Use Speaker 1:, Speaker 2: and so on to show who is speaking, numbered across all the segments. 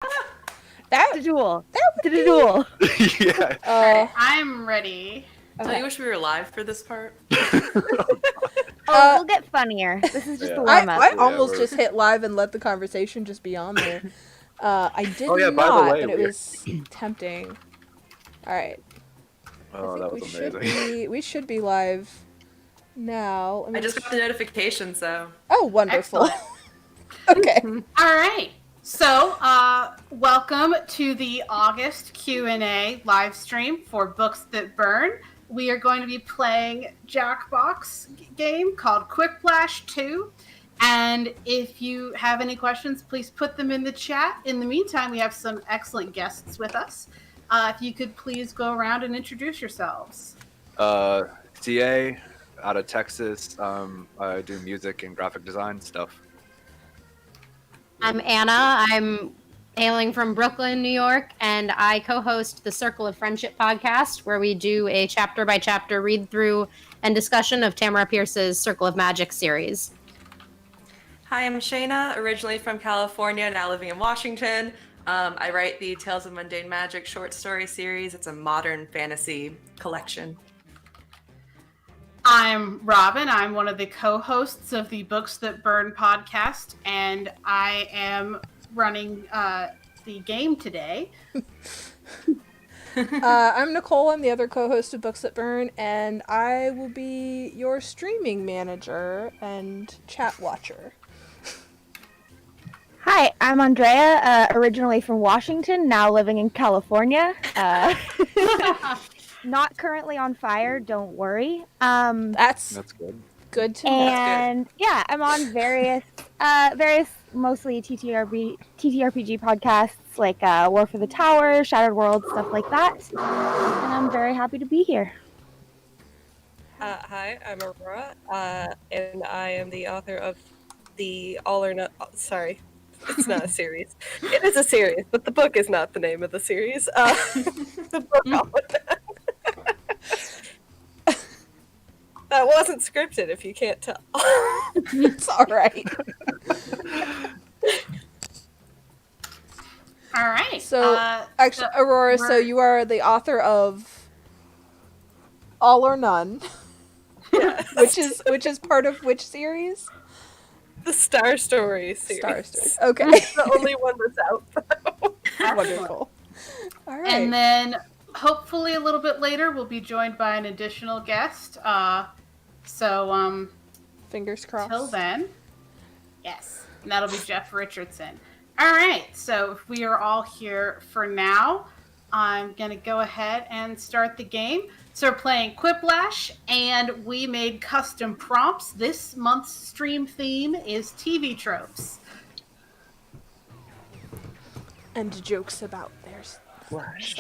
Speaker 1: The duel. To the duel.
Speaker 2: Yeah.
Speaker 3: I'm ready.
Speaker 4: Okay. Don't you wish we were live for this part?
Speaker 1: We'll get funnier. This is just the warm-up.
Speaker 5: I almost just hit live and let the conversation just be on there. I did not,
Speaker 2: by the way,
Speaker 5: but it was tempting. All right.
Speaker 2: Oh, that was amazing.
Speaker 5: We should be live now.
Speaker 4: I just got the notification, so.
Speaker 5: Oh, wonderful. Okay.
Speaker 3: All right. So, welcome to the August Q&A live stream for Books That Burn. We are going to be playing Jackbox game called Quick Flash 2. And if you have any questions, please put them in the chat. In the meantime, we have some excellent guests with us. If you could please go around and introduce yourselves.
Speaker 2: TA, out of Texas. I do music and graphic design stuff.
Speaker 6: I'm Anna. I'm hailing from Brooklyn, New York, and I co-host the Circle of Friendship podcast, where we do a chapter-by-chapter read-through and discussion of Tamara Pierce's Circle of Magic series.
Speaker 4: Hi, I'm Shaina, originally from California, now living in Washington. I write the Tales of Mundane Magic short story series. It's a modern fantasy collection.
Speaker 3: I'm Robin. I'm one of the co-hosts of the Books That Burn podcast, and I am running the game today.
Speaker 5: I'm Nicole. I'm the other co-host of Books That Burn, and I will be your streaming manager and chat watcher.
Speaker 1: Hi, I'm Andrea, originally from Washington, now living in California. Not currently on fire, don't worry.
Speaker 5: That's
Speaker 2: good.
Speaker 5: Good to know.
Speaker 1: And yeah, I'm on various mostly TTRPG podcasts like War for the Tower, Shattered World, stuff like that. And I'm very happy to be here.
Speaker 7: Hi, I'm Aurora, and I am the author of the All or No. Sorry, it's not a series. It is a series, but the book is not the name of the series. The book All or None. That wasn't scripted, if you can't tell.
Speaker 5: It's all right.
Speaker 3: All right.
Speaker 5: So, actually, Aurora, so you are the author of All or None, which is part of which series?
Speaker 7: The Star Stories series.
Speaker 5: Star Stories. Okay.
Speaker 7: It's the only one that's out.
Speaker 5: Wonderful. All right.
Speaker 3: And then hopefully a little bit later we'll be joined by an additional guest. So
Speaker 5: fingers crossed.
Speaker 3: Till then, yes, and that'll be Jeff Richardson. All right, so if we are all here for now, I'm gonna go ahead and start the game. So we're playing Quiplash, and we made custom prompts. This month's stream theme is TV tropes.
Speaker 5: And jokes about their
Speaker 2: Flash.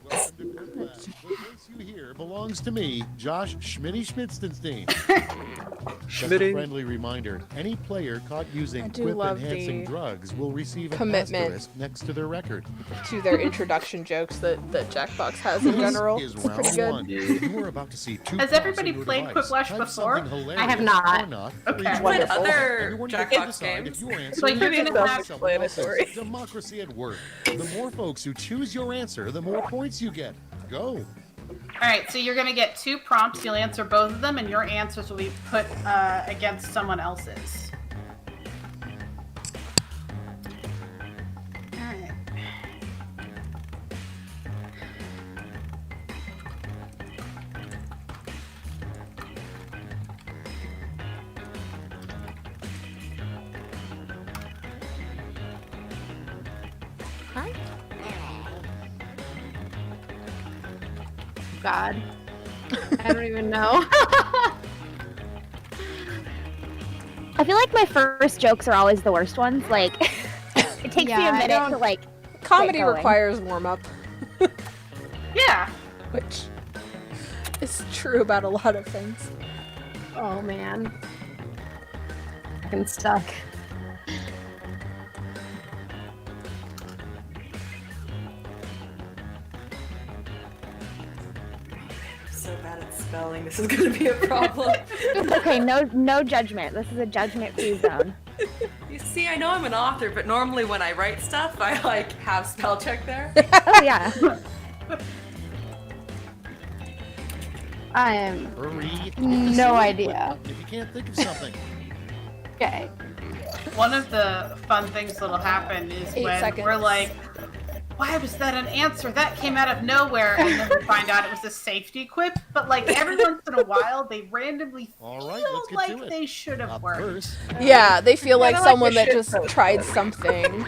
Speaker 8: Welcome to Quiplash. The voice you hear belongs to me, Josh Schmitty-Schmitzenstein. Just a friendly reminder, any player caught using quip-enhancing drugs will receive an asterisk next to their record.
Speaker 5: To their introduction jokes that Jackbox has in general.
Speaker 8: This is
Speaker 5: It's pretty good.
Speaker 8: round one. You are about to see two
Speaker 3: Has everybody played Quiplash before?
Speaker 6: I have not.
Speaker 3: Okay.
Speaker 4: I've played other Jackbox
Speaker 8: decide
Speaker 4: games.
Speaker 8: if your answer
Speaker 3: So you're
Speaker 8: is
Speaker 3: gonna have-
Speaker 7: Self-explanatory.
Speaker 8: democracy at work. The more folks who choose your answer, the more points you get. Go.
Speaker 3: All right, so you're gonna get two prompts. You'll answer both of them, and your answers will be put against someone else's. All right.
Speaker 5: Hi.
Speaker 6: God. I don't even know.
Speaker 1: I feel like my first jokes are always the worst ones. Like, it takes me a minute to like.
Speaker 5: Comedy
Speaker 1: get going.
Speaker 5: requires warm up,
Speaker 3: Yeah.
Speaker 5: which is true about a lot of things.
Speaker 6: Oh man. I'm stuck.
Speaker 4: So bad at spelling. This is going to be a problem.
Speaker 1: Okay, no judgment. This is a judgment-free zone.
Speaker 4: You See, I know I'm an author, but normally when I write stuff, I like have spell check there.
Speaker 1: Oh yeah.
Speaker 6: I am
Speaker 8: Hurry.
Speaker 6: no idea.
Speaker 8: If you can't think of something.
Speaker 6: Okay.
Speaker 3: One of the fun things that'll happen is
Speaker 5: 8
Speaker 3: when
Speaker 5: seconds.
Speaker 3: we're like, why was that an answer? That came out of nowhere. And then we find out it was a safety quip. But like every once in a while, they randomly
Speaker 8: All right,
Speaker 3: feel
Speaker 8: let's get
Speaker 3: like
Speaker 8: to it.
Speaker 3: they should have
Speaker 8: Up
Speaker 3: worked.
Speaker 8: first.
Speaker 5: Yeah, they feel like
Speaker 7: Kinda like
Speaker 5: someone
Speaker 7: the
Speaker 5: that
Speaker 7: shit
Speaker 5: just
Speaker 7: post.
Speaker 5: tried something.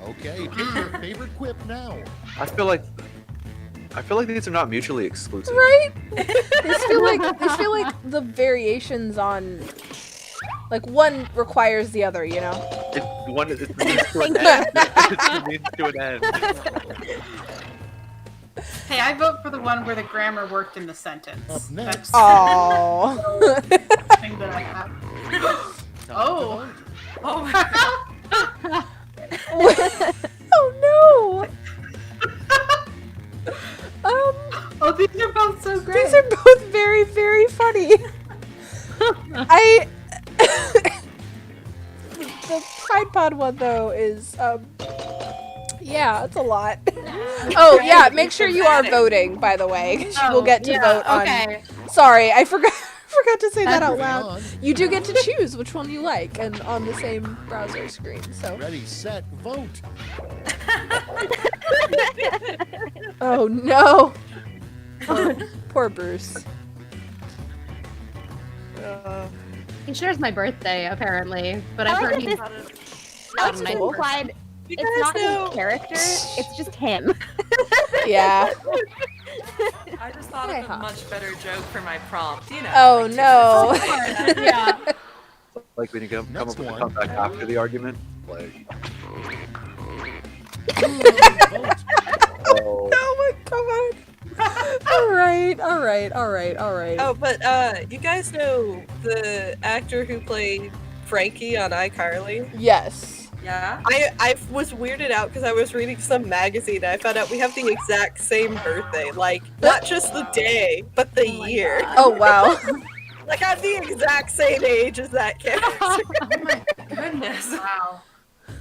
Speaker 8: Okay, pick your favorite quip now.
Speaker 2: I feel like these are not mutually exclusive.
Speaker 5: Right? These feel like the variations on, like, one requires the other, you know?
Speaker 2: It's the means to an end. It's the means to an end.
Speaker 3: Hey, I vote for the one where the grammar worked in the sentence.
Speaker 8: Up next.
Speaker 5: Oh.
Speaker 3: That's the thing that I have. Oh.
Speaker 4: Oh my god.
Speaker 5: Oh no.
Speaker 3: Oh, these are both so great.
Speaker 5: These are both very, very funny. The Pride Pod one though is yeah, it's a lot. Oh yeah, make sure you are voting, by the way. We'll get to vote on.
Speaker 6: Okay.
Speaker 5: Sorry, I forgot to say that out
Speaker 8: Moving
Speaker 5: loud.
Speaker 8: on.
Speaker 5: You do get to choose which one you like, and on the same browser screen. So.
Speaker 8: Ready, set, vote.
Speaker 5: Oh no. Poor Bruce.
Speaker 6: He shares my birthday, apparently, but I've
Speaker 1: I like
Speaker 6: heard
Speaker 1: that
Speaker 6: he's
Speaker 1: this-
Speaker 6: not
Speaker 1: It's
Speaker 6: a nice
Speaker 1: just implied.
Speaker 7: You
Speaker 1: It's
Speaker 7: guys
Speaker 1: not
Speaker 7: know-
Speaker 1: his character. It's just him.
Speaker 5: Yeah.
Speaker 4: I just thought
Speaker 5: Hey,
Speaker 4: of a
Speaker 5: Hawk.
Speaker 4: much better joke for my prompt, you know.
Speaker 5: Oh
Speaker 4: like,
Speaker 5: no.
Speaker 6: yeah.
Speaker 2: Like when you come
Speaker 8: Next
Speaker 2: up with a
Speaker 8: one.
Speaker 2: comeback after the argument. Like,
Speaker 8: Vote.
Speaker 2: oh,
Speaker 5: Oh my god. Alright.
Speaker 7: Oh, but you guys know the actor who played Frankie on iCarly?
Speaker 5: Yes.
Speaker 4: Yeah.
Speaker 7: I was weirded out because I was reading some magazine and I found out we have the exact same birthday. Like, not just the day, but the year.
Speaker 5: Oh wow.
Speaker 7: Like, I'm the exact same age as that character.
Speaker 4: Oh my goodness.
Speaker 3: Wow.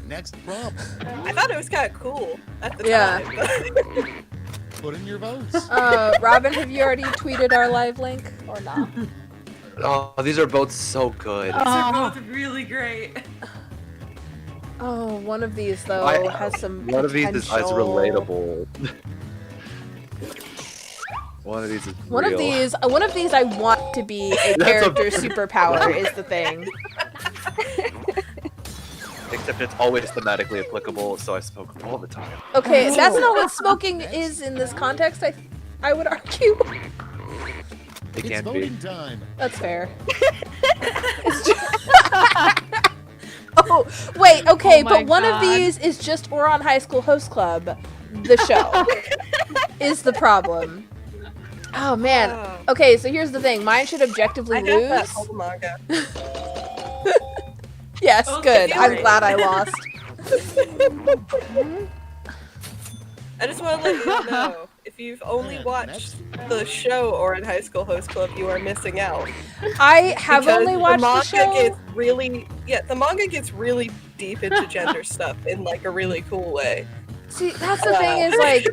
Speaker 8: Next prompt.
Speaker 7: I thought it was kind of cool at the
Speaker 5: Yeah.
Speaker 7: time.
Speaker 8: Put in your votes.
Speaker 5: Robin, have you already tweeted our live link or not?
Speaker 2: oh, these are both so good.
Speaker 4: These are both really great.
Speaker 5: Oh, one of these though
Speaker 2: I-
Speaker 5: has some
Speaker 2: One of these is
Speaker 5: potential.
Speaker 2: relatable. One of these is
Speaker 5: One
Speaker 2: real.
Speaker 5: of these I want to be a
Speaker 2: That's
Speaker 5: character
Speaker 2: a-
Speaker 5: superpower is the thing.
Speaker 2: Except it's always thematically applicable, so I smoke all the time.
Speaker 5: Okay, that's not what smoking is in this context, I would argue.
Speaker 2: It
Speaker 8: It's
Speaker 2: can't be.
Speaker 8: voting time.
Speaker 5: That's fair. Oh, wait, okay,
Speaker 6: Oh my
Speaker 5: but one of
Speaker 6: God.
Speaker 5: these is just We're on High School Host Club, the show, is the problem. Oh, man.
Speaker 7: Oh.
Speaker 5: Okay, so here's the thing. Mine should objectively
Speaker 7: I have that
Speaker 5: lose.
Speaker 7: whole manga.
Speaker 5: Yes,
Speaker 4: Okay,
Speaker 5: good. I'm
Speaker 4: great.
Speaker 5: glad I lost.
Speaker 7: I just want to let you know, if you've only
Speaker 8: And
Speaker 7: watched the show or in High School Host Club, you are missing out.
Speaker 5: I have
Speaker 7: Because
Speaker 5: only watched the
Speaker 7: manga
Speaker 5: show.
Speaker 7: gets really, the manga gets really deep into gender stuff in like a really cool way.
Speaker 5: See, that's the thing is like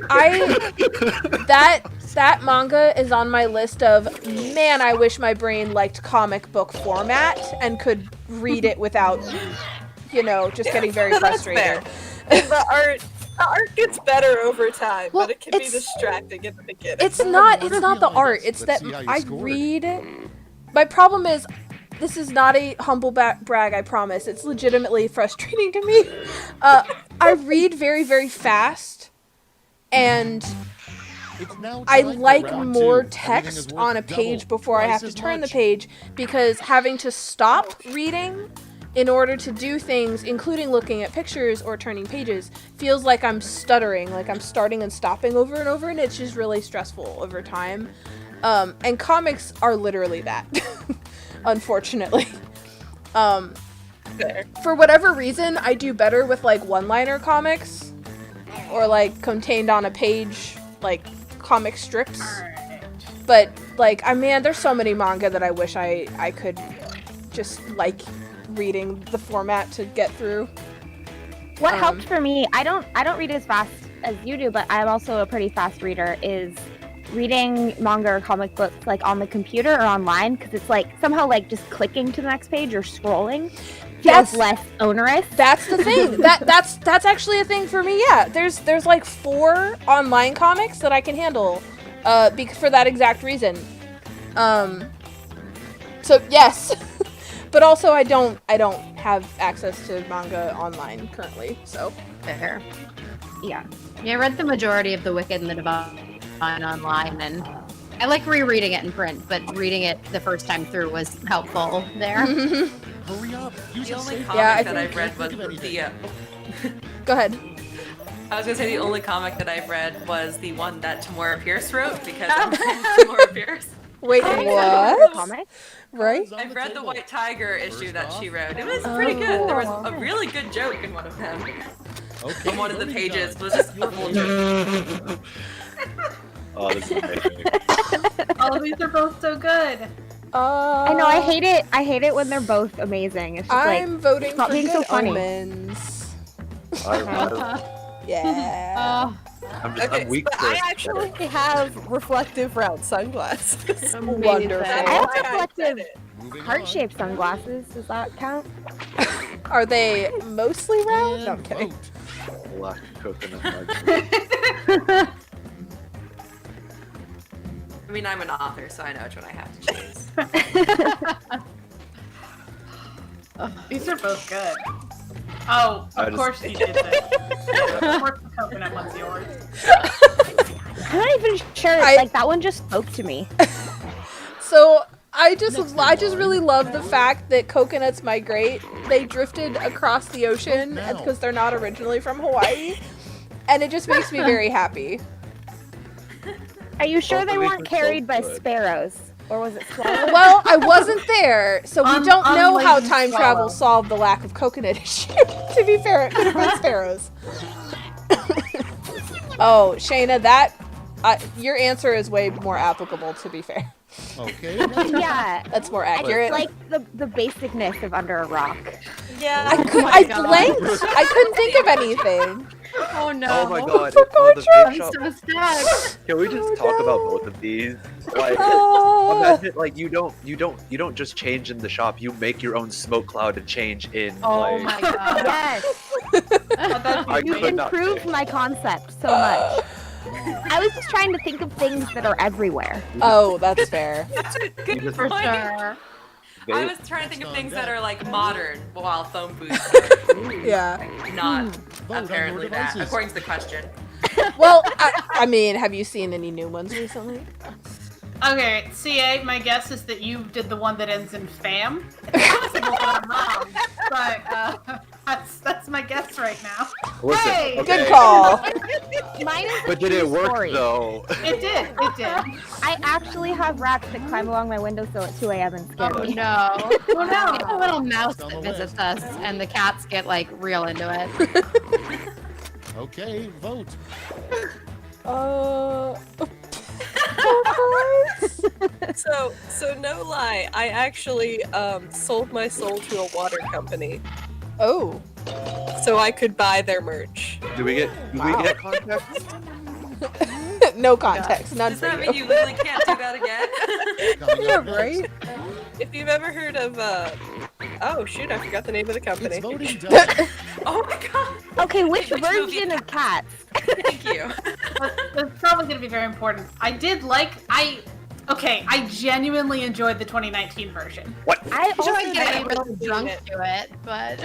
Speaker 5: that manga is on my list of man, I wish my brain liked comic book format and could read it without, just getting very
Speaker 7: That's
Speaker 5: frustrated.
Speaker 7: fair. The art gets better over time,
Speaker 5: Well,
Speaker 7: but it can be
Speaker 5: it's-
Speaker 7: distracting in the beginning.
Speaker 5: It's not the art. It's that
Speaker 8: Let's see how you
Speaker 5: I
Speaker 8: scored.
Speaker 5: read. My problem is, this is not a humble brag, I promise. It's legitimately frustrating to me. I read very, very fast, and
Speaker 8: It's now
Speaker 5: I
Speaker 8: time for
Speaker 5: like
Speaker 8: round
Speaker 5: more
Speaker 8: 2. Everything is
Speaker 5: text
Speaker 8: worth
Speaker 5: on a
Speaker 8: double,
Speaker 5: page before I
Speaker 8: twice
Speaker 5: have to
Speaker 8: as
Speaker 5: turn the
Speaker 8: much.
Speaker 5: page, because having to stop reading in order to do things, including looking at pictures or turning pages, feels like I'm stuttering, like I'm starting and stopping over and over, and it's just really stressful over time. And comics are literally that, unfortunately.
Speaker 7: Fair.
Speaker 5: For whatever reason, I do better with like one-liner comics or like contained on a page, like comic strips.
Speaker 3: Alright.
Speaker 5: But like, man, there's so many manga that I wish I could just like reading the format to get through.
Speaker 1: What helped for me, I don't read as fast as you do, but I'm also a pretty fast reader, is reading manga or comic books like on the computer or online, because it's like somehow like just clicking to the next page or scrolling feels less onerous.
Speaker 5: That's the thing. That's actually a thing for me. Yeah, there's like 4 online comics that I can handle, for that exact reason. So yes, but also I don't have access to manga online currently. So
Speaker 6: fair. Yeah, I read the majority of The Wicked and the Divine online, and I like rereading it in print, but reading it the first time through was helpful there.
Speaker 8: Hurry up.
Speaker 4: The only comic that I've read was the.
Speaker 5: Go ahead.
Speaker 4: I was gonna say the only comic that I've read was the one that Tamora Pierce wrote, because I'm Tamora Pierce.
Speaker 5: Wait, what?
Speaker 1: Comic?
Speaker 5: Right?
Speaker 4: I've read the White Tiger issue that she wrote. It was pretty good. There was a really good joke in one of them.
Speaker 8: Okay,
Speaker 4: One of the pages was just a full joke.
Speaker 2: Oh, this is amazing.
Speaker 3: Oh, these are both so good.
Speaker 1: I know, I hate it when they're both amazing. It's just
Speaker 5: I'm voting
Speaker 1: not
Speaker 5: for
Speaker 1: being
Speaker 5: Good
Speaker 1: so funny.
Speaker 5: Omens.
Speaker 7: Yeah.
Speaker 2: I'm weak
Speaker 7: but
Speaker 2: for
Speaker 7: I actually have reflective round sunglasses.
Speaker 5: Wonderful.
Speaker 1: I have
Speaker 7: That's why I
Speaker 1: reflective
Speaker 7: said it.
Speaker 1: heart-shaped sunglasses. Does that count?
Speaker 5: Are they mostly round? No, I'm kidding.
Speaker 2: black coconut margarita.
Speaker 4: I mean, I'm an author, so I know which one I have to choose.
Speaker 3: These are both good. Oh, of course you did that. Of course the coconut one's yours.
Speaker 1: I'm not even sure. Like, that one just spoke to me.
Speaker 5: So I just really love the fact that coconuts migrate. They drifted across the ocean because they're not originally from Hawaii, and it just makes me very happy.
Speaker 1: Are you sure they weren't carried by sparrows? Or was it swallows?
Speaker 5: Well, I wasn't there, so we don't know how
Speaker 3: unlikely
Speaker 5: time travel solved the lack of coconut issue. To be fair, it could have been sparrows. Oh, Shaina, your answer is way more applicable, to be fair.
Speaker 8: Okay.
Speaker 1: Yeah.
Speaker 5: That's more accurate.
Speaker 1: It's like the basicness of Under a Rock.
Speaker 7: Yeah.
Speaker 5: I blanked. I couldn't think of anything.
Speaker 6: Oh no.
Speaker 2: Oh my god.
Speaker 5: Oh,
Speaker 2: It's all the
Speaker 6: I'm
Speaker 2: vape shop.
Speaker 6: so sad.
Speaker 2: Can we just talk about both of these? Like,
Speaker 5: Oh.
Speaker 2: imagine, like you don't just change in the shop. You make your own smoke cloud to change in.
Speaker 6: Oh
Speaker 2: like,
Speaker 6: my god.
Speaker 1: Yes.
Speaker 2: I
Speaker 1: You
Speaker 2: could not
Speaker 1: improved my concept so much. I was just trying to think of things that are everywhere.
Speaker 5: Oh, that's fair.
Speaker 2: You just
Speaker 6: For
Speaker 4: point.
Speaker 6: sure.
Speaker 4: I
Speaker 2: vape.
Speaker 4: was trying to think of things that are like modern, while phone booths
Speaker 5: Yeah.
Speaker 4: are not
Speaker 8: Vote on your
Speaker 4: apparently that,
Speaker 8: devices.
Speaker 4: according to the question.
Speaker 5: Well, I mean, have you seen any new ones recently?
Speaker 3: Okay, CA, my guess is that you did the one that ends in fam. Possible that I'm wrong, but that's my guess right now.
Speaker 2: Listen,
Speaker 3: Hey!
Speaker 2: okay.
Speaker 5: Good call.
Speaker 1: Mine is a
Speaker 2: But did
Speaker 1: true
Speaker 2: it work
Speaker 1: story.
Speaker 2: though?
Speaker 3: It did. It did.
Speaker 1: I actually have rats that climb along my windowsill at 2 a.m. and scare
Speaker 6: Oh
Speaker 1: me.
Speaker 6: no.
Speaker 3: Oh no.
Speaker 6: It's a little mouse
Speaker 8: It's on
Speaker 6: that
Speaker 8: the
Speaker 6: visits us, and the cats get like real into it.
Speaker 8: Okay, vote.
Speaker 7: So no lie, I actually sold my soul to a water company
Speaker 5: Oh.
Speaker 7: so I could buy their merch.
Speaker 2: Do we get context?
Speaker 5: No context. None
Speaker 4: Does
Speaker 5: for
Speaker 4: that
Speaker 5: you.
Speaker 4: mean you literally can't do that again?
Speaker 8: Coming
Speaker 5: Yeah,
Speaker 8: up next,
Speaker 5: right?
Speaker 7: If you've ever heard of oh shoot, I forgot the name of the company.
Speaker 8: It's voting time.
Speaker 4: Oh my god!
Speaker 1: Okay, which
Speaker 4: Which movie?
Speaker 1: version of cats?
Speaker 4: Thank you.
Speaker 3: That's probably going to be very important. I genuinely enjoyed the 2019 version.
Speaker 1: I
Speaker 6: Also,
Speaker 1: also
Speaker 6: I get
Speaker 1: did,
Speaker 6: really drunk to it, but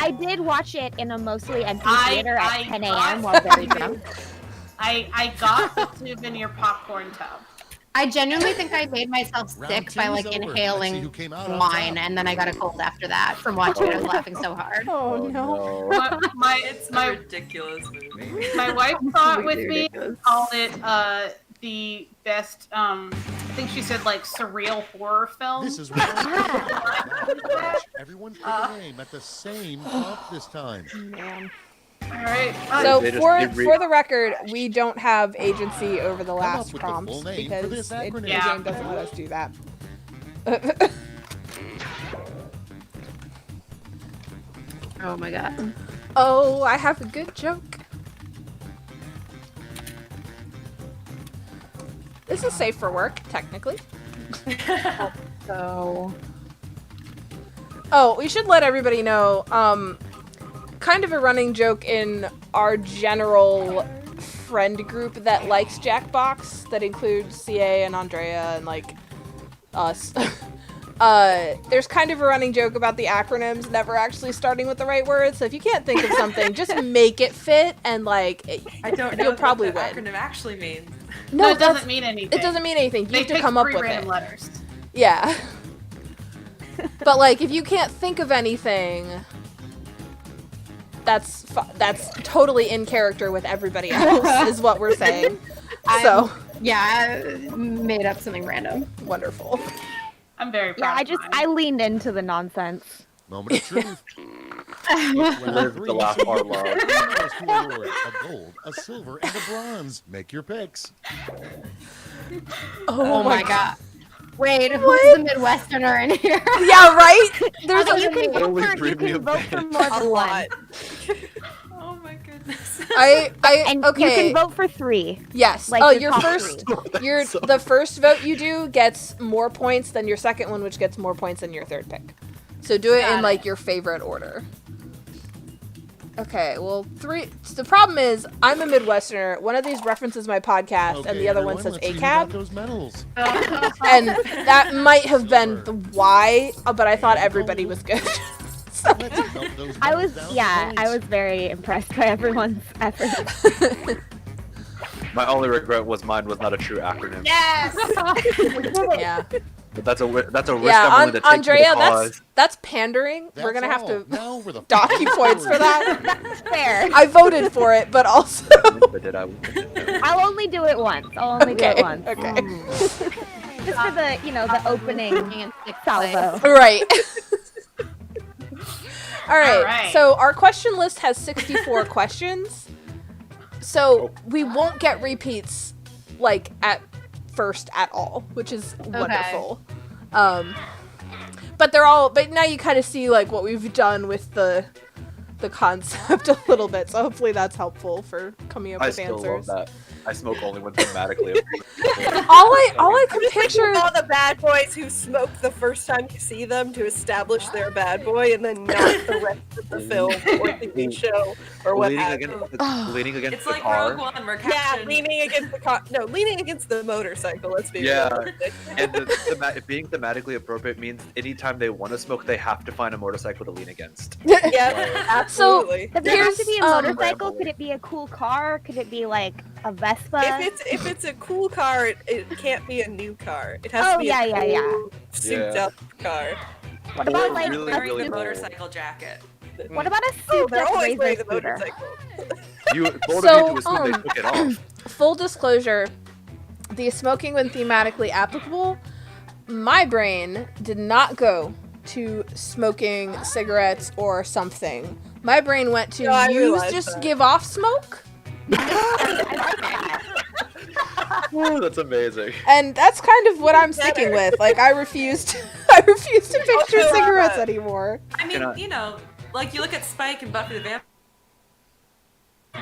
Speaker 1: I did watch it in a mostly empty
Speaker 3: I-
Speaker 1: theater at
Speaker 3: I
Speaker 1: 10
Speaker 3: got-
Speaker 1: a.m. while very drunk.
Speaker 3: I got the souvenir popcorn tub.
Speaker 6: I genuinely think I made myself
Speaker 8: Round
Speaker 6: sick
Speaker 8: two
Speaker 6: by
Speaker 8: is
Speaker 6: like
Speaker 8: over. Let's see
Speaker 6: inhaling
Speaker 8: who came out on
Speaker 6: wine,
Speaker 8: top.
Speaker 6: and then I got a cold after that from watching it. I was laughing so hard.
Speaker 5: Oh no.
Speaker 4: It's a ridiculous movie.
Speaker 3: My wife saw it with
Speaker 6: Completely
Speaker 3: me.
Speaker 6: ridiculous.
Speaker 3: Called it the best. I think she said like surreal horror film.
Speaker 8: This is what everyone pick a name at the same prompt this time.
Speaker 1: Man.
Speaker 3: All right.
Speaker 5: So
Speaker 2: They just
Speaker 5: for
Speaker 2: did
Speaker 5: the record, we don't have agency over the last
Speaker 8: with the
Speaker 5: prompts
Speaker 8: full name
Speaker 5: because
Speaker 8: for this acronym.
Speaker 5: the game doesn't let us do that.
Speaker 6: Oh my god.
Speaker 5: Oh, I have a good joke. This is safe for work, technically.
Speaker 1: So
Speaker 5: Oh, we should let everybody know, kind of a running joke in our general friend group that likes Jackbox, that includes CA and Andrea and, like, us. There's kind of a running joke about the acronyms never actually starting with the right word, so if you can't think of something, just make it fit, and, like,
Speaker 4: I don't know
Speaker 5: you'll probably
Speaker 4: what the
Speaker 5: win.
Speaker 4: acronym actually means.
Speaker 3: No, it
Speaker 5: that's-
Speaker 3: doesn't mean anything.
Speaker 5: It doesn't mean anything. You
Speaker 3: They
Speaker 5: have to
Speaker 3: pick
Speaker 5: come up
Speaker 3: 3
Speaker 5: with
Speaker 3: random
Speaker 5: it.
Speaker 3: letters.
Speaker 5: Yeah. But, like, if you can't think of anything, that's totally in character with everybody else, is what we're saying. So,
Speaker 6: Yeah, I made up something random.
Speaker 5: wonderful.
Speaker 3: I'm very
Speaker 1: yeah,
Speaker 3: proud.
Speaker 1: I leaned into the nonsense.
Speaker 8: Moment of truth.
Speaker 2: Live the laugh our love.
Speaker 8: Medals to award: a gold, a silver, and a bronze. Make your picks.
Speaker 6: Oh my god. Wait, who's the Midwesterner in here?
Speaker 5: Yeah, right? There's
Speaker 1: You
Speaker 5: a...
Speaker 1: can vote
Speaker 2: Only
Speaker 1: for, you
Speaker 2: premium
Speaker 1: can vote for
Speaker 2: fans.
Speaker 1: more
Speaker 7: A
Speaker 1: than one.
Speaker 7: lot.
Speaker 4: Oh my goodness.
Speaker 1: And
Speaker 5: okay.
Speaker 1: you can vote for 3.
Speaker 5: Yes.
Speaker 1: like,
Speaker 5: Oh,
Speaker 1: your
Speaker 5: your
Speaker 1: top
Speaker 5: first,
Speaker 2: three.
Speaker 5: the first vote you do gets more points than your second one, which gets more points than your third pick. So do it
Speaker 3: Got
Speaker 5: in,
Speaker 3: it.
Speaker 5: like, your favorite order. Okay, well, 3... The problem is, I'm a Midwesterner. One of these references my podcast, and the other one says
Speaker 8: let's see who got
Speaker 5: ACAB.
Speaker 8: those medals.
Speaker 5: And that might have been the why, but I thought everybody was good. So,
Speaker 8: Let's count those
Speaker 1: I
Speaker 8: medals
Speaker 1: was,
Speaker 8: down to
Speaker 1: yeah,
Speaker 8: points.
Speaker 1: I was very impressed by everyone's effort.
Speaker 2: My only regret was mine was not a true acronym.
Speaker 3: Yes!
Speaker 5: yeah.
Speaker 2: But that's a risk
Speaker 5: Yeah,
Speaker 2: I'm willing to take for
Speaker 5: Andrea,
Speaker 2: the cause.
Speaker 5: that's pandering. We're
Speaker 8: That's
Speaker 5: gonna have
Speaker 8: all.
Speaker 5: to
Speaker 8: Now we're the
Speaker 5: dock you points for that.
Speaker 1: That's fair.
Speaker 5: I voted for it, but also...
Speaker 2: But did I?
Speaker 1: I'll only do it once. I'll only do it once.
Speaker 5: Okay.
Speaker 1: Just for the, the opening
Speaker 6: And stick
Speaker 1: salvo.
Speaker 5: Right. All right.
Speaker 3: Alright.
Speaker 5: So our question list has 64 questions. So we won't get repeats, like, at first at all, which is wonderful. But now you kind of see, like, what we've done with the concept a little bit. So hopefully that's helpful for coming up
Speaker 2: I
Speaker 5: with
Speaker 2: still
Speaker 5: answers.
Speaker 2: love that. I smoke only when thematically appropriate.
Speaker 5: All I can picture.
Speaker 7: All the bad boys who smoke the first time you see them to establish they're bad boy, and then not the rest of the film or TV show or what
Speaker 2: leaning
Speaker 7: have
Speaker 2: against,
Speaker 7: you.
Speaker 2: leaning against
Speaker 4: It's
Speaker 2: the
Speaker 4: like
Speaker 2: car.
Speaker 4: Rogue One, where
Speaker 7: Yeah,
Speaker 4: Captain...
Speaker 7: leaning against the leaning against the motorcycle. Let's be
Speaker 2: Yeah.
Speaker 7: realistic.
Speaker 2: And being thematically appropriate means anytime they want to smoke, they have to find a motorcycle to lean against.
Speaker 7: Yeah, absolutely.
Speaker 1: Does it have to be a
Speaker 5: Here's,
Speaker 1: motorcycle? Could it be a cool car? Could it be like a Vespa?
Speaker 7: If it's a cool car, it can't be a new car. It has
Speaker 1: Oh,
Speaker 7: to be
Speaker 1: yeah,
Speaker 7: a
Speaker 1: yeah, yeah.
Speaker 7: cool, souped
Speaker 2: Yeah.
Speaker 7: up car.
Speaker 1: What about
Speaker 2: Or
Speaker 1: like
Speaker 2: really,
Speaker 1: a,
Speaker 4: Wearing
Speaker 2: really
Speaker 4: the
Speaker 2: old.
Speaker 4: motorcycle jacket.
Speaker 1: what about a
Speaker 7: Oh,
Speaker 1: souped
Speaker 7: they're
Speaker 1: up
Speaker 7: always wearing
Speaker 1: razor
Speaker 7: the
Speaker 1: scooter?
Speaker 7: motorcycle.
Speaker 2: You bold
Speaker 5: So,
Speaker 2: of you to assume they took it off.
Speaker 5: Full disclosure, the smoking when thematically applicable, my brain did not go to smoking cigarettes or something. My brain went to
Speaker 7: No, I
Speaker 5: use
Speaker 7: realize
Speaker 5: just
Speaker 7: that.
Speaker 5: give off smoke,
Speaker 2: Ooh, that's amazing.
Speaker 5: and that's kind of what I'm sticking with. Like, I refuse to picture
Speaker 7: Also,
Speaker 5: cigarettes anymore.
Speaker 4: I mean,
Speaker 2: Can I-
Speaker 4: you know, like you look at Spike and Buffy the Vampire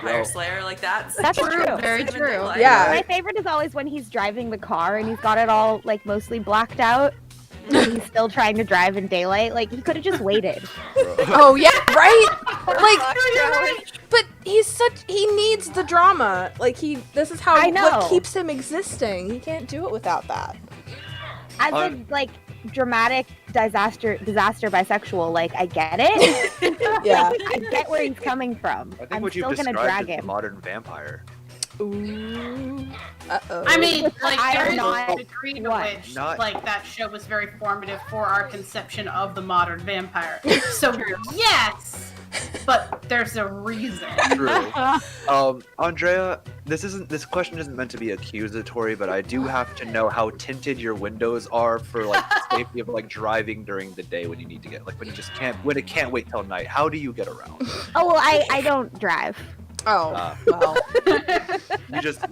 Speaker 2: Well,
Speaker 4: Slayer, like that's
Speaker 1: That's true.
Speaker 6: Very
Speaker 4: Cinnamon
Speaker 6: true.
Speaker 4: Delight.
Speaker 5: Yeah.
Speaker 1: My favorite is always when he's driving the car and he's got it all like mostly blacked out. And he's still trying to drive in daylight. Like he could have just waited.
Speaker 5: Oh yeah, right. Like,
Speaker 7: Gosh,
Speaker 5: but he needs the drama. Like this is how
Speaker 1: I know.
Speaker 5: what keeps him existing. He can't do it without that.
Speaker 1: As a like dramatic disaster bisexual, like I get it.
Speaker 5: Yeah.
Speaker 1: Like, I get where he's coming from.
Speaker 2: I think
Speaker 1: I'm
Speaker 2: what you've
Speaker 1: still gonna
Speaker 2: described
Speaker 1: drag
Speaker 2: is the
Speaker 1: him.
Speaker 2: modern vampire.
Speaker 5: Ooh. Uh-oh.
Speaker 3: I mean, like,
Speaker 1: I am
Speaker 3: there is
Speaker 1: not
Speaker 3: a degree to
Speaker 1: one.
Speaker 3: which,
Speaker 2: Not-
Speaker 3: like, that show was very formative for our conception of the modern vampire. So, yes, but there's a reason.
Speaker 2: True. Andrea, this question isn't meant to be accusatory, but I do have to know how tinted your windows are for like the safety of like driving during the day when you need to get when it can't wait till night. How do you get around?
Speaker 1: Oh well, I don't drive.
Speaker 5: Oh, well.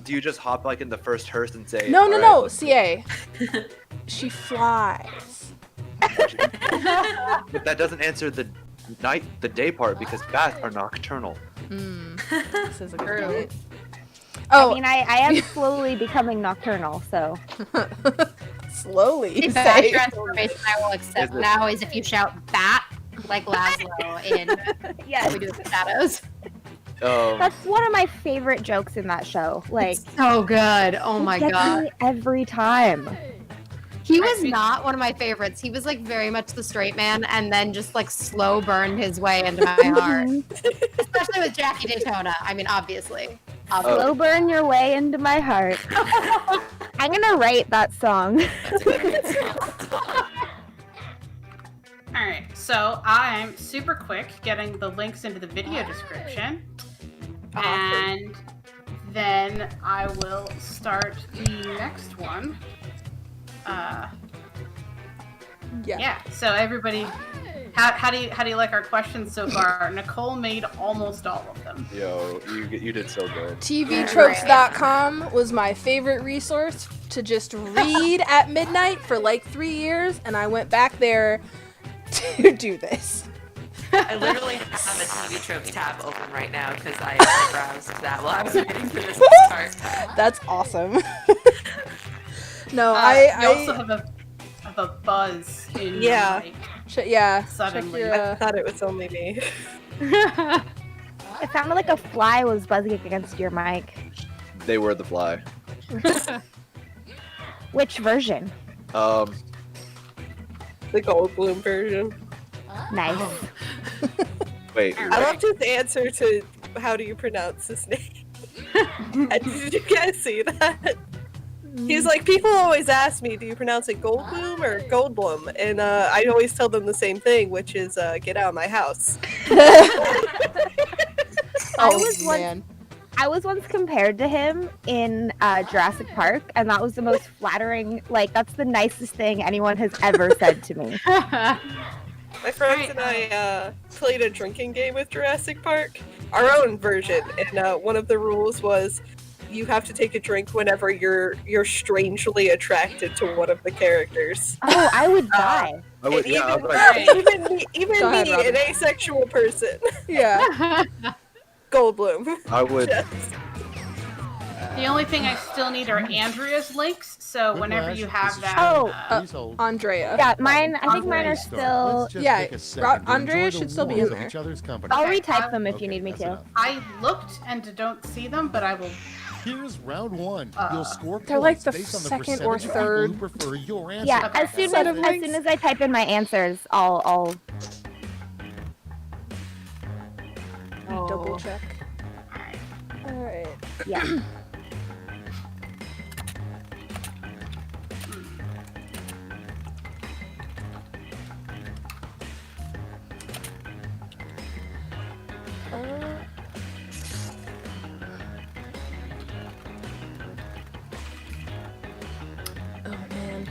Speaker 2: Do you just hop like in the first hearse and say
Speaker 5: No,
Speaker 2: "All right,
Speaker 5: no,
Speaker 2: let's go."
Speaker 5: CA. She flies.
Speaker 2: But that doesn't answer the the day part because bats are nocturnal.
Speaker 5: This is a good
Speaker 6: True.
Speaker 5: point.
Speaker 1: I
Speaker 5: Oh,
Speaker 1: mean, I am slowly becoming nocturnal, so.
Speaker 5: slowly.
Speaker 6: The
Speaker 5: You
Speaker 6: bad
Speaker 5: say.
Speaker 6: transformation I will accept
Speaker 2: Is it-
Speaker 6: now is if you shout bat like Laszlo in
Speaker 1: Yes.
Speaker 6: We Do It in the Shadows.
Speaker 1: That's one of my favorite jokes in that show. Like,
Speaker 6: So good. Oh my
Speaker 1: gets
Speaker 6: god.
Speaker 1: me every time.
Speaker 6: He was not one of my favorites. He was like very much the straight man and then just like slow burned his way into my heart. Especially with Jackie Daytona. I mean, obviously.
Speaker 1: Slow burn your way into my heart. I'm gonna write that song.
Speaker 3: Alright, so I'm super quick getting the links into the video description. And then I will start the next one. Yeah, so everybody, how do you like our questions so far? Nicole made almost all of them.
Speaker 2: Yo, you did so good.
Speaker 5: TVtropes.com was my favorite resource to just read at midnight for like 3 years, and I went back there to do this.
Speaker 4: I literally have a TV Tropes tab open right now because I browsed that while I was waiting for this to start.
Speaker 5: That's awesome. No,
Speaker 3: You also have a buzz in your mic.
Speaker 5: Check
Speaker 3: Suddenly.
Speaker 5: your,
Speaker 7: I thought it was only me.
Speaker 1: It sounded like a fly was buzzing against your mic.
Speaker 2: They were the fly.
Speaker 1: Which version?
Speaker 7: The Goldblum version.
Speaker 1: Nice.
Speaker 2: Wait.
Speaker 7: I loved his answer to how do you pronounce his name. Did you guys see that? He's like, people always ask me, do you pronounce it Goldblum or Goldblum? And I always tell them the same thing, which is get out of my house.
Speaker 1: I was once compared to him in Jurassic Park, and that was the most flattering, like, that's the nicest thing anyone has ever said to me.
Speaker 7: My friends and I played a drinking game with Jurassic Park, our own version, and one of the rules was you have to take a drink whenever you're strangely attracted to one of the characters.
Speaker 1: Oh, I would die.
Speaker 2: I would, yeah, I was like,
Speaker 7: even
Speaker 5: Go ahead,
Speaker 7: me,
Speaker 5: Robin.
Speaker 7: an asexual person.
Speaker 5: Yeah.
Speaker 7: Goldblum.
Speaker 2: I would.
Speaker 3: The only thing I still need are Andrea's links, so whenever you have that...
Speaker 8: Please hold.
Speaker 5: Andrea.
Speaker 1: Yeah, mine, I think mine are still...
Speaker 8: Let's just
Speaker 5: Yeah,
Speaker 8: take a second to
Speaker 5: Andrea
Speaker 8: enjoy the
Speaker 5: should still be
Speaker 8: warmth
Speaker 5: in
Speaker 8: of
Speaker 5: there.
Speaker 8: each other's company.
Speaker 1: I'll
Speaker 3: Okay,
Speaker 1: retype them if you
Speaker 8: Okay,
Speaker 1: need me
Speaker 8: that's
Speaker 1: to.
Speaker 8: enough.
Speaker 3: I looked and don't see them, but I will...
Speaker 8: Here's round one. You'll score
Speaker 5: They're like
Speaker 8: points
Speaker 5: the
Speaker 8: based on the
Speaker 5: second or
Speaker 8: percentage people
Speaker 5: third.
Speaker 8: who prefer your answer.
Speaker 1: Yeah,
Speaker 3: Okay.
Speaker 1: as soon
Speaker 5: Set
Speaker 1: as,
Speaker 5: of
Speaker 1: as
Speaker 5: links.
Speaker 1: soon as I type in my answers, I'll
Speaker 5: Double check. Alright.
Speaker 1: yeah.
Speaker 5: Oh man.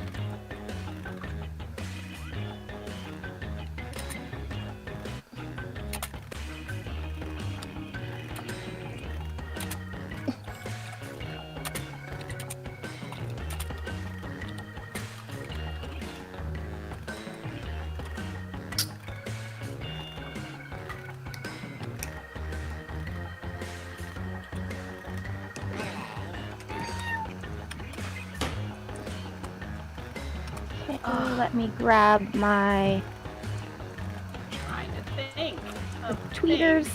Speaker 1: Let me grab my
Speaker 3: Trying to think. of
Speaker 1: tweeters.
Speaker 3: things.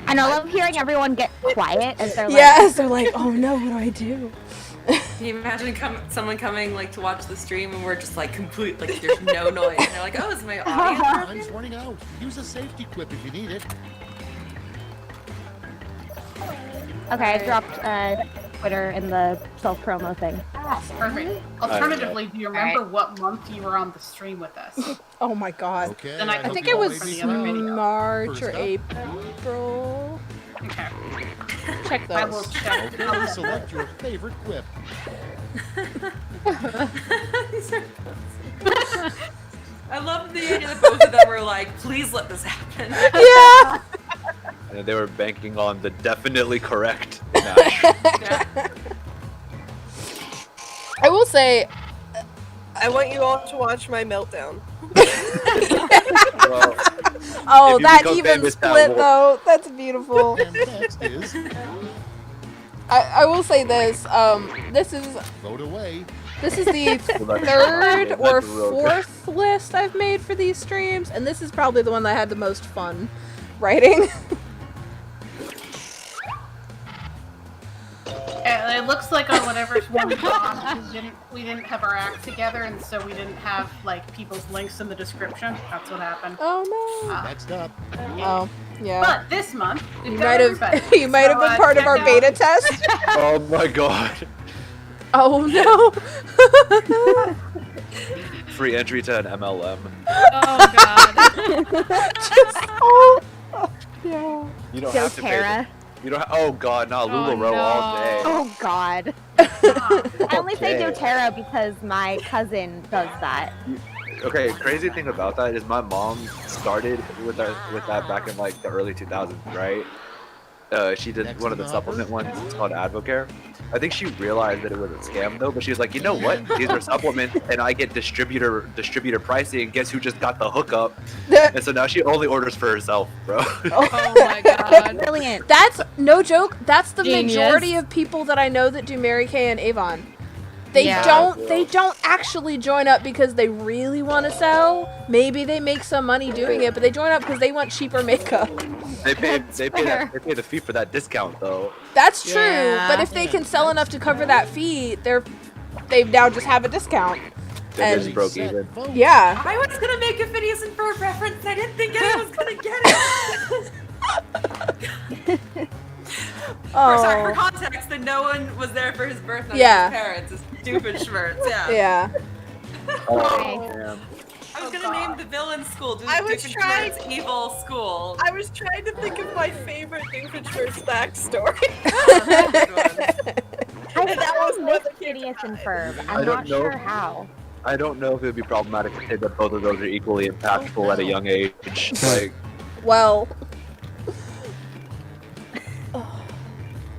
Speaker 1: And I love hearing everyone get quiet as they're like,
Speaker 5: Yes, they're like, oh no, what do I do?
Speaker 4: Can you imagine someone coming like to watch the stream and we're just like complete, like there's no noise and they're like, oh, is my audience
Speaker 8: Time's
Speaker 4: working?
Speaker 8: running out. Use a safety clip if you need it.
Speaker 1: okay, I dropped Twitter in the self-promo thing.
Speaker 3: Perfect. Alternatively, do you remember what month you were on the stream with us?
Speaker 5: Oh my god.
Speaker 8: Okay.
Speaker 3: Then I
Speaker 5: I
Speaker 3: hope
Speaker 5: think
Speaker 3: you
Speaker 5: it
Speaker 3: all
Speaker 5: was
Speaker 3: see the other video.
Speaker 5: March or
Speaker 8: First up.
Speaker 5: April.
Speaker 3: Okay.
Speaker 5: Check
Speaker 3: I will
Speaker 5: those.
Speaker 3: check.
Speaker 8: Okay, select your favorite quip.
Speaker 4: I love the idea that both of them were like, please let this happen.
Speaker 5: Yeah.
Speaker 2: And they were banking on the definitely correct match.
Speaker 4: Yeah.
Speaker 5: I will say,
Speaker 7: I want you all to watch my meltdown.
Speaker 2: Well,
Speaker 5: Oh,
Speaker 2: If you
Speaker 5: that
Speaker 2: become
Speaker 5: even
Speaker 2: famous, that
Speaker 5: split
Speaker 2: will-
Speaker 5: though. That's beautiful.
Speaker 8: And next is
Speaker 5: I will say this. This is
Speaker 8: vote away.
Speaker 5: the third or fourth list I've made for these streams, and this is probably the one that I had the most fun writing.
Speaker 3: It looks like on whatever one we lost, we didn't have our act together, and so we didn't have like people's links in the description. That's what happened.
Speaker 5: Oh no.
Speaker 8: Next up.
Speaker 5: Oh yeah.
Speaker 3: But this month, we've
Speaker 5: You
Speaker 3: got
Speaker 5: might
Speaker 3: everybody.
Speaker 5: have you might have been part of our
Speaker 3: check out-
Speaker 5: beta test.
Speaker 2: Oh my god.
Speaker 5: Oh no.
Speaker 2: Free entry to an MLM.
Speaker 6: Oh god.
Speaker 5: Oh yeah.
Speaker 2: You don't have to pay.
Speaker 1: doTERRA.
Speaker 2: You don't. Oh god, nah, LuLaRoe
Speaker 6: no.
Speaker 2: all day.
Speaker 1: Oh God.
Speaker 3: Ah,
Speaker 1: I only say
Speaker 2: Okay.
Speaker 1: doTERRA because my cousin does that.
Speaker 2: Okay, crazy thing about that is my mom started with that back in like the early 2000s, right? She did
Speaker 8: Next
Speaker 2: one of the
Speaker 8: on
Speaker 2: supplement
Speaker 8: offer.
Speaker 2: ones. It's called Advocare. I think she realized that it was a scam though, but she was like, you know what? These are supplements, and I get distributor pricing. And guess who just got the hookup? And so now she only orders for herself, bro.
Speaker 6: Oh my god.
Speaker 1: Brilliant.
Speaker 5: That's no joke. That's the
Speaker 6: Genius.
Speaker 5: majority of people that I know that do Mary Kay and Avon. They
Speaker 6: Yeah.
Speaker 5: don't actually join up because they really want to sell. Maybe they make some money doing it, but they join up because they want cheaper makeup.
Speaker 2: they pay
Speaker 6: fair.
Speaker 2: the fee for that discount though.
Speaker 5: That's true.
Speaker 6: Yeah.
Speaker 5: But if they can sell enough to cover that fee, they now just have a discount.
Speaker 2: They
Speaker 5: And-
Speaker 2: just broke
Speaker 8: Set,
Speaker 2: even.
Speaker 8: vote.
Speaker 5: Yeah.
Speaker 4: I was gonna make a Phineas and Ferb reference. I didn't think anyone was gonna get it. Sorry, for
Speaker 5: Oh.
Speaker 4: context, that no one was there for his birthday.
Speaker 5: Yeah.
Speaker 4: His parents. His stupid schmerz. Yeah.
Speaker 5: Yeah.
Speaker 2: Oh,
Speaker 1: Okay.
Speaker 2: damn.
Speaker 4: I was gonna name the villain school.
Speaker 7: I was trying-
Speaker 4: Evil school.
Speaker 7: I was trying to think of my favorite Doofenshmirtz backstory.
Speaker 1: I
Speaker 7: That
Speaker 1: that
Speaker 7: was
Speaker 1: was
Speaker 7: one that came to
Speaker 1: Phineas and
Speaker 7: mind.
Speaker 1: Ferb.
Speaker 2: I
Speaker 1: I'm
Speaker 2: don't
Speaker 1: not
Speaker 2: know.
Speaker 1: sure how.
Speaker 2: I don't know if it would be problematic to say that both of those are equally impactful at a young age. Like,
Speaker 5: Well.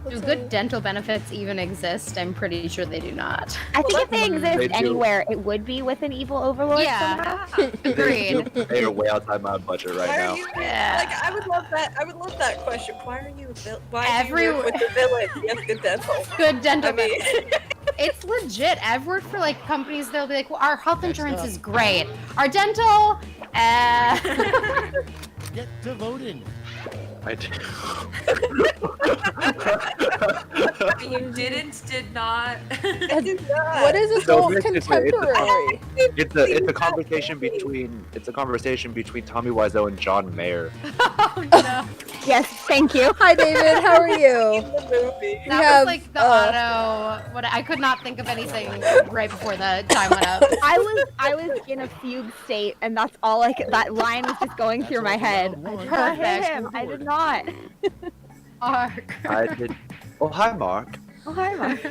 Speaker 6: Do good dental benefits even exist? I'm pretty sure they do not.
Speaker 1: I think if they exist
Speaker 2: They do.
Speaker 1: anywhere, it would be with an evil overlord.
Speaker 6: Yeah.
Speaker 1: somehow.
Speaker 6: Agreed.
Speaker 2: they are way outside my budget right
Speaker 7: Why
Speaker 2: now.
Speaker 7: are you
Speaker 6: Yeah.
Speaker 7: like? I would love that. I would love that question. Why are you? Why
Speaker 6: Every-
Speaker 7: do you work with the villain? Yes, good dental.
Speaker 6: Good dental
Speaker 7: I mean,
Speaker 6: It's legit. I've worked for like companies. They'll be like, "Well, our health
Speaker 8: Next
Speaker 6: insurance
Speaker 8: up.
Speaker 6: is great. Our dental."
Speaker 8: Get to voting.
Speaker 2: I do.
Speaker 4: You did not.
Speaker 7: I do not.
Speaker 5: What is adult
Speaker 2: it's a-
Speaker 5: contemporary?
Speaker 2: It's a conversation between Tommy Wiseau and John Mayer.
Speaker 6: Oh no.
Speaker 1: Yes, thank you.
Speaker 5: Hi, David. How are you?
Speaker 7: The movie.
Speaker 5: We
Speaker 6: That
Speaker 5: have,
Speaker 6: was like the auto. What I could not think of anything right before the time went up.
Speaker 1: I was in a fugue state, and that's all I could. That line was just going through my head. I did not hit
Speaker 6: Perfect.
Speaker 1: him. I did not.
Speaker 6: Arc.
Speaker 2: I did. Oh, hi, Mark.
Speaker 1: Oh hi, Mark.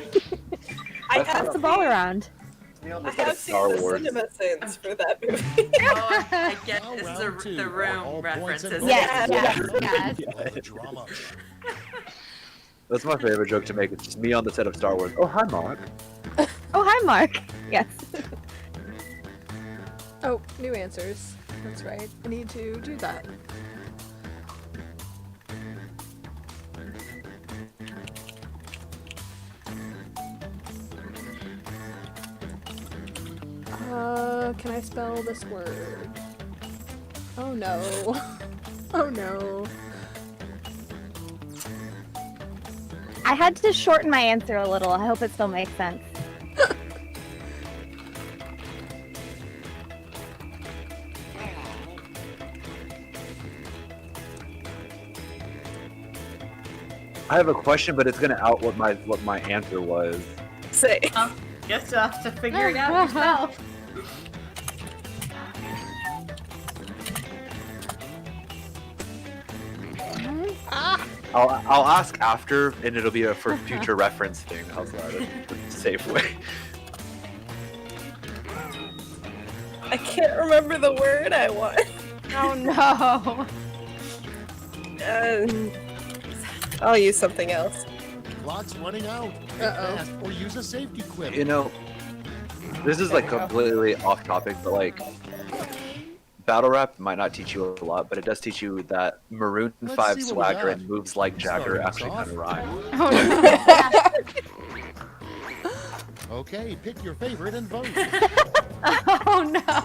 Speaker 7: I
Speaker 2: That's
Speaker 7: have
Speaker 1: Pass the ball around.
Speaker 7: I have
Speaker 2: Star
Speaker 7: seen the
Speaker 2: Wars.
Speaker 7: cinema sins for that movie.
Speaker 4: Oh, I get
Speaker 8: Now
Speaker 4: this is
Speaker 8: round two.
Speaker 4: the
Speaker 8: All
Speaker 4: room
Speaker 8: points
Speaker 4: references.
Speaker 8: and
Speaker 1: Yes,
Speaker 7: Yeah.
Speaker 1: yes, yes.
Speaker 8: Drama.
Speaker 2: That's my favorite joke to make. It's just me on the set of Star Wars. Oh, hi, Mark.
Speaker 1: Oh hi, Mark. Yes.
Speaker 5: Oh, new answers. That's right. I need to do that. Can I spell this word? Oh no. Oh no.
Speaker 1: I had to shorten my answer a little. I hope it still makes sense.
Speaker 2: I have a question, but it's gonna out what my answer was.
Speaker 7: Say.
Speaker 3: Guess you'll have to figure it out yourself.
Speaker 2: I'll ask after, and it'll be a for future reference thing. How's that? A safe way.
Speaker 7: I can't remember the word I want.
Speaker 6: Oh no.
Speaker 7: I'll use something else.
Speaker 8: Clock's running out.
Speaker 5: Uh-oh.
Speaker 8: Or use a safety quip.
Speaker 2: You know, this is like completely off topic, but like battle rap might not teach you a lot, but it does teach you that Maroon
Speaker 8: Let's
Speaker 2: 5
Speaker 8: see what we
Speaker 2: swagger
Speaker 8: got.
Speaker 2: and moves like Jagger
Speaker 8: Starting us
Speaker 2: actually
Speaker 8: off.
Speaker 2: kind of rhyme.
Speaker 8: Okay, pick your favorite and vote.
Speaker 6: Oh no.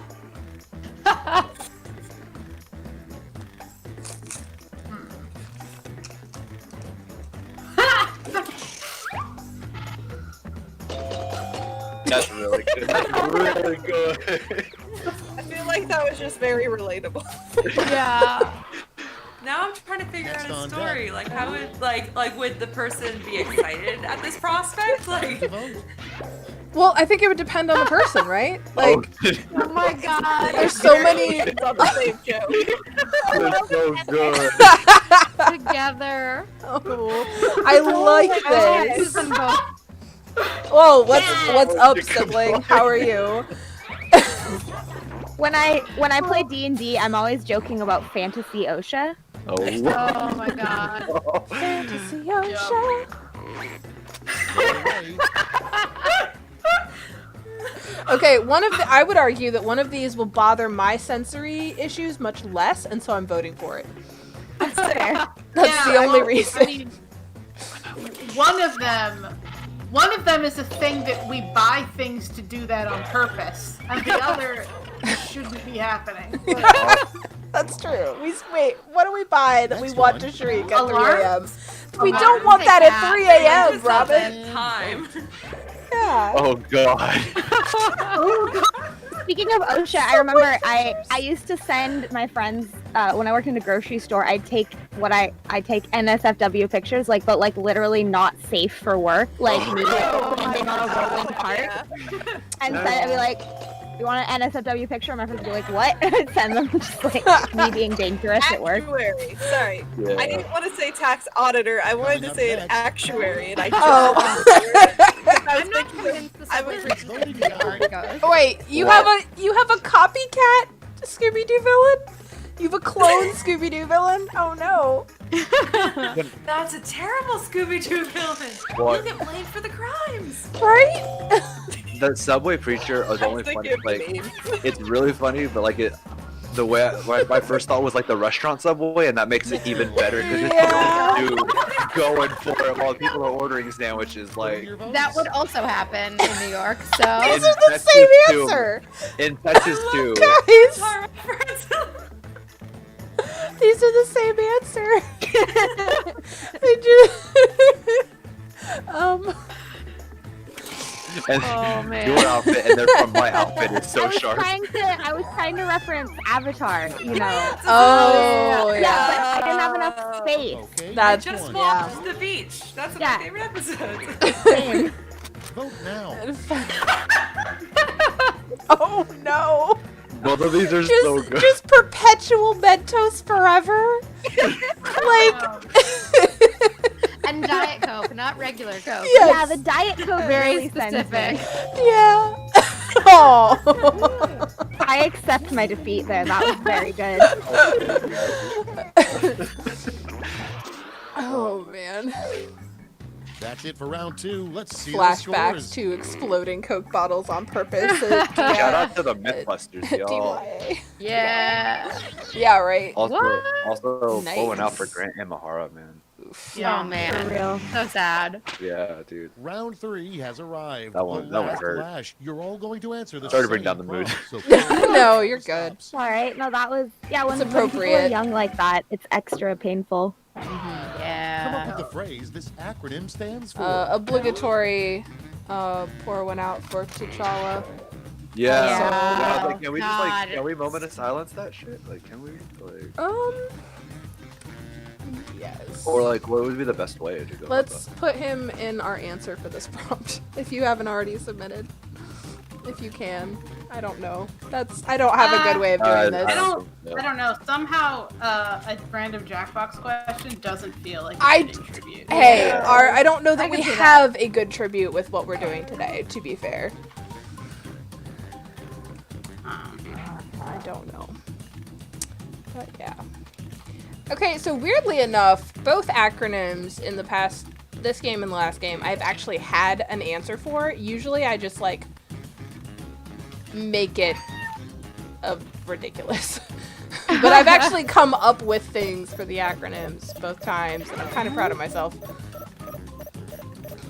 Speaker 2: That's really good. That's really good.
Speaker 7: I feel like that was just very relatable.
Speaker 6: Yeah.
Speaker 4: Now I'm trying to figure
Speaker 8: Next
Speaker 4: out
Speaker 8: on
Speaker 4: a story. Like, how would like would the person be excited at this prospect? Like,
Speaker 8: To vote.
Speaker 5: Well, I think it would depend on the person, right? Like,
Speaker 6: Oh my god.
Speaker 5: there's so many.
Speaker 7: It's on the same show.
Speaker 2: That's so good.
Speaker 6: Together.
Speaker 5: Oh, I like this.
Speaker 6: Use them both.
Speaker 5: Whoa, what's up, sibling? How are you?
Speaker 1: When I play D&D, I'm always joking about Fantasy OSHA.
Speaker 2: Oh.
Speaker 6: Oh my god.
Speaker 5: Fantasy Ocean.
Speaker 8: Okay.
Speaker 5: Okay, I would argue that one of these will bother my sensory issues much less, and so I'm voting for it.
Speaker 1: That's fair.
Speaker 5: That's the only reason.
Speaker 3: I mean, one of them is a thing that we buy things to do that on purpose, and the other shouldn't be happening.
Speaker 5: That's true. Wait, what do we buy that we
Speaker 8: Next
Speaker 5: want
Speaker 8: one.
Speaker 5: to shriek at 3 a.m.?
Speaker 3: Alarms?
Speaker 5: We
Speaker 3: Alarms.
Speaker 5: don't want that at 3 a.m.,
Speaker 4: just
Speaker 5: Robin.
Speaker 4: at time.
Speaker 5: Yeah.
Speaker 2: Oh god.
Speaker 1: Speaking of OSHA, I remember I used to send my friends when I worked in a grocery store. I'd take NSFW pictures, but literally not safe for work, me standing on a rolling cart, and then I'd be like, "You want an NSFW picture?" And my friends would be like, "What?" And I'd send them just me being dangerous at work.
Speaker 7: Actuary. Sorry.
Speaker 2: Yeah.
Speaker 7: I didn't want to say tax auditor. I wanted to say an actuary, and I just
Speaker 5: Oh.
Speaker 7: I was
Speaker 6: I'm not
Speaker 7: thinking
Speaker 6: convinced this
Speaker 7: I
Speaker 6: is
Speaker 7: was-
Speaker 6: where
Speaker 8: Voting time.
Speaker 5: Wait, you have a copycat Scooby-Doo villain? You have a clone Scooby-Doo villain? Oh no.
Speaker 4: That's a terrible Scooby-Doo villain.
Speaker 2: What?
Speaker 4: You'll get blamed for the crimes.
Speaker 5: Right?
Speaker 2: The subway preacher is only funny.
Speaker 7: thinking of the name.
Speaker 2: It's really funny, but the way my first thought was the restaurant subway, and that makes it even better because it's
Speaker 5: Yeah.
Speaker 2: dude going for it while people are ordering sandwiches.
Speaker 8: Vote your votes.
Speaker 6: That would also happen in New York, so
Speaker 5: These
Speaker 2: In
Speaker 5: are the
Speaker 2: Texas,
Speaker 5: same
Speaker 2: too.
Speaker 5: answer.
Speaker 2: In Texas too.
Speaker 5: Guys,
Speaker 4: Our reference.
Speaker 5: these are the same answer. They just
Speaker 2: And
Speaker 6: Oh, man.
Speaker 2: your outfit and they're from my outfit is so sharp.
Speaker 1: I was trying to reference Avatar,
Speaker 5: Oh,
Speaker 1: Yeah, but I didn't have enough space.
Speaker 8: Okay.
Speaker 5: That's
Speaker 8: next
Speaker 4: Just
Speaker 8: one.
Speaker 4: walked to the beach. That's one of
Speaker 1: Yeah.
Speaker 4: my favorite episodes.
Speaker 1: Same.
Speaker 8: Vote now.
Speaker 5: Oh no.
Speaker 2: Both of these are so good.
Speaker 5: Just perpetual Mentos forever.
Speaker 6: and Diet Coke, not regular Coke.
Speaker 5: Yes.
Speaker 1: Yeah, the Diet Coke
Speaker 6: Very
Speaker 1: really sends
Speaker 6: specific.
Speaker 1: me.
Speaker 5: Yeah. Oh.
Speaker 1: I accept my defeat there. That was very good.
Speaker 5: Oh man.
Speaker 8: That's it for round 2. Let's see the
Speaker 5: Flashbacks
Speaker 8: scores.
Speaker 5: to exploding Coke bottles on purpose.
Speaker 2: Shout out to the Mythbusters, y'all.
Speaker 5: DYA.
Speaker 6: Yeah.
Speaker 5: Yeah, right.
Speaker 2: Also
Speaker 5: Nice.
Speaker 2: blowing out for Grant and Mahara, man.
Speaker 6: Oh man.
Speaker 1: For real.
Speaker 6: So sad.
Speaker 2: Yeah, dude.
Speaker 8: Round 3 has arrived.
Speaker 2: That one-
Speaker 8: The
Speaker 2: that one
Speaker 8: last
Speaker 2: hurt.
Speaker 8: Flash. You're all going to answer the
Speaker 2: Sorry to bring
Speaker 8: same
Speaker 2: down the mood.
Speaker 8: prompt, so
Speaker 5: No, you're good.
Speaker 8: stops.
Speaker 1: All right. No, that was when
Speaker 5: It's
Speaker 1: people are
Speaker 5: appropriate.
Speaker 1: young like that, it's extra painful.
Speaker 8: Come up
Speaker 6: Yeah.
Speaker 8: with the phrase this acronym stands for.
Speaker 5: Obligatory. Pour one out for T'Challa.
Speaker 2: Yeah.
Speaker 1: Yeah.
Speaker 2: Can we
Speaker 6: God.
Speaker 2: can we moment of silence that shit? Can we
Speaker 5: Yes.
Speaker 2: or what would be the best way to go? about
Speaker 5: Let's put him in our answer for this prompt. If you haven't already submitted. If you can. I don't know. I don't have a good way of doing
Speaker 2: that?
Speaker 5: this.
Speaker 3: I don't know. Somehow, a random Jackbox question doesn't feel like
Speaker 5: I-
Speaker 3: a fitting tribute.
Speaker 5: Hey,
Speaker 6: Yeah.
Speaker 5: I don't know that
Speaker 6: I
Speaker 5: we
Speaker 6: can see that.
Speaker 5: have a good tribute with what we're doing today, to be fair. I don't know. But yeah. Okay, so weirdly enough, both acronyms in this game and the last game, I've actually had an answer for. Usually I just make it ridiculous. but I've actually come up with things for the acronyms both times, and I'm kind of proud of myself.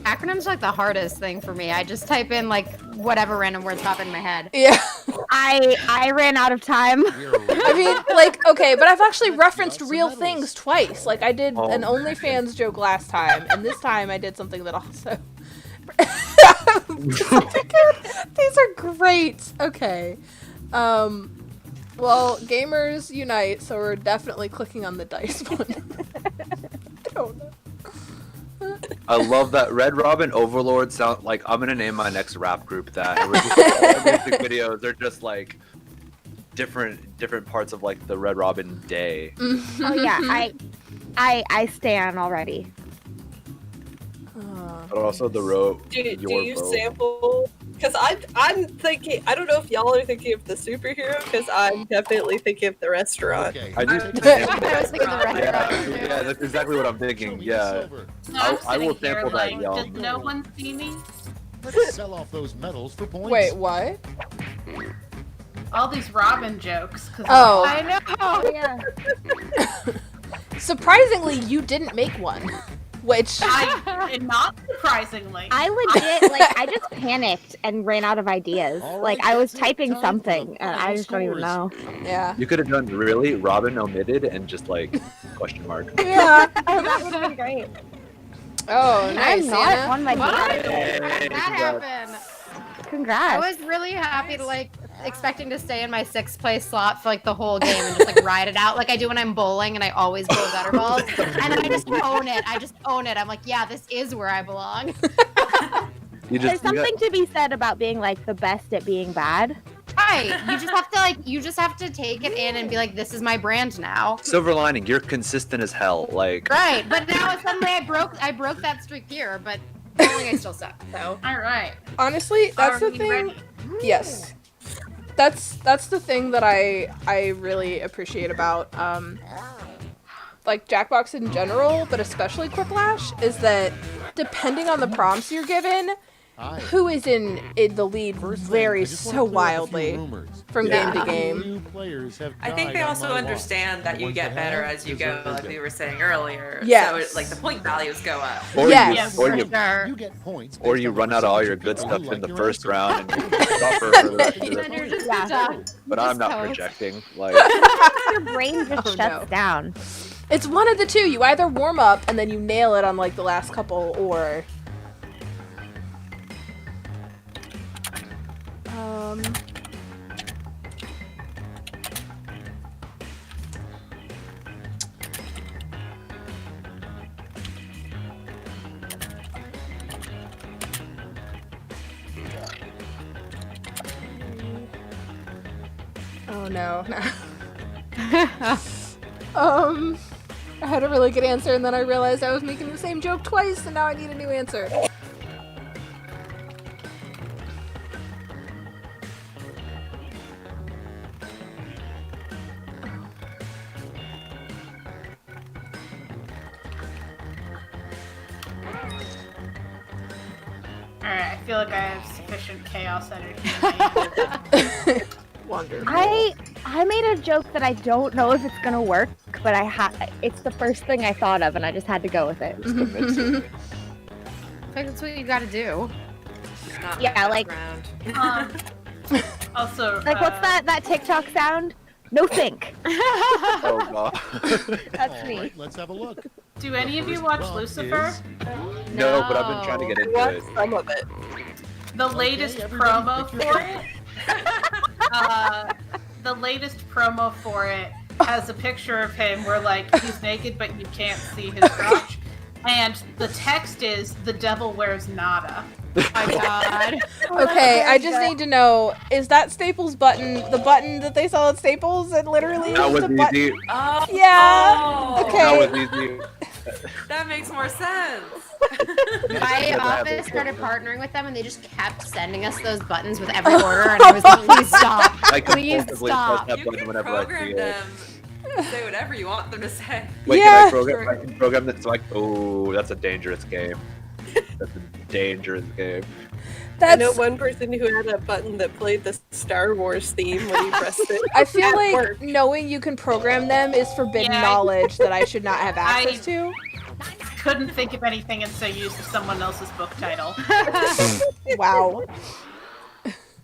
Speaker 6: Acronyms are like the hardest thing for me. I just type in like whatever random words pop in my head.
Speaker 5: Yeah.
Speaker 1: I ran out of time.
Speaker 5: I mean, like, okay, but I've actually referenced real things twice. Like, I did an OnlyFans joke last time, and this time I did something that also... These are great. Okay. Well, gamers unite, so we're definitely clicking on the dice one. I don't know.
Speaker 2: I love that Red Robin Overlord sound like I'm gonna name my next rap group that. And we're just, all the music videos, they're just like different parts of like the Red Robin day.
Speaker 1: Oh yeah, I stan already.
Speaker 2: But also the road.
Speaker 7: Do you sample? Because I'm thinking, I don't know if y'all are thinking of the superhero, because I'm definitely thinking of the restaurant.
Speaker 8: Okay.
Speaker 2: I do.
Speaker 6: I was thinking the restaurant.
Speaker 2: Yeah, that's exactly what I'm thinking. Yeah. I will sample that, y'all.
Speaker 3: Does no one see me?
Speaker 8: Let's sell off those medals for points.
Speaker 5: Wait, what?
Speaker 3: All these Robin jokes. 'Cause
Speaker 5: Oh.
Speaker 3: I know.
Speaker 1: Yeah.
Speaker 5: Surprisingly, you didn't make one. Which...
Speaker 3: And not surprisingly.
Speaker 1: I legit, like, I just panicked and ran out of ideas.
Speaker 8: All
Speaker 1: Like,
Speaker 8: right,
Speaker 1: I was
Speaker 8: that's it.
Speaker 1: typing
Speaker 8: Time
Speaker 1: something,
Speaker 8: for
Speaker 1: and I just don't even
Speaker 8: scores.
Speaker 1: know.
Speaker 5: Yeah.
Speaker 2: You could have done really Robin omitted and just like question mark.
Speaker 5: Yeah.
Speaker 1: Oh, that would have been great.
Speaker 5: Oh, nice,
Speaker 1: I'm not
Speaker 5: Anna.
Speaker 1: on my
Speaker 6: What?
Speaker 1: game.
Speaker 6: How did that happen? I
Speaker 1: Congrats.
Speaker 6: was really happy to like expecting to stay in my 6th place slot for like the whole game and just like ride it out like I do when I'm bowling and I always bowl gutter balls and I just own it. I'm like, yeah, this is where I belong.
Speaker 1: There's something to be said about being like the best at being bad.
Speaker 6: Right. You just have to take it in and be like, this is my brand now.
Speaker 2: Silver lining, you're consistent as hell. Like
Speaker 6: Right. But now suddenly I broke that streak here, but bowling I still suck. So
Speaker 3: All right.
Speaker 5: Honestly, that's
Speaker 3: Are
Speaker 5: the
Speaker 3: we
Speaker 5: thing.
Speaker 3: ready?
Speaker 5: Yes. That's the thing that I really appreciate about like Jackbox in general, but especially Quiplash, is that depending on the prompts you're given, who is in the lead varies so wildly from game to game.
Speaker 4: I think they also understand that you get better as you go, like we were saying earlier.
Speaker 5: Yes.
Speaker 4: So like the point values go up.
Speaker 2: Or
Speaker 5: Yes.
Speaker 2: you, or you,
Speaker 6: sure.
Speaker 8: You get points.
Speaker 2: or
Speaker 8: based
Speaker 2: you
Speaker 8: on
Speaker 2: run
Speaker 8: what
Speaker 2: out of all your
Speaker 8: percentage
Speaker 2: good
Speaker 8: of people
Speaker 2: stuff in
Speaker 8: like
Speaker 2: the
Speaker 8: your
Speaker 2: first
Speaker 8: answer.
Speaker 2: round and you suffer for the rest of
Speaker 6: And then you're
Speaker 2: the
Speaker 6: just
Speaker 1: Yeah.
Speaker 6: stuck.
Speaker 2: But I'm not
Speaker 6: toast.
Speaker 2: projecting. Like
Speaker 1: Your brain just
Speaker 5: Oh,
Speaker 1: shuts
Speaker 5: no.
Speaker 1: down.
Speaker 5: It's one of the two. You either warm up and then you nail it on like the last couple, or oh no. I had a really good answer and then I realized I was making the same joke twice and now I need a new answer.
Speaker 3: Alright, I feel like I have sufficient chaos energy.
Speaker 5: Wonderful.
Speaker 1: I made a joke that I don't know if it's gonna work, but it's the first thing I thought of, and I just had to go with it.
Speaker 2: just commit to it.
Speaker 6: I think that's what you gotta do.
Speaker 4: Not
Speaker 1: Yeah,
Speaker 4: the
Speaker 1: like-
Speaker 4: background.
Speaker 3: Also,
Speaker 1: Like, what's that TikTok sound? No think.
Speaker 2: Oh god.
Speaker 1: That's me.
Speaker 8: Alright, let's have a look.
Speaker 3: do any of you
Speaker 8: First
Speaker 3: watch
Speaker 8: prompt
Speaker 3: Lucifer?
Speaker 8: is-
Speaker 2: No, but I've been trying to get into
Speaker 7: Watch
Speaker 2: it.
Speaker 7: some of it.
Speaker 3: The latest
Speaker 8: everybody
Speaker 3: promo
Speaker 8: pick your
Speaker 3: for it. The latest promo for it has a picture of him where like he's naked but you can't see his crotch, and the text is "The devil wears nada."
Speaker 6: Oh my god.
Speaker 5: Okay, I just need to know, is that Staples button the button that they sell at Staples and literally
Speaker 2: That
Speaker 5: is
Speaker 2: was
Speaker 5: the button?
Speaker 2: easy.
Speaker 4: Oh,
Speaker 5: Yeah, okay.
Speaker 2: That was easy.
Speaker 4: That makes more sense.
Speaker 6: My office started partnering with them and they just kept sending us those buttons with every order and I was like, please stop.
Speaker 2: I
Speaker 6: Please
Speaker 2: compulsively
Speaker 6: stop.
Speaker 2: press that
Speaker 4: You
Speaker 2: button
Speaker 4: can
Speaker 2: whenever I see
Speaker 4: program
Speaker 2: it.
Speaker 4: them. Say whatever you want them to say.
Speaker 2: Wait,
Speaker 5: Yeah.
Speaker 2: can I can program that? So oh, that's a dangerous game. That's a dangerous game.
Speaker 7: I know
Speaker 5: That's
Speaker 7: one person who had a button that played the Star Wars theme when you pressed it.
Speaker 5: I feel
Speaker 7: At
Speaker 5: like
Speaker 7: work.
Speaker 5: knowing you can program them is forbidden
Speaker 3: Yeah.
Speaker 5: knowledge that I should not have access to.
Speaker 3: Couldn't think of anything and so used someone else's book title.
Speaker 5: Wow.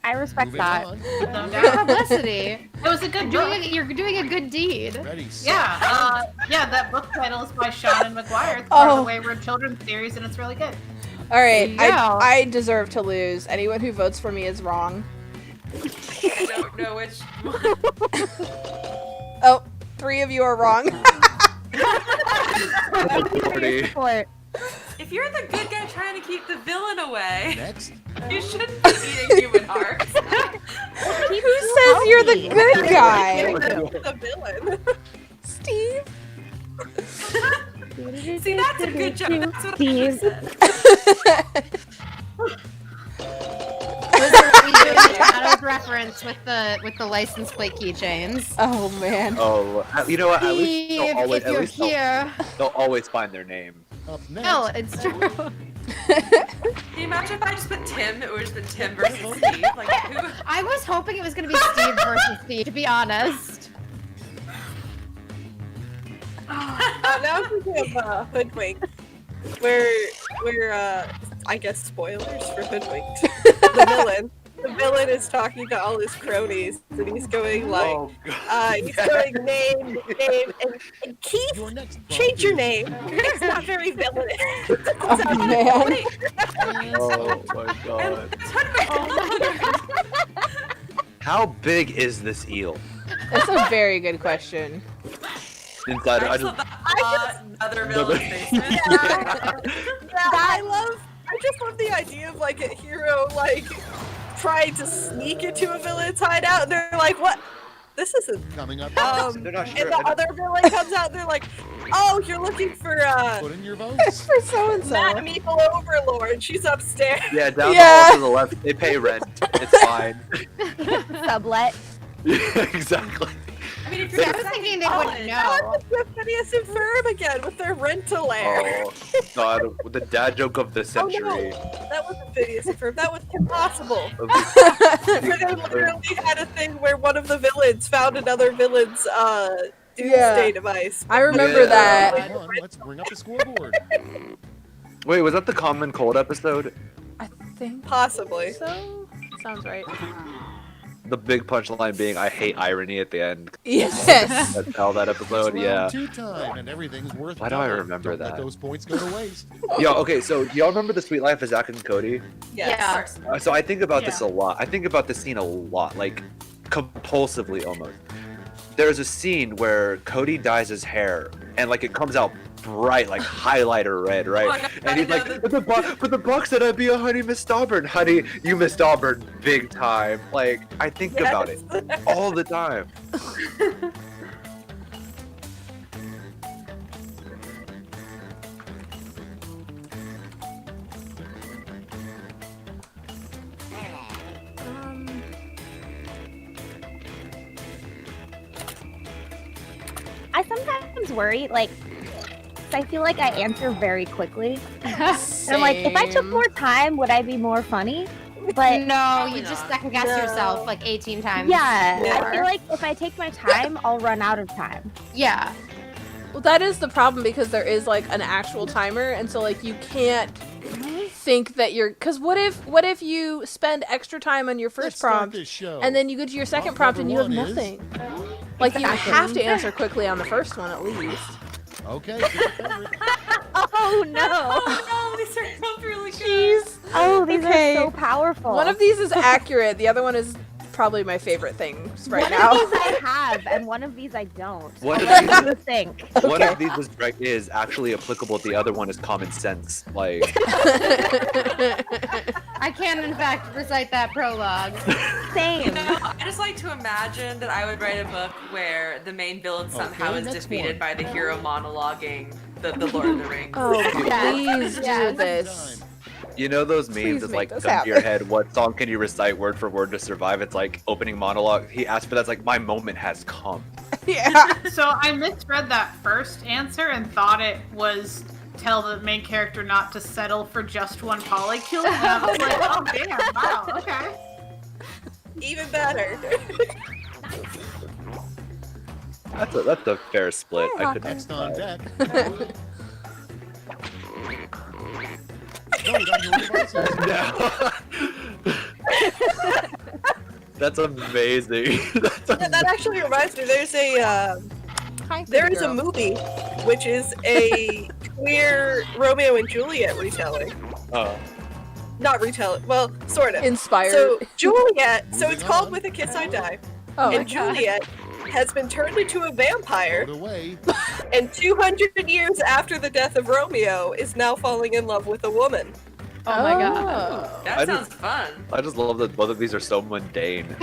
Speaker 1: I respect
Speaker 8: Moving
Speaker 1: that.
Speaker 8: on.
Speaker 3: No
Speaker 6: Good
Speaker 3: doubt.
Speaker 6: publicity.
Speaker 3: It was a good book.
Speaker 6: You're doing a good deed.
Speaker 8: Ready, set,
Speaker 3: Yeah, that book title is by Shaina McGuire. It's part of
Speaker 5: Oh.
Speaker 3: the Wayward Children's series, and it's really good.
Speaker 5: All right,
Speaker 6: There you go.
Speaker 5: I deserve to lose. Anyone who votes for me is wrong.
Speaker 4: I don't know which one.
Speaker 5: Oh, 3 of you are wrong.
Speaker 2: Pretty-
Speaker 1: Support.
Speaker 4: If you're the good guy trying to keep the villain away,
Speaker 8: Next.
Speaker 4: you shouldn't be eating human hearts.
Speaker 5: Who says you're the good guy?
Speaker 7: The villain.
Speaker 5: Steve?
Speaker 4: See, that's a good joke. That's what I
Speaker 1: Steve.
Speaker 4: said.
Speaker 6: We do a Shadows reference with the license plate keychains.
Speaker 5: Oh man.
Speaker 2: Oh, you know what? At least
Speaker 6: Steve,
Speaker 2: they'll always,
Speaker 6: if you're here.
Speaker 2: they'll always find their name.
Speaker 8: Up next.
Speaker 6: No, it's true.
Speaker 4: Can you imagine if I just put Tim? It would just been Tim versus Steve. Like, who?
Speaker 6: I was hoping it was going to be Steve versus Steve, to be honest.
Speaker 7: Now I'm thinking of Hoodwink, where I guess spoilers for Hoodwinked. The villain is talking to all his cronies, and he's going like,
Speaker 2: Oh, God.
Speaker 7: he's going name, and Keith,
Speaker 8: Your next
Speaker 7: change your name. It's not very villainous.
Speaker 5: Oh man.
Speaker 2: Oh my God. How big is this eel?
Speaker 5: That's a very good question.
Speaker 2: Inside, I just,
Speaker 4: Another villain's basement.
Speaker 7: I just love the idea of like a hero like trying to sneak into a villain's hideout, and they're like, "What? This isn't."
Speaker 8: Coming up.
Speaker 2: they're not
Speaker 7: And
Speaker 2: sure.
Speaker 7: the other villain comes out, and they're like, "Oh, you're looking for
Speaker 8: Put in your votes.
Speaker 5: For so and
Speaker 7: Matt
Speaker 5: so.
Speaker 7: Meeple Overlord. She's upstairs."
Speaker 2: Yeah, down
Speaker 5: Yeah.
Speaker 2: the hall to the left, they pay rent. It's fine.
Speaker 1: Sublet.
Speaker 2: Yeah, exactly.
Speaker 4: I mean, if you're
Speaker 6: I was thinking they wouldn't
Speaker 7: Now
Speaker 6: know.
Speaker 7: it's the Phineas and Ferb again with their rental air.
Speaker 2: Oh God, the dad joke of the
Speaker 7: Oh
Speaker 2: century.
Speaker 7: no, that wasn't Phineas and Ferb. That was Impossible. Where they literally had a thing where one of the villains found another villain's doomsday device.
Speaker 5: I remember
Speaker 2: Yeah.
Speaker 5: that.
Speaker 8: Come on, let's bring up the scoreboard.
Speaker 2: Wait, was that the Common Cold episode?
Speaker 5: I think
Speaker 7: Possibly.
Speaker 5: so. Sounds right.
Speaker 2: The big punchline being, "I hate irony" at the end.
Speaker 5: Yes.
Speaker 2: That's how that episode.
Speaker 8: It's
Speaker 2: Yeah.
Speaker 8: round 2 time, and everything's worth
Speaker 2: Why do I
Speaker 8: double.
Speaker 2: remember
Speaker 8: Don't let
Speaker 2: that?
Speaker 8: those points go to waste.
Speaker 2: Yo, okay, so do y'all remember the Sweet Life of Zack and Cody?
Speaker 7: Yes.
Speaker 6: Yeah.
Speaker 2: So I think about this a lot. I think about this scene a lot, like compulsively almost. There's a scene where Cody dyes his hair, and like it comes out bright, like highlighter red, right?
Speaker 4: Oh my God,
Speaker 2: And he's
Speaker 4: I
Speaker 2: like,
Speaker 4: know
Speaker 2: but the Buck said I'd be a honey Miss Auburn. Honey, you missed Auburn big time. Like, I think about it all the time.
Speaker 1: I sometimes worry, like, 'cause I feel like I answer very quickly. And I'm like, if I took
Speaker 5: Same.
Speaker 1: more time, would I be more funny? But
Speaker 6: No, you just second guess yourself like 18 times.
Speaker 1: yeah, I
Speaker 6: more.
Speaker 1: feel like if I take my time, I'll run out of time.
Speaker 6: Yeah.
Speaker 5: Well, that is the problem because there is like an actual timer, and so like you can't think that you're. Because what if you spend extra time on your
Speaker 8: Let's
Speaker 5: first
Speaker 8: start
Speaker 5: prompt,
Speaker 8: this show.
Speaker 5: and then you go to your second prompt and you have nothing? Like you have to answer quickly on the first one at least.
Speaker 8: Okay, pick your favorite.
Speaker 1: Oh no!
Speaker 4: Oh no, these are both really good.
Speaker 1: Oh, these
Speaker 5: Okay.
Speaker 1: are so powerful.
Speaker 5: One of these is accurate. The other one is probably my favorite things right
Speaker 1: one
Speaker 5: now.
Speaker 1: of these I have, and one of these I don't.
Speaker 2: One of
Speaker 1: What
Speaker 2: these-
Speaker 1: do you think?
Speaker 2: One of these is actually applicable. The other one is common sense. Like,
Speaker 6: I can, in fact, recite that prologue.
Speaker 1: Same.
Speaker 4: I just like to imagine that I would write a book where the main villain somehow
Speaker 8: Okay,
Speaker 4: is
Speaker 8: next
Speaker 4: defeated
Speaker 8: one.
Speaker 4: by the hero monologuing the Lord of the Rings.
Speaker 5: Oh,
Speaker 1: Yes.
Speaker 5: please do
Speaker 1: Yes.
Speaker 5: this.
Speaker 2: you know those
Speaker 5: Please
Speaker 2: memes that's
Speaker 5: make
Speaker 2: like
Speaker 5: this
Speaker 2: come to your
Speaker 5: happen.
Speaker 2: head. What song can you recite word for word to survive? It's like opening monologue. He asked for that's like my moment has come.
Speaker 5: Yeah.
Speaker 3: So I misread that first answer and thought it was tell the main character not to settle for just one polycule. And I was like, oh damn, wow, okay.
Speaker 7: Even better.
Speaker 2: That's a fair split. I could
Speaker 8: Next on deck.
Speaker 2: That's amazing.
Speaker 7: That actually reminds me. There's a movie which is a queer Romeo and Juliet retelling. Not retelling. Well, sort of.
Speaker 5: Inspired.
Speaker 7: So Juliet. So it's called With a Kiss I Die.
Speaker 5: Oh,
Speaker 7: and Juliet has been turned into a vampire.
Speaker 8: Away.
Speaker 7: And 200 years after the death of Romeo, is now falling in love with a woman.
Speaker 6: Oh my god.
Speaker 4: That sounds fun.
Speaker 2: I just love that both of these are so mundane.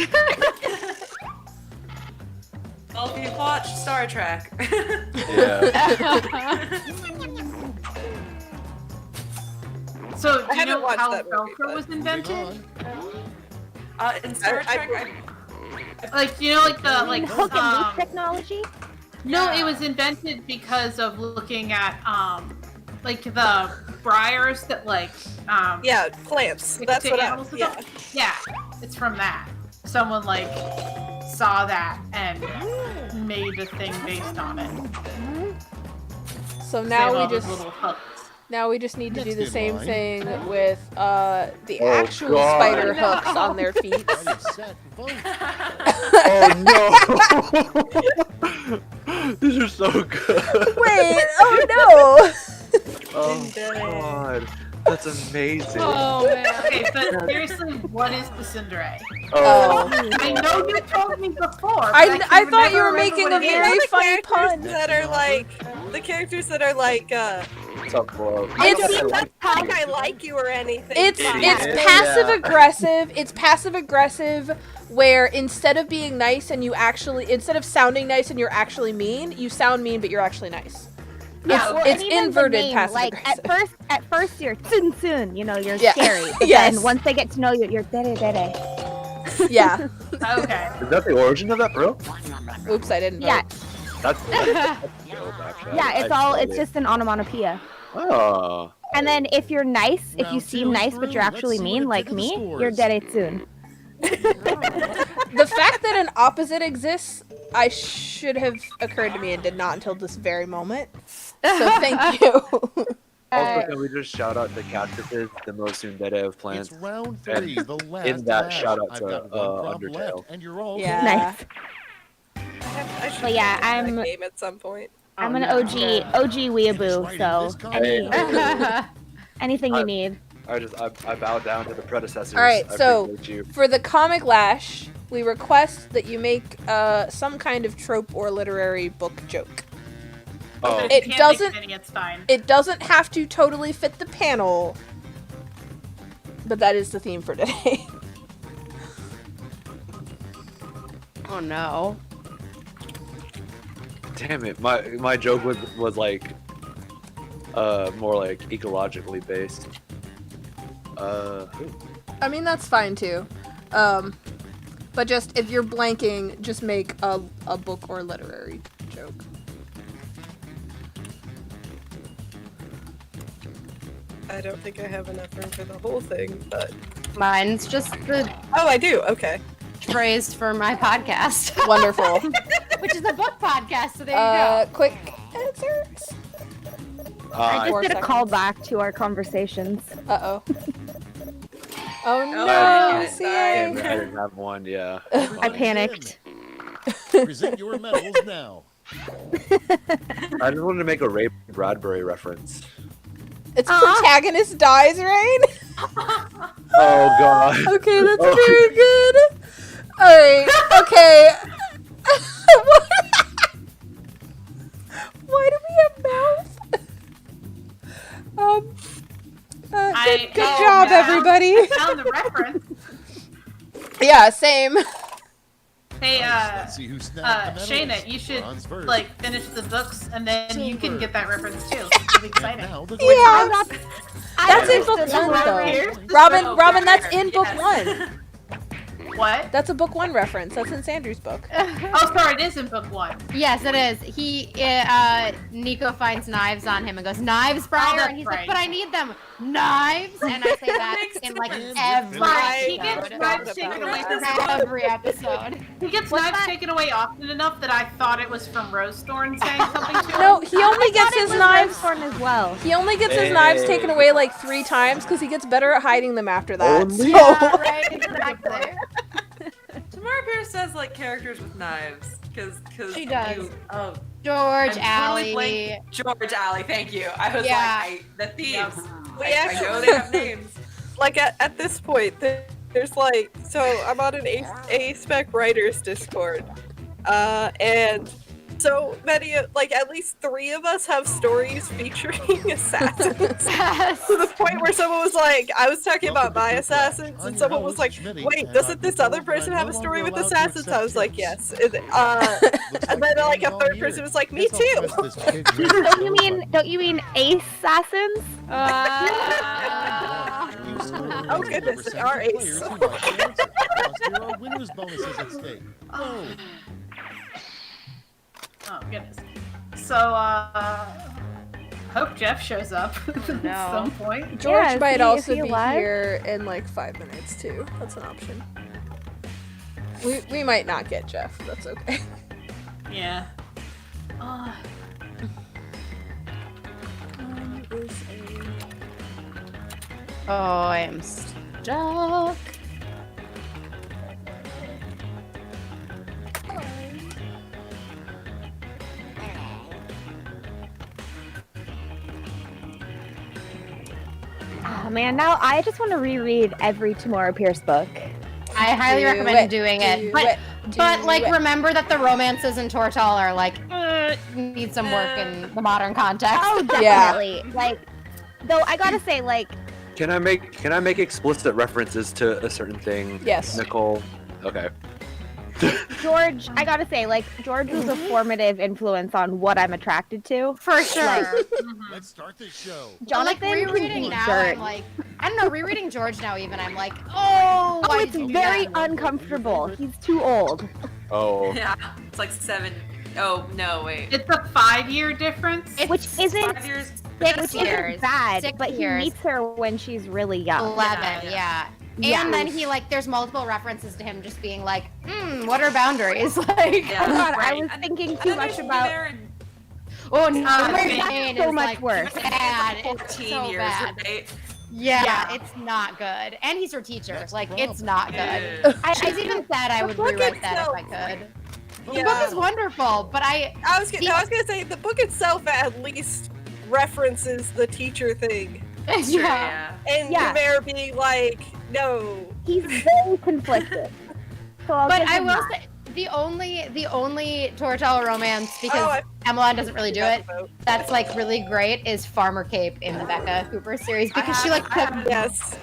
Speaker 4: Well, if you've watched Star Trek.
Speaker 2: Yeah.
Speaker 3: So, do you know
Speaker 7: watched
Speaker 3: how
Speaker 7: that movie,
Speaker 3: Velcro was invented?
Speaker 4: In Star Trek,
Speaker 3: Like, you know, like the
Speaker 1: Hook and loop technology?
Speaker 3: No, it was invented because of looking at like the briars that
Speaker 7: yeah, plants. That's what I. Yeah.
Speaker 3: Yeah, it's from that. Someone like saw that and made a thing based on it.
Speaker 5: So
Speaker 3: They
Speaker 5: now
Speaker 3: have
Speaker 5: we
Speaker 3: all those
Speaker 5: just
Speaker 3: little hooks.
Speaker 5: now we just need to do
Speaker 8: Next
Speaker 5: the
Speaker 8: in
Speaker 5: same
Speaker 8: line.
Speaker 5: thing with the
Speaker 2: Oh,
Speaker 5: actual
Speaker 2: God.
Speaker 5: spider hooks on their feet.
Speaker 8: Are you set? Vote.
Speaker 2: Oh no! These are so good.
Speaker 5: Wait, oh no!
Speaker 2: Oh god, that's amazing.
Speaker 6: Oh man.
Speaker 3: Okay, but seriously, what is the Cinderace?
Speaker 5: Oh.
Speaker 3: I know you told me before. But
Speaker 5: I
Speaker 3: can
Speaker 5: thought you
Speaker 3: never
Speaker 5: were
Speaker 3: remember
Speaker 5: making
Speaker 3: what
Speaker 5: a
Speaker 3: it is.
Speaker 5: very
Speaker 7: The
Speaker 5: funny
Speaker 7: characters
Speaker 5: pun.
Speaker 7: that are like the characters that are like
Speaker 2: Tough love.
Speaker 5: It's-
Speaker 7: not like I like you or anything.
Speaker 5: It's
Speaker 2: Yeah.
Speaker 5: passive aggressive. It's passive aggressive where instead of being nice and instead of sounding nice and you're actually mean, you sound mean but you're actually nice.
Speaker 1: Yeah, well,
Speaker 5: it's
Speaker 1: and even the
Speaker 5: inverted
Speaker 1: name,
Speaker 5: passive
Speaker 1: like
Speaker 5: aggressive.
Speaker 1: at first you're soon, you know, you're
Speaker 5: Yeah.
Speaker 1: scary. But
Speaker 5: Yes.
Speaker 1: then once they get to know you, you're dere.
Speaker 5: Yeah.
Speaker 3: Okay.
Speaker 2: Is that the origin of that, bro?
Speaker 5: Oops, I didn't.
Speaker 1: Yeah,
Speaker 2: That's dope, actually.
Speaker 1: it's just an onomatopoeia.
Speaker 2: Oh.
Speaker 1: And then if you're nice, if you
Speaker 8: Round
Speaker 1: seem
Speaker 8: two is
Speaker 1: nice but
Speaker 8: through.
Speaker 1: you're actually
Speaker 8: Let's see
Speaker 1: mean
Speaker 8: what
Speaker 1: like
Speaker 8: the
Speaker 1: me,
Speaker 8: scores.
Speaker 1: you're dere soon.
Speaker 5: The fact that an opposite exists, I should have occurred to me and did not until this very moment. So thank you.
Speaker 2: Also, can we just shout out the cactuses, the most tsundere of plants?
Speaker 8: It's round 3, the last
Speaker 2: in that
Speaker 8: match.
Speaker 2: shout out
Speaker 8: I've
Speaker 2: to,
Speaker 8: got one crop
Speaker 2: Undertale.
Speaker 8: left, and you're all
Speaker 5: Yeah.
Speaker 1: Nice.
Speaker 7: I should
Speaker 1: But yeah,
Speaker 7: play that
Speaker 1: I'm-
Speaker 7: game at some point.
Speaker 1: I'm an OG weeaboo, so anything you
Speaker 2: I-
Speaker 1: need.
Speaker 2: I bow down to the predecessors.
Speaker 5: All right,
Speaker 2: I
Speaker 5: so
Speaker 2: appreciate you.
Speaker 5: for the Comic Lash, we request that you make some kind of trope or literary book joke.
Speaker 2: Oh,
Speaker 3: If you
Speaker 5: It
Speaker 3: can't
Speaker 5: doesn't-
Speaker 3: make any, it's fine.
Speaker 5: It doesn't have to totally fit the panel, but that is the theme for today.
Speaker 6: Oh no.
Speaker 2: damn it! My joke was like more like ecologically based.
Speaker 5: I mean, that's fine too. But just if you're blanking, just make a book or literary joke.
Speaker 7: I don't think I have enough room for the whole thing, but
Speaker 6: Mine's just the
Speaker 7: oh, I do. Okay.
Speaker 6: phrase for my podcast,
Speaker 5: Wonderful.
Speaker 6: which is a book podcast. So there you go.
Speaker 5: Quick answers.
Speaker 1: I
Speaker 5: Four
Speaker 1: just did a
Speaker 5: seconds.
Speaker 1: callback to our conversations.
Speaker 5: Uh-oh. Oh no,
Speaker 4: yeah,
Speaker 5: CA.
Speaker 2: Damn it, I didn't have one. Yeah.
Speaker 1: I panicked.
Speaker 8: Present your medals now.
Speaker 2: I just wanted to make a Ray Bradbury reference.
Speaker 5: It's protagonist dies, Rain?
Speaker 2: Oh god.
Speaker 5: Okay, that's
Speaker 2: Oh.
Speaker 5: very good. Alright, okay. Why do we have mouth? Good job,
Speaker 3: yeah.
Speaker 5: everybody.
Speaker 3: I found the reference.
Speaker 5: Yeah, same.
Speaker 3: Hey,
Speaker 8: Let's see who snagged the medals.
Speaker 3: Shayna, you should
Speaker 8: Bronze first.
Speaker 3: like finish the books, and then you can
Speaker 8: Silver.
Speaker 3: get that reference too. It'll be
Speaker 8: And
Speaker 3: exciting.
Speaker 8: now the
Speaker 5: Yeah. That's in book
Speaker 1: understood
Speaker 5: one,
Speaker 1: that.
Speaker 5: though.
Speaker 3: Here's the
Speaker 5: Robin,
Speaker 3: book.
Speaker 5: Robin, that's in book
Speaker 3: Yes.
Speaker 5: one.
Speaker 3: What?
Speaker 5: That's a book one reference. That's in Sandru's book.
Speaker 3: Oh, sorry, it is in book one.
Speaker 6: Yes, it is. Nico finds knives on him and goes, "Knives, Briar,"
Speaker 3: that's
Speaker 6: and he's
Speaker 3: right.
Speaker 6: like, "But I need them." knives, and I say that in like every
Speaker 3: He gets knives taken away from
Speaker 6: every episode.
Speaker 3: He gets knives taken away often enough that I thought it was from Rosethorn saying something to him.
Speaker 5: No, he only gets his knives.
Speaker 1: as well.
Speaker 5: He only gets his knives taken away like 3 times because he gets better at hiding them after that.
Speaker 2: Only?
Speaker 5: So-
Speaker 6: Yeah, right, exactly.
Speaker 4: Tamara Pierce says like characters with knives, because
Speaker 6: She does.
Speaker 4: Oh,
Speaker 6: George,
Speaker 4: I'm totally
Speaker 6: Allie.
Speaker 4: blank- George, Allie, thank you. I was
Speaker 6: Yeah.
Speaker 4: the thieves.
Speaker 7: We
Speaker 4: I know they have names.
Speaker 7: Like at this point, there's like, so I'm on an A-Spec Writers Discord, and so many, like at least 3 of us have stories featuring assassins. To the point where someone was like, I was talking about my assassins, and someone was like, wait, doesn't this other person have a story with assassins? I was like, yes. And then like a third person was like, me too.
Speaker 1: Don't you mean assassins?
Speaker 7: Oh goodness, they are ace.
Speaker 8: There are winners bonuses at stake. Oh.
Speaker 3: Oh goodness. So hope Jeff shows up at some point.
Speaker 5: George
Speaker 1: Yeah,
Speaker 5: might
Speaker 1: is
Speaker 5: also
Speaker 1: he
Speaker 5: be
Speaker 1: alive?
Speaker 5: here in like 5 minutes too. That's an option. We might not get Jeff. That's okay.
Speaker 3: Yeah.
Speaker 6: Oh, I am stuck.
Speaker 1: Oh man, now I just want to reread every Tamora Pierce book.
Speaker 6: I highly
Speaker 5: Do
Speaker 6: recommend
Speaker 5: it,
Speaker 6: doing
Speaker 5: do
Speaker 6: it. But
Speaker 5: do
Speaker 6: like
Speaker 5: it.
Speaker 6: remember that the romances in Tortal are like need some work in the modern context.
Speaker 1: Oh,
Speaker 5: Yeah.
Speaker 1: definitely. Like, though I gotta say, like,
Speaker 2: Can I make explicit references to a certain thing?
Speaker 5: Yes.
Speaker 2: Nicole. Okay.
Speaker 1: George, I gotta say, like, George was a formative influence on what I'm attracted to.
Speaker 6: For sure.
Speaker 8: Let's start this show.
Speaker 6: Like
Speaker 1: Jonathan can
Speaker 6: rereading
Speaker 1: be
Speaker 6: now,
Speaker 1: dirt.
Speaker 6: I'm like, I don't know, rereading George now even, I'm like, oh,
Speaker 1: Oh,
Speaker 6: why
Speaker 1: it's
Speaker 6: did you do
Speaker 1: very
Speaker 6: that?
Speaker 1: uncomfortable. He's too old.
Speaker 2: Oh.
Speaker 4: Yeah, it's like 7. Oh no, wait.
Speaker 3: It's a 5-year difference.
Speaker 6: It's
Speaker 1: Which isn't
Speaker 4: 5 years.
Speaker 1: which
Speaker 6: years.
Speaker 1: isn't bad,
Speaker 6: 6
Speaker 1: but
Speaker 6: years.
Speaker 1: he meets her when she's really young.
Speaker 6: 11,
Speaker 4: Yeah,
Speaker 6: yeah.
Speaker 1: Yeah.
Speaker 6: And then he like, there's multiple references to him just being like, what are boundaries? Like,
Speaker 4: Yeah.
Speaker 1: Oh god, I
Speaker 3: Right.
Speaker 1: was thinking
Speaker 4: And
Speaker 1: too
Speaker 4: then
Speaker 1: much
Speaker 4: there's
Speaker 1: about.
Speaker 4: Mare and
Speaker 6: oh no,
Speaker 3: that's
Speaker 6: Jane
Speaker 1: so
Speaker 6: is,
Speaker 1: much
Speaker 6: like,
Speaker 1: worse.
Speaker 6: Bad. It's
Speaker 4: 14
Speaker 6: so
Speaker 4: years,
Speaker 6: bad.
Speaker 4: right?
Speaker 6: Yeah, it's not good. And he's her teacher. Like, it's not good.
Speaker 4: Ugh.
Speaker 6: She's even said I would
Speaker 7: book
Speaker 6: rewrite that
Speaker 7: itself-
Speaker 6: if I could. The
Speaker 7: Yeah.
Speaker 6: book is wonderful, but
Speaker 7: I was gonna say the book itself at least references the teacher thing,
Speaker 6: yeah.
Speaker 7: and
Speaker 1: Yeah.
Speaker 7: Mare being like, no.
Speaker 1: He's very conflicted. So I'll
Speaker 6: But
Speaker 1: give
Speaker 6: I
Speaker 1: him
Speaker 6: will
Speaker 1: that.
Speaker 6: say the only Tortella romance, because
Speaker 7: Oh, I-
Speaker 6: Emmeline doesn't really do it,
Speaker 7: About.
Speaker 6: that's like really great, is Farmer Cape in the Becca Cooper series, because she like took
Speaker 7: Yes.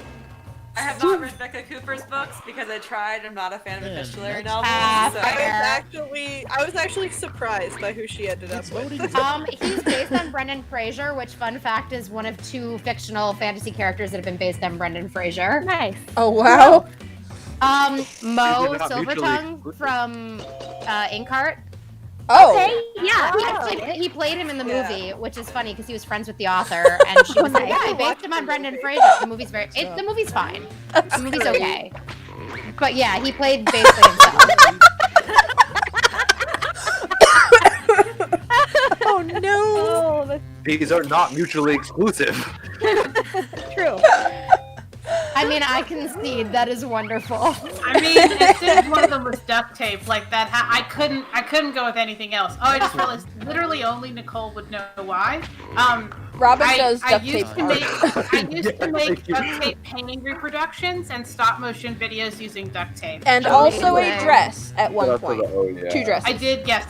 Speaker 4: I have not read Becca Cooper's books because I tried. I'm not a fan of
Speaker 8: Man,
Speaker 4: epistolary
Speaker 8: that's-
Speaker 4: novels. So.
Speaker 7: I was actually surprised by who she ended up
Speaker 8: It's
Speaker 7: with.
Speaker 8: loading.
Speaker 6: He's based on Brendan Fraser, which, fun fact, is one of 2 fictional fantasy characters that have been based on Brendan Fraser.
Speaker 1: Nice.
Speaker 5: Oh wow.
Speaker 6: Mo
Speaker 2: These are not mutually
Speaker 6: Silvertongue
Speaker 2: exclusive.
Speaker 6: from Inkheart.
Speaker 5: Oh.
Speaker 1: Okay, yeah.
Speaker 6: He played him in the
Speaker 7: Yeah.
Speaker 6: movie, which is funny because he was friends with the author, and she was like, "Yeah, I based him on Brendan Fraser." The movie's the movie's fine. The movie's okay, but yeah, he played basically himself.
Speaker 5: Oh no.
Speaker 1: Oh, that's
Speaker 2: These are not mutually exclusive.
Speaker 1: true.
Speaker 6: I mean, I concede that is wonderful.
Speaker 3: I mean, as soon as one of them was duct tape like that, I couldn't go with anything else. Oh, I just realized literally only Nicole would know why.
Speaker 5: Robin
Speaker 3: I
Speaker 5: does duct
Speaker 3: used
Speaker 5: tape
Speaker 3: to
Speaker 5: art.
Speaker 3: make I used to make duct tape painting reproductions and stop motion videos using duct tape.
Speaker 5: And also a
Speaker 6: Amazing.
Speaker 5: dress at one
Speaker 2: That's
Speaker 5: point.
Speaker 2: oh, yeah.
Speaker 5: 2 dresses.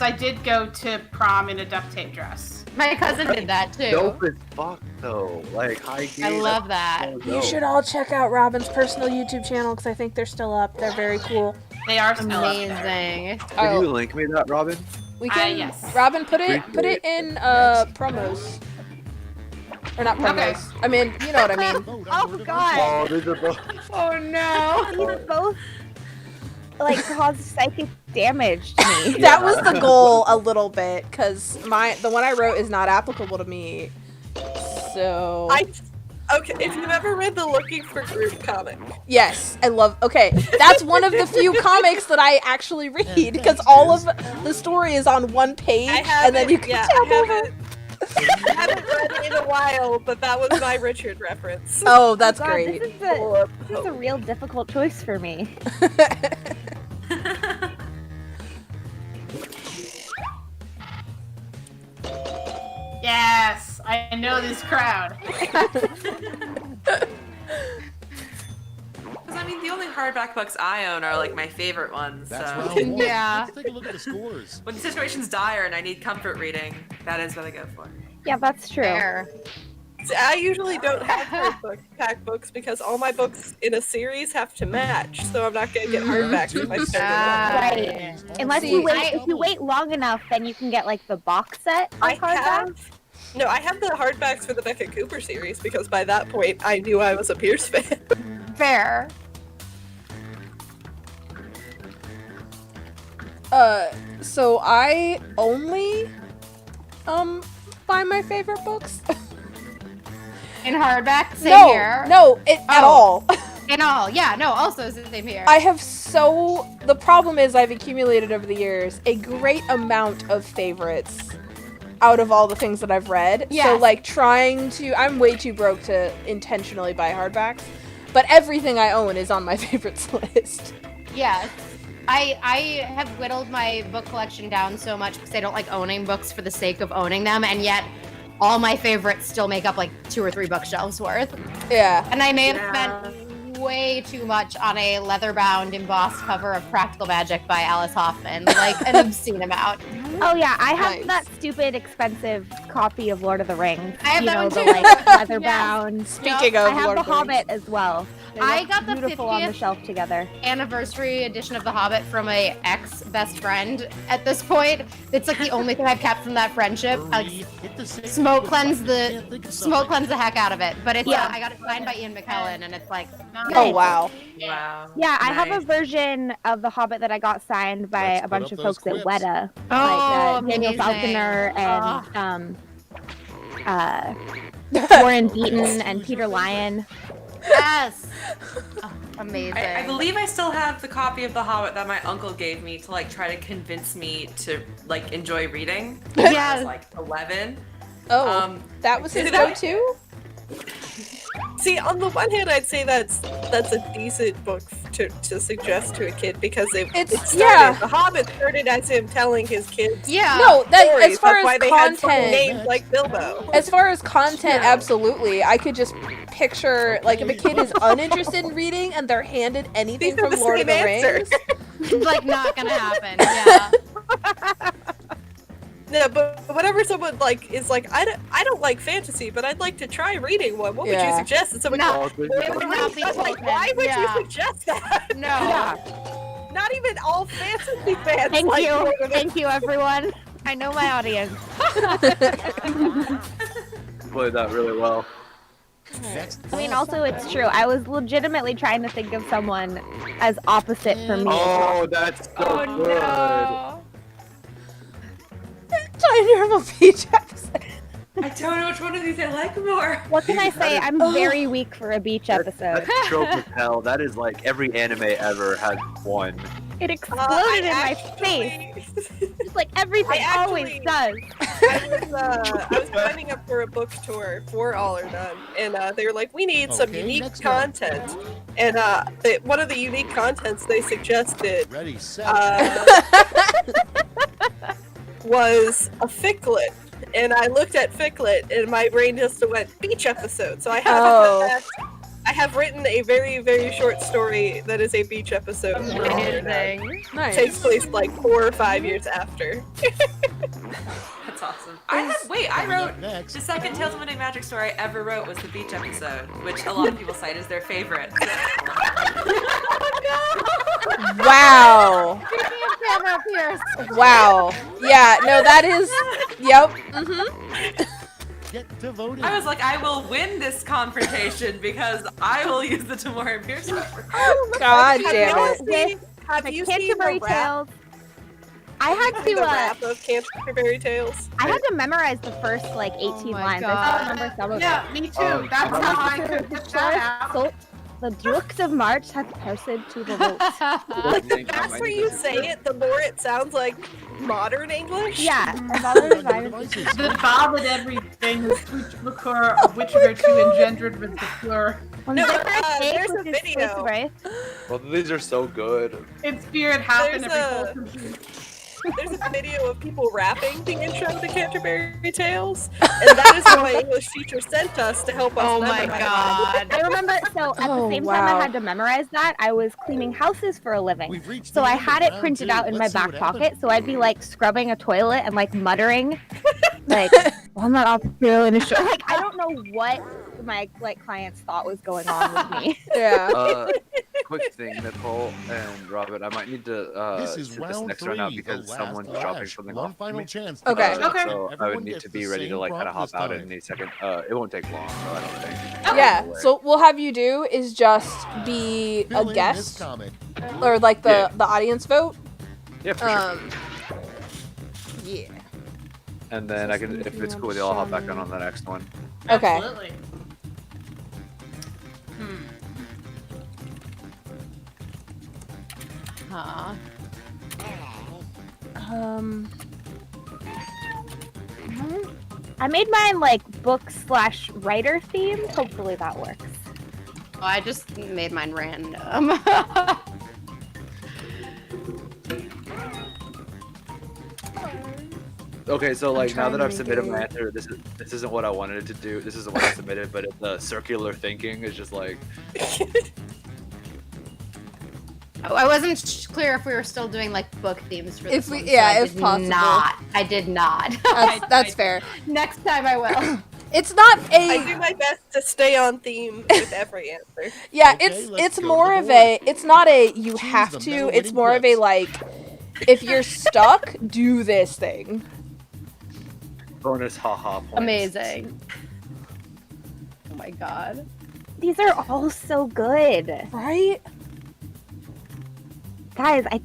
Speaker 3: I did go to prom in a duct tape dress.
Speaker 6: My cousin did that too.
Speaker 2: Dope as fuck though. Like high key.
Speaker 6: I love that.
Speaker 2: that's so
Speaker 5: You
Speaker 2: dope.
Speaker 5: should all check out Robin's personal YouTube channel because I think they're still up. They're very cool.
Speaker 3: They are still up there.
Speaker 6: Amazing.
Speaker 2: Can you link me that, Robin?
Speaker 5: We can.
Speaker 3: yes.
Speaker 5: Robin, put it in promos. Or not promos.
Speaker 3: Okay.
Speaker 5: I mean, you know what I mean.
Speaker 1: Oh god.
Speaker 2: Oh, these are both.
Speaker 6: Oh no.
Speaker 1: These both like caused psychic damage to me.
Speaker 5: That was the goal a little bit because the one I wrote is not applicable to me. So
Speaker 7: Okay, if you've ever read the Looking for Groot comic.
Speaker 5: Yes, I love. Okay, that's one of the few comics that I actually read because all of the story is on one page, and then you can tab over.
Speaker 7: I haven't read it in a while, but that was my Richard reference.
Speaker 5: Oh, that's
Speaker 1: God,
Speaker 5: great.
Speaker 1: This is a real difficult choice for me.
Speaker 3: Yes, I know this crowd.
Speaker 4: Because I mean, the only hardback books I own are like my favorite ones.
Speaker 8: That's
Speaker 4: So
Speaker 8: round one.
Speaker 6: Yeah.
Speaker 8: Let's take a look at the scores.
Speaker 4: when the situation's dire and I need comfort reading, that is what I go for.
Speaker 1: Yeah, that's true.
Speaker 6: Fair.
Speaker 7: See, I usually don't have hardback books because all my books in a series have to match, so I'm not gonna get hardbacks if I start with one.
Speaker 1: Right. Unless you wait, if you wait long enough, then you can get like the box set.
Speaker 7: I have the hardbacks for the Beckett Cooper series because by that point I knew I was a Pierce fan.
Speaker 6: Fair.
Speaker 5: So I only buy my favorite books.
Speaker 6: In hardback, same
Speaker 5: No,
Speaker 6: here.
Speaker 5: no, at all.
Speaker 6: In all, yeah, no, also same here.
Speaker 5: I have the problem is I've accumulated over the years a great amount of favorites out of all the things that I've read.
Speaker 6: Yes.
Speaker 5: So like I'm way too broke to intentionally buy hardbacks, but everything I own is on my favorites list.
Speaker 6: Yes. I have whittled my book collection down so much because I don't like owning books for the sake of owning them, and yet all my favorites still make up like 2 or 3 bookshelves worth.
Speaker 5: Yeah.
Speaker 6: And I may have spent way too much on a leather-bound embossed cover of Practical Magic by Alice Hoffman, like an obscene amount.
Speaker 1: Oh yeah, I have that stupid expensive copy of Lord of the Rings.
Speaker 6: I have that one
Speaker 1: the
Speaker 6: too.
Speaker 1: like leather bound.
Speaker 5: Speaking of
Speaker 1: I have
Speaker 5: Lord
Speaker 1: The
Speaker 5: of the Rings.
Speaker 1: Hobbit as well.
Speaker 6: I got the
Speaker 1: beautiful on the
Speaker 6: 50th
Speaker 1: shelf together.
Speaker 6: anniversary edition of The Hobbit from a ex-best friend at this point. It's like the only thing I've kept from that friendship. I smoke cleanse the heck out of it. But it's I got it signed by Ian McKellen, and it's like
Speaker 5: Oh wow.
Speaker 4: Wow.
Speaker 1: Yeah, I have a
Speaker 4: Nice.
Speaker 1: version of The Hobbit that I got signed by
Speaker 8: Let's
Speaker 1: a
Speaker 8: put
Speaker 1: bunch
Speaker 8: up
Speaker 1: of
Speaker 8: those
Speaker 1: folks at
Speaker 8: quips.
Speaker 1: Weta.
Speaker 6: Oh,
Speaker 1: like Daniel
Speaker 6: amazing.
Speaker 1: Falconer and Warren Beaton and Peter Lyon.
Speaker 6: yes, oh, amazing.
Speaker 4: I believe I still have the copy of The Hobbit that my uncle gave me to like try to convince me to like enjoy reading. When I was like 11.
Speaker 5: Oh, that was his
Speaker 7: is that-
Speaker 5: go-to?
Speaker 7: See, on the one hand, I'd say that's a decent book to suggest to a kid because it started. The Hobbit started as him telling his kids.
Speaker 6: Yeah.
Speaker 5: No, that
Speaker 7: stories.
Speaker 5: as far
Speaker 7: That's why
Speaker 5: as
Speaker 7: they had fucking
Speaker 5: content,
Speaker 7: names like Bilbo.
Speaker 5: as far as content, absolutely. I could just picture like if a kid is uninterested in reading and they're handed anything
Speaker 7: These are
Speaker 5: from
Speaker 7: the
Speaker 5: Lord of the
Speaker 7: same answer.
Speaker 5: Rings.
Speaker 6: It's like not gonna happen. Yeah.
Speaker 7: No, but whenever someone like is like, I don't like fantasy, but I'd like to try reading one. What would you suggest? And someone
Speaker 6: No.
Speaker 7: goes, Lord of the Rings. I'm like, why would you suggest that?
Speaker 6: No.
Speaker 7: Not even all fantasy fans.
Speaker 1: Thank
Speaker 7: like
Speaker 1: you.
Speaker 7: Lord of the
Speaker 1: Thank you, everyone. I know my audience.
Speaker 2: Played that really well.
Speaker 1: I mean, also, it's true. I was legitimately trying to think of someone as opposite for me.
Speaker 2: Oh, that's so good.
Speaker 5: Tiny Normal Beach episode.
Speaker 4: I don't know which one of these I like more.
Speaker 1: What can I say? I'm very weak for a beach episode.
Speaker 2: That trope of hell, that is like every anime ever has one.
Speaker 1: It exploded in my face. Just like everything always does.
Speaker 7: I was signing up for a book tour for All or None, and they were like, we need some unique content. And one of the unique contents they suggested
Speaker 8: Ready, set.
Speaker 7: was a ficlet. And I looked at ficlet, and my brain just went beach episode. So I have written a very, very short story that is a beach episode.
Speaker 6: Amazing.
Speaker 5: Nice.
Speaker 7: Takes place like 4 or 5 years after.
Speaker 4: That's awesome. I wrote the second Tales of Monday Magic story I ever wrote was the beach episode, which a lot of people cite as their favorite.
Speaker 5: Wow.
Speaker 6: Speaking of Cameron Pierce.
Speaker 5: Wow. Yeah, no, that is. Yep. Mm-hmm.
Speaker 8: Get to voting.
Speaker 4: I was like, I will win this confrontation because I will use the Tamora Pierce reference.
Speaker 5: God damn it.
Speaker 1: With
Speaker 7: Have
Speaker 1: the
Speaker 7: you seen
Speaker 1: Canterbury
Speaker 7: the rap?
Speaker 1: Tales. I had
Speaker 7: The
Speaker 1: to
Speaker 7: rap of Canterbury Tales.
Speaker 1: I had to memorize the first like 18
Speaker 6: my
Speaker 1: lines. I
Speaker 6: God.
Speaker 1: still remember some of
Speaker 3: Yeah, me too. That's how I could put that out.
Speaker 1: it. The Dukes of March hath pursued to the vote.
Speaker 7: Like, the faster you say it, the more it sounds like modern English.
Speaker 1: Yeah, and all the
Speaker 8: Devices.
Speaker 3: The bob and everything, the sweet liqueur of which virtue engendered with the cure.
Speaker 7: No, there's a video.
Speaker 2: Both of these are so good.
Speaker 3: In spirit, half in
Speaker 7: There's
Speaker 3: every
Speaker 7: a-
Speaker 3: wholesome
Speaker 7: There's a video of people rapping the intro to Canterbury Tales, and that is what my English teacher sent us to help us.
Speaker 6: Oh my
Speaker 7: memorize.
Speaker 6: god.
Speaker 1: I remember, so at the same time I had to memorize that, I was cleaning houses for a living.
Speaker 8: We've reached
Speaker 1: So
Speaker 8: the
Speaker 1: I
Speaker 8: end of
Speaker 1: had it
Speaker 8: round
Speaker 1: printed
Speaker 8: two.
Speaker 1: out in my
Speaker 8: Let's see
Speaker 1: back
Speaker 8: what
Speaker 1: pocket,
Speaker 8: happened.
Speaker 1: so I'd be like scrubbing a toilet and like muttering, like, I'm not off in a show. Like, I don't know what my like clients thought was going on with me.
Speaker 5: Yeah.
Speaker 2: Quick thing, Nicole and Robin, I might need to
Speaker 8: This is
Speaker 2: sit this
Speaker 8: round
Speaker 2: next
Speaker 8: 3,
Speaker 2: one out
Speaker 8: the
Speaker 2: because
Speaker 8: last
Speaker 2: someone's
Speaker 8: flash.
Speaker 2: dropping something
Speaker 8: One
Speaker 2: off.
Speaker 8: final
Speaker 2: Me.
Speaker 8: chance.
Speaker 5: Okay.
Speaker 3: Okay.
Speaker 2: So I
Speaker 8: Everyone
Speaker 2: would need
Speaker 8: gets
Speaker 2: to
Speaker 8: the
Speaker 2: be ready to
Speaker 8: same
Speaker 2: like kind of
Speaker 8: prompt
Speaker 2: hop
Speaker 8: this
Speaker 2: out in
Speaker 8: time.
Speaker 2: a second. It won't take long, so I don't think.
Speaker 5: Yeah.
Speaker 2: Away.
Speaker 5: So we'll have you do is just be
Speaker 8: Fill
Speaker 5: a
Speaker 8: in this
Speaker 5: guest
Speaker 8: comic.
Speaker 5: or like the
Speaker 2: Yeah.
Speaker 5: the audience vote.
Speaker 2: Yeah, for sure.
Speaker 5: Yeah.
Speaker 2: And then I can, if it's cool with you, I'll hop back on the next one.
Speaker 5: Okay.
Speaker 3: Absolutely.
Speaker 6: Huh.
Speaker 1: I made mine like book/writer themed. Hopefully that works.
Speaker 6: Oh, I just made mine random.
Speaker 2: Okay, so like now
Speaker 5: trying
Speaker 2: that
Speaker 5: to
Speaker 2: I've
Speaker 5: make
Speaker 2: submitted
Speaker 5: it-
Speaker 2: my answer, this isn't what I wanted it to do. This isn't what I submitted, but the circular thinking is just like
Speaker 6: I wasn't clear if we were still doing like book themes for this
Speaker 5: If we-
Speaker 6: one,
Speaker 5: yeah,
Speaker 6: so I
Speaker 5: if
Speaker 6: did
Speaker 5: possible.
Speaker 6: Not. I did not.
Speaker 5: That's fair.
Speaker 6: Next time I will.
Speaker 5: It's not
Speaker 7: I do
Speaker 5: a
Speaker 7: my best to stay on theme with every answer.
Speaker 5: yeah.
Speaker 8: Okay,
Speaker 5: It's
Speaker 8: let's
Speaker 5: it's
Speaker 8: go to
Speaker 5: more
Speaker 8: the
Speaker 5: of
Speaker 8: board.
Speaker 5: a. It's not a you
Speaker 8: Choose
Speaker 5: have
Speaker 8: the
Speaker 5: to.
Speaker 8: medal
Speaker 5: It's
Speaker 8: winning
Speaker 5: more of a
Speaker 8: clips.
Speaker 5: like if you're stuck, do this thing.
Speaker 2: bonus haha points.
Speaker 6: Amazing. Oh my god.
Speaker 1: These are all so good.
Speaker 5: Right?
Speaker 1: Guys, I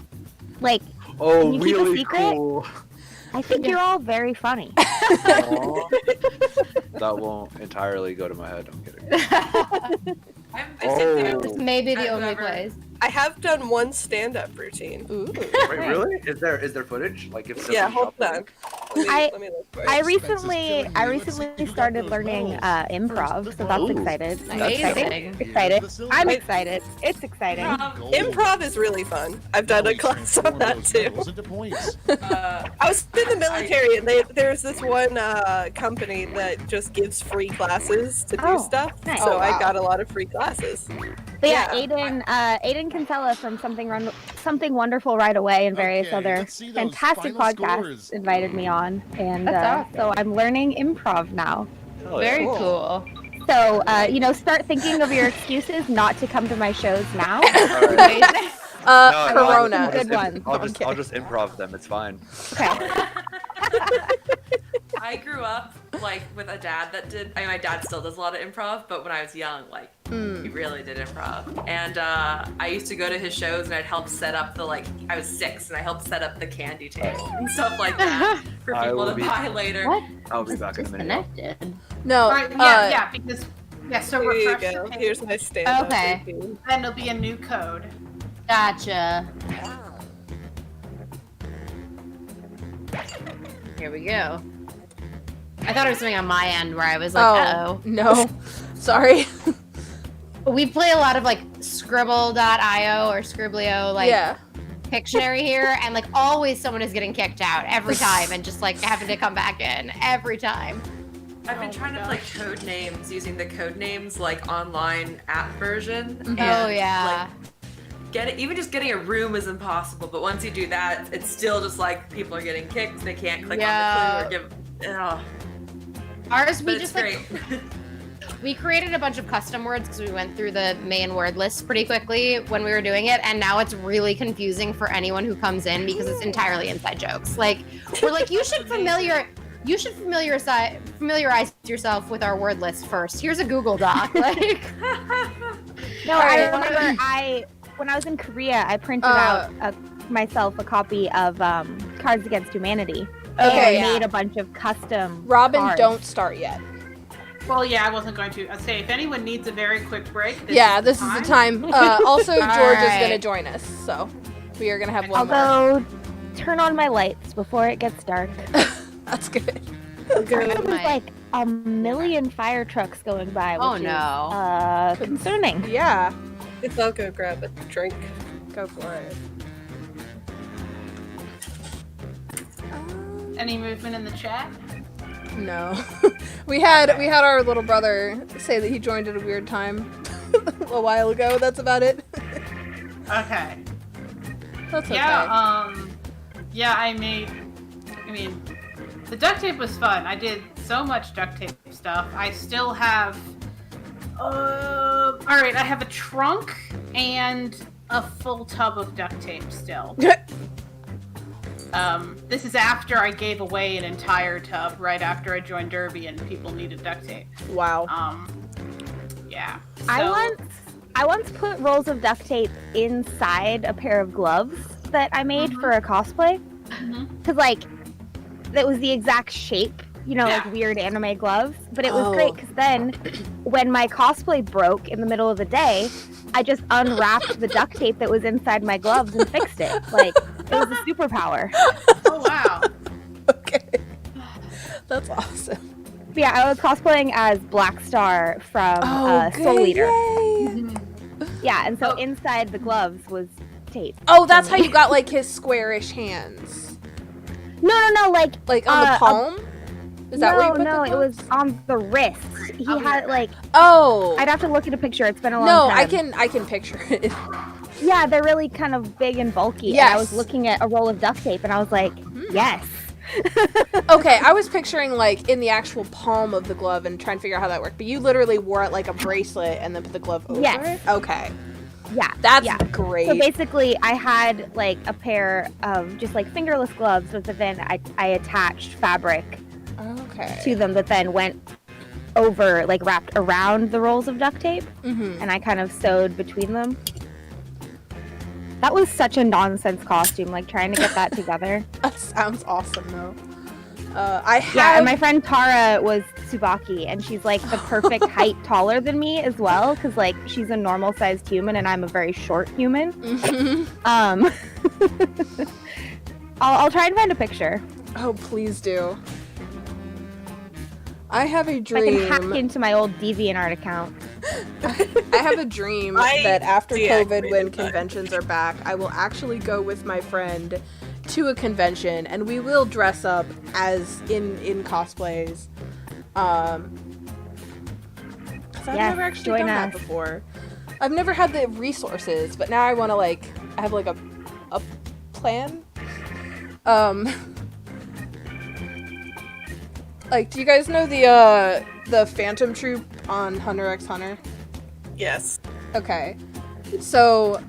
Speaker 1: like
Speaker 2: Oh,
Speaker 1: Can you keep a
Speaker 2: really
Speaker 1: secret?
Speaker 2: cool.
Speaker 1: I think you're all very funny.
Speaker 2: Aw. That won't entirely go to my head. I'm kidding. Oh,
Speaker 6: This may be the
Speaker 4: I've
Speaker 6: only
Speaker 4: never-
Speaker 6: place.
Speaker 7: I have done one stand-up routine.
Speaker 5: Ooh.
Speaker 2: wait, really? Is there footage? Like if
Speaker 7: Yeah,
Speaker 2: somebody
Speaker 7: hold
Speaker 2: dropped
Speaker 7: on.
Speaker 2: it?
Speaker 7: Let me look for it.
Speaker 1: I
Speaker 8: Expenses
Speaker 1: recently
Speaker 8: killing me. Let's see who got
Speaker 1: started
Speaker 8: those
Speaker 1: learning
Speaker 8: medals.
Speaker 1: improv,
Speaker 8: First,
Speaker 1: so
Speaker 8: the
Speaker 1: that's
Speaker 2: Ooh.
Speaker 1: excited.
Speaker 6: Amazing.
Speaker 1: Excited. I'm
Speaker 7: Wait.
Speaker 1: excited. It's exciting.
Speaker 8: Gold.
Speaker 7: Improv is really fun. I've done a
Speaker 8: Always
Speaker 7: class on
Speaker 8: transform
Speaker 7: that
Speaker 8: those
Speaker 7: too.
Speaker 8: medals into points.
Speaker 7: I was in the military, and there's this one company that just gives free classes to do
Speaker 1: Oh,
Speaker 7: stuff.
Speaker 1: nice.
Speaker 7: So
Speaker 1: Oh,
Speaker 7: I
Speaker 1: wow.
Speaker 7: got a lot of free classes.
Speaker 1: But yeah,
Speaker 7: Yeah.
Speaker 1: Aiden Kinsella from Something Wonderful Right Away and various
Speaker 8: Okay,
Speaker 1: other
Speaker 8: let's see those
Speaker 1: fantastic
Speaker 8: final
Speaker 1: podcasts
Speaker 8: scores.
Speaker 1: invited me on, and
Speaker 6: That's
Speaker 1: so I'm learning improv now.
Speaker 2: Hell yeah.
Speaker 6: Very cool.
Speaker 1: So start thinking of your excuses not to come to my shows now.
Speaker 2: All right. No,
Speaker 5: Corona.
Speaker 2: I'll just,
Speaker 1: Good one.
Speaker 2: I'll just improv them. It's fine.
Speaker 1: Okay.
Speaker 4: I grew up like with a dad that did. I mean, my dad still does a lot of improv, but when I was young, like he really did improv. And I used to go to his shows, and I'd help set up the like. I was 6, and I helped set up the candy table and stuff like that for
Speaker 2: I
Speaker 4: people
Speaker 2: will
Speaker 4: to
Speaker 2: be-
Speaker 4: buy later.
Speaker 6: What?
Speaker 2: I'll be back in a minute.
Speaker 6: Disconnected.
Speaker 5: No.
Speaker 3: All right, yeah, because so
Speaker 7: Here you
Speaker 3: refresh
Speaker 7: go.
Speaker 3: the page,
Speaker 7: Here's my stand-up
Speaker 6: Okay.
Speaker 7: routine.
Speaker 3: then there'll be a new code.
Speaker 6: Gotcha. Here we go. I thought it was something on my end where I was like, uh-oh.
Speaker 5: No. Sorry.
Speaker 6: We play a lot of like Scribble.io or Scriblio, like
Speaker 5: yeah.
Speaker 6: Pictionary here, and like always someone is getting kicked out every time and just like having to come back in every time.
Speaker 4: I've been trying to play code names using the code names like online app version. And,
Speaker 6: Oh, yeah.
Speaker 4: Like, even just getting a room is impossible, but once you do that, it's still just like people are getting kicked. They can't click
Speaker 6: Yeah.
Speaker 4: on the clue or give. Oh,
Speaker 6: Ours,
Speaker 4: but
Speaker 6: we
Speaker 4: it's
Speaker 6: just
Speaker 4: great.
Speaker 6: like we created a bunch of custom words because we went through the main word list pretty quickly when we were doing it, and now it's really confusing for anyone who comes in because it's entirely inside jokes. Like we're like, you should familiarize yourself with our word list first. Here's a Google Doc. Like
Speaker 1: No, I remember when I was in Korea, I printed out myself a copy of Cards Against Humanity.
Speaker 5: Okay,
Speaker 1: And made a bunch of custom
Speaker 5: Robin,
Speaker 1: cards.
Speaker 5: don't start yet.
Speaker 3: Well, yeah, I wasn't going to. I'd say if anyone needs a very quick break,
Speaker 5: This is the time. Also, George is
Speaker 6: right.
Speaker 5: going to join us, so we are going to have one
Speaker 1: I'll
Speaker 5: more.
Speaker 1: go turn on my lights before it gets dark.
Speaker 5: That's good.
Speaker 1: There's like a million fire trucks going by, which
Speaker 6: no.
Speaker 1: is concerning.
Speaker 5: Yeah,
Speaker 7: Guess I'll go grab a drink.
Speaker 5: go for it.
Speaker 3: Any movement in the chat?
Speaker 5: No. we had our little brother say that he joined at a weird time a while ago. That's about it.
Speaker 3: Okay.
Speaker 5: That's okay.
Speaker 3: Yeah, I mean, the duct tape was fun. I did so much duct tape stuff. I still have, alright, I have a trunk and a full tub of duct tape still. This is after I gave away an entire tub right after I joined Derby and people needed duct tape.
Speaker 5: Wow.
Speaker 3: Yeah.
Speaker 1: I once put rolls of duct tape inside a pair of gloves that I made for a cosplay. Because, like, that was the exact shape, like weird anime gloves. But it was great because then when my cosplay broke in the middle of the day, I just unwrapped the duct tape that was inside my gloves and fixed it. Like, it was a superpower.
Speaker 3: Oh, wow.
Speaker 5: Okay. That's awesome.
Speaker 1: But yeah, I was cosplaying as Black Star from Soul Eater. Yeah, and so inside the gloves was tape.
Speaker 5: Oh, that's how you got like his squarish hands.
Speaker 1: No, like
Speaker 5: on the palm. Is that where you put
Speaker 1: No,
Speaker 5: the
Speaker 1: it was on the wrist. He had like.
Speaker 5: Oh.
Speaker 1: I'd have to look at a picture. It's been a long time.
Speaker 5: No, I can picture it.
Speaker 1: Yeah, they're really kind of big and bulky.
Speaker 5: Yes.
Speaker 1: And I was looking at a roll of duct tape and I was like, yes.
Speaker 5: Okay, I was picturing like in the actual palm of the glove and trying to figure out how that worked. But you literally wore it like a bracelet and then put the glove over
Speaker 1: Yes.
Speaker 5: it? Okay.
Speaker 1: Yeah.
Speaker 5: That's great.
Speaker 1: So basically, I had like a pair of just like fingerless gloves, but then I attached fabric to them that then went over, like wrapped around the rolls of duct tape. And I kind of sewed between them. That was such a nonsense costume, like trying to get that together.
Speaker 5: That sounds awesome, though.
Speaker 1: Yeah, and my friend Tara was Tsubaki, and she's like the perfect height taller than me as well, because like she's a normal-sized human, and I'm a very short human. I'll try and find a picture.
Speaker 5: Oh, please do. I have a dream.
Speaker 1: I can hack into my old DeviantArt account.
Speaker 5: I have a dream that after COVID, when conventions are back, I will actually go with my friend to a convention, and we will dress up as in cosplays. 'Cause I've never actually done that before. I've never had the resources, but now I want to I have like a plan. Like, do you guys know the Phantom Troop on Hunter x Hunter?
Speaker 7: Yes.
Speaker 5: Okay. So,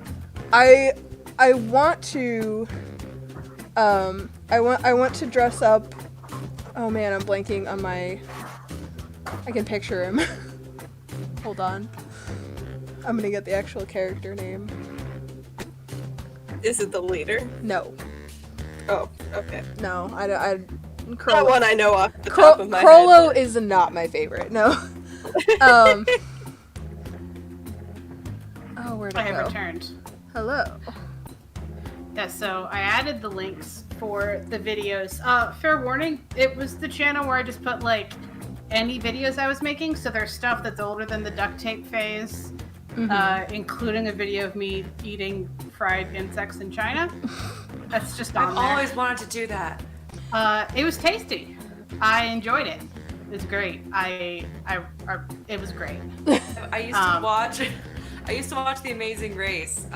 Speaker 5: I want to I want to dress up. Oh man, I'm blanking on my. I can picture him. Hold on. I'm gonna get the actual character name.
Speaker 7: Is it the leader?
Speaker 5: No.
Speaker 7: Oh, okay.
Speaker 5: No, I
Speaker 7: that one I know off the top of my head.
Speaker 5: Crollo is not my favorite. No. Oh, where'd it
Speaker 3: I have
Speaker 5: go?
Speaker 3: returned.
Speaker 5: Hello.
Speaker 3: Yeah, so I added the links for the videos. Fair warning, it was the channel where I just put like any videos I was making, so there's stuff that's older than the duct tape phase, including a video of me eating fried insects in China. That's just on there.
Speaker 4: I've always wanted to do that.
Speaker 3: It was tasty. I enjoyed it. It was great. It was great.
Speaker 4: I used to watch The Amazing Race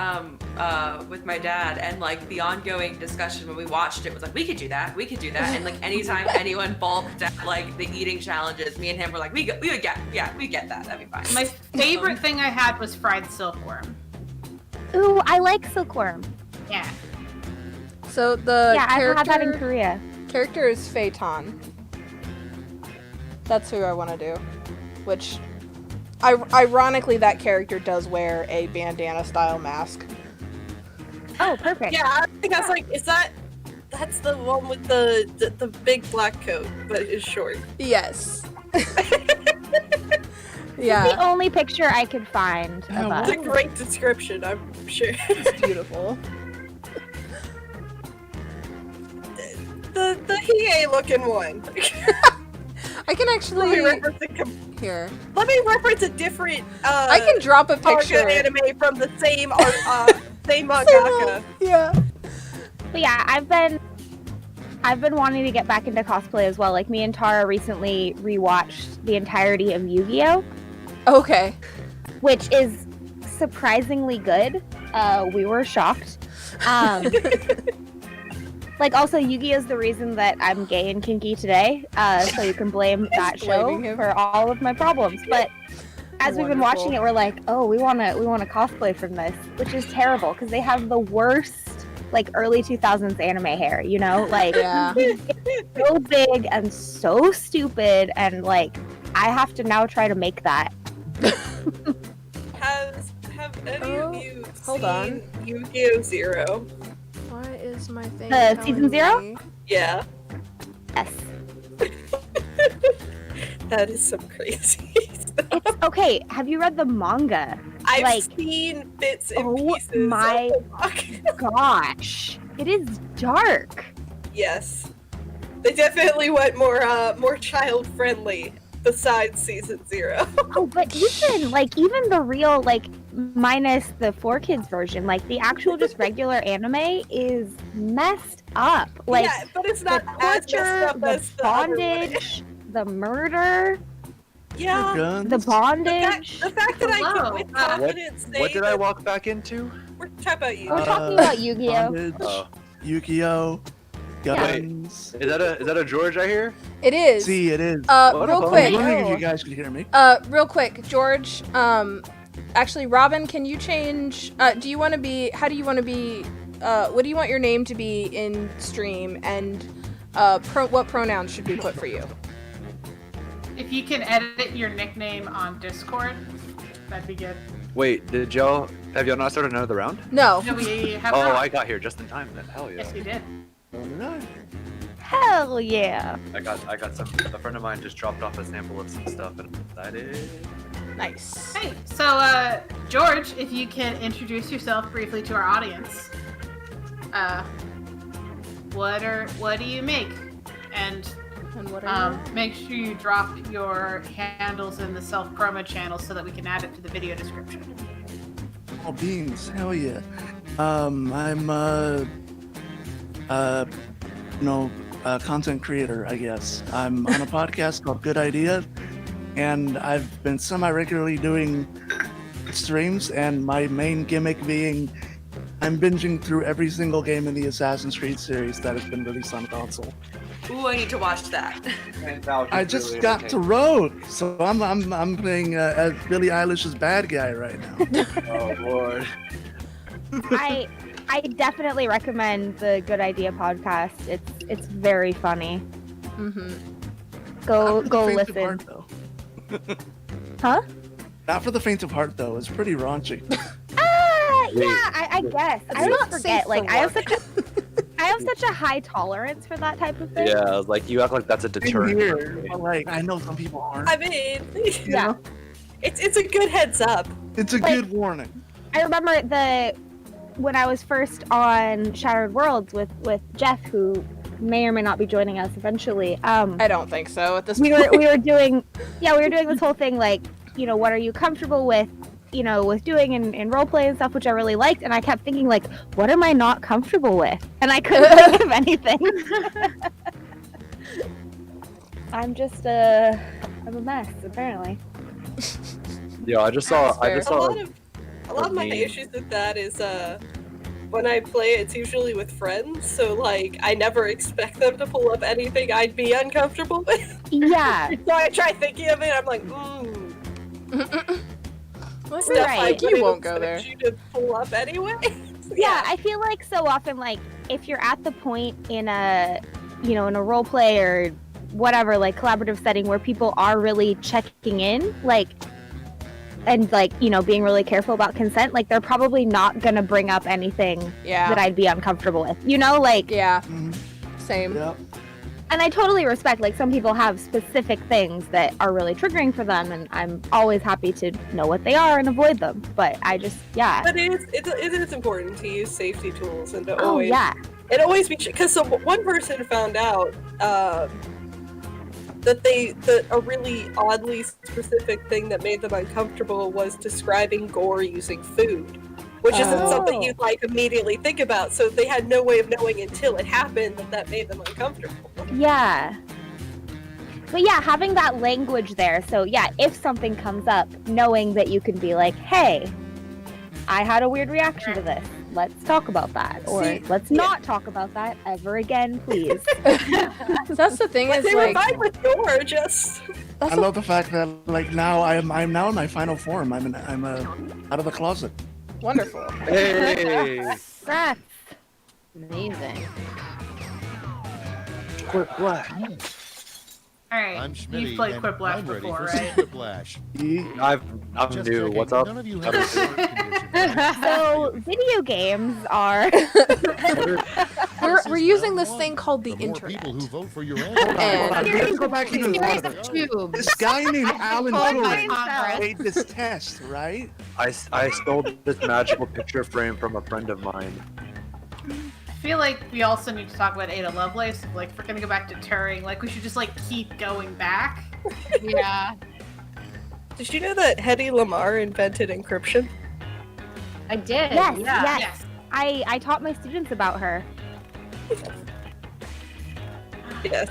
Speaker 4: with my dad, and like the ongoing discussion when we watched it was like, we could do that, and like anytime anyone balked at like the eating challenges, me and him were like, we would get that, that'd be fine.
Speaker 3: My favorite thing I had was fried silkworm.
Speaker 1: Ooh, I like silkworm.
Speaker 3: Yeah.
Speaker 5: So the
Speaker 1: I've had that in Korea.
Speaker 5: Character is Phaeton. That's who I want to do. Which, ironically, that character does wear a bandana-style mask.
Speaker 1: Oh, perfect.
Speaker 7: Yeah, I think I was like, is that That's the one with the big black coat, but is short.
Speaker 5: Yes.
Speaker 1: The
Speaker 5: Yeah.
Speaker 1: only picture I could find of us.
Speaker 7: It's a great description, I'm sure.
Speaker 5: It's beautiful.
Speaker 7: the Hiei looking one.
Speaker 5: I can
Speaker 7: Let me
Speaker 5: actually
Speaker 7: reference
Speaker 5: here.
Speaker 7: Let me reference a different
Speaker 5: I can drop a picture.
Speaker 7: manga anime from the same same mangaka.
Speaker 5: Yeah.
Speaker 1: But yeah, I've been wanting to get back into cosplay as well. Like me and Tara recently rewatched the entirety of Yu-Gi-Oh,
Speaker 5: Okay.
Speaker 1: which is surprisingly good. We were shocked. Like also Yu-Gi-Oh is the reason that I'm gay and kinky today. So you can blame that show
Speaker 5: Blaming him.
Speaker 1: for all of my problems. But as we've been
Speaker 5: Wonderful.
Speaker 1: watching it, we're like, oh, we wanna cosplay from this, which is terrible because they have the worst like early 2000s anime hair, you know, like
Speaker 5: Yeah.
Speaker 1: it's so big and so stupid, and like I have to now try to make that.
Speaker 7: Have any of you
Speaker 5: hold
Speaker 7: seen
Speaker 5: on.
Speaker 7: Yu-Gi-Oh! Zero?
Speaker 5: Why is my thing?
Speaker 1: Season
Speaker 5: telling
Speaker 1: zero?
Speaker 5: me-
Speaker 7: Yeah.
Speaker 1: Yes.
Speaker 7: That is some crazy stuff.
Speaker 1: It's okay. Have you read the manga?
Speaker 7: I've
Speaker 1: like,
Speaker 7: seen bits and
Speaker 1: oh
Speaker 7: pieces
Speaker 1: my-
Speaker 7: of the manga.
Speaker 1: Gosh, it is dark.
Speaker 7: Yes. They definitely went more child friendly besides season 0.
Speaker 1: Oh, but even the real, like, minus the 4Kids version, like the actual just regular anime is messed up. Like
Speaker 7: yeah, but it's
Speaker 1: the
Speaker 7: not as
Speaker 1: torture,
Speaker 7: messed up
Speaker 1: the
Speaker 7: as the other one.
Speaker 1: bondage, the murder,
Speaker 7: Yeah.
Speaker 8: Guns.
Speaker 1: the bondage.
Speaker 7: The fact that I
Speaker 3: Hello.
Speaker 7: can with confidence say
Speaker 2: What did I
Speaker 7: that
Speaker 2: walk back into?
Speaker 7: we're talking about you.
Speaker 1: We're talking about Yu-Gi-Oh.
Speaker 8: Bondage,
Speaker 2: Oh,
Speaker 8: Yu-Gi-Oh, guns.
Speaker 2: is that a George I hear?
Speaker 5: It is.
Speaker 8: See, it is.
Speaker 2: What
Speaker 5: Real
Speaker 2: about-
Speaker 8: I
Speaker 5: quick.
Speaker 8: was wondering if you guys could hear me.
Speaker 5: Real quick, George. Actually, Robin, can you change? Do you want to be? How do you want to be? What do you want your name to be in stream? And what pronouns should we put for you?
Speaker 3: If you can edit your nickname on Discord, that'd be good.
Speaker 2: Wait, have y'all not started another round?
Speaker 5: No.
Speaker 3: No, we have
Speaker 2: Oh,
Speaker 3: not.
Speaker 2: I got here just in time then. Hell yeah.
Speaker 3: Yes, we did.
Speaker 1: Hell yeah.
Speaker 2: I got some. A friend of mine just dropped off a sample of some stuff and I'm excited.
Speaker 5: Nice.
Speaker 3: Hey, so George, if you can introduce yourself briefly to our audience. What do you make? And
Speaker 5: And what are you?
Speaker 3: make sure you drop your handles in the self-promo channel so that we can add it to the video description.
Speaker 8: Oh, beans. Hell yeah. I'm a content creator, I guess. I'm on a podcast called Good Idea, and I've been semi-regularly doing streams, and my main gimmick being I'm binging through every single game in the Assassin's Creed series that has been released on console.
Speaker 4: Ooh, I need to watch that.
Speaker 8: I just got to Rogue, so I'm playing as Billie Eilish's bad guy right now.
Speaker 2: Oh lord.
Speaker 1: I definitely recommend the Good Idea podcast. It's very funny.
Speaker 5: Mm-hmm.
Speaker 1: Go
Speaker 8: Not for the faint of
Speaker 1: listen.
Speaker 8: heart, though.
Speaker 1: Huh?
Speaker 8: Not for the faint of heart, though. It's pretty raunchy.
Speaker 1: Yeah, I guess. I always
Speaker 5: not
Speaker 1: forget.
Speaker 5: safe
Speaker 1: Like
Speaker 5: for
Speaker 1: I have such a high tolerance for that type of thing.
Speaker 2: Yeah, I was like you act like that's a deterrent.
Speaker 8: Here, but like I know some people aren't.
Speaker 7: I mean,
Speaker 1: Yeah.
Speaker 7: it's a good heads up.
Speaker 8: It's a
Speaker 1: Like-
Speaker 8: good warning.
Speaker 1: I remember when I was first on Shattered Worlds with Jeff, who may or may not be joining us eventually.
Speaker 5: I don't think so at this
Speaker 1: we
Speaker 5: point.
Speaker 1: were doing this whole thing like, you know, what are you comfortable with, you know, with doing in roleplay and stuff, which I really liked, and I kept thinking like, what am I not comfortable with? And I couldn't think of anything. I'm a mess apparently.
Speaker 2: Yeah, I just saw
Speaker 5: fair.
Speaker 7: A lot of my
Speaker 2: me.
Speaker 7: issues with that is when I play, it's usually with friends, so like I never expect them to pull up anything I'd be uncomfortable with.
Speaker 1: Yeah.
Speaker 7: So I try thinking of it, I'm like,
Speaker 5: Well,
Speaker 7: stuff
Speaker 1: Right.
Speaker 7: I
Speaker 5: you
Speaker 7: wouldn't
Speaker 5: won't go
Speaker 7: expect
Speaker 5: there.
Speaker 7: you to pull up anyway.
Speaker 1: Yeah, I feel like so often, like, if you're at the point in a role play or whatever, like, collaborative setting where people are really checking in, like, and like, you know, being really careful about consent, like they're probably not gonna bring up anything that I'd be uncomfortable with, you know, like
Speaker 5: same.
Speaker 9: Yep.
Speaker 1: And I totally respect, like, some people have specific things that are really triggering for them, and I'm always happy to know what they are and avoid them. But I just,
Speaker 7: But it is important to use safety tools and to
Speaker 1: Oh,
Speaker 7: always...
Speaker 1: yeah.
Speaker 7: And always be... Because one person found out that a really oddly specific thing that made them uncomfortable was describing gore using food. Which isn't something you'd, like, immediately think about, so they had no way of knowing until it happened that made them uncomfortable.
Speaker 1: Yeah. But yeah, having that language there, so yeah, if something comes up, knowing that you can be like, hey, I had a weird reaction to this. Let's talk about that. Or let's not talk about that ever again, please.
Speaker 5: That's the thing is,
Speaker 7: they
Speaker 5: like...
Speaker 7: were fine with your just...
Speaker 9: I love the fact that, like, now I'm now in my final form. I'm out of the closet.
Speaker 5: Wonderful.
Speaker 2: Hey!
Speaker 1: That's
Speaker 6: amazing.
Speaker 2: Quiplash.
Speaker 3: Alright,
Speaker 8: I'm Schmitty,
Speaker 3: you've played
Speaker 8: and
Speaker 3: Quiplash
Speaker 8: I'm ready
Speaker 3: before,
Speaker 8: for
Speaker 3: right?
Speaker 8: some Quiplash.
Speaker 2: I'm
Speaker 8: Just
Speaker 2: new.
Speaker 8: checking,
Speaker 2: What's up?
Speaker 8: None of you have a heart condition, right?
Speaker 1: so video games are
Speaker 5: We're using this thing called the
Speaker 8: The more
Speaker 5: internet.
Speaker 8: people who vote for your
Speaker 5: And-
Speaker 9: Hold on. Let's go back even
Speaker 6: Series
Speaker 9: further.
Speaker 6: of tubes.
Speaker 9: This guy named Alan
Speaker 6: Called by
Speaker 9: Turing
Speaker 6: Congress.
Speaker 9: made this test, right?
Speaker 2: I stole this magical picture frame from a friend of mine.
Speaker 3: I feel like we also need to talk about Ada Lovelace. Like, if we're gonna go back to Turing, like, we should just, like, keep going back.
Speaker 6: Yeah.
Speaker 7: Did you know that Hedy Lamarr invented encryption?
Speaker 6: I did.
Speaker 1: yes,
Speaker 6: Yeah.
Speaker 1: yes. I taught my students about her.
Speaker 7: Yes.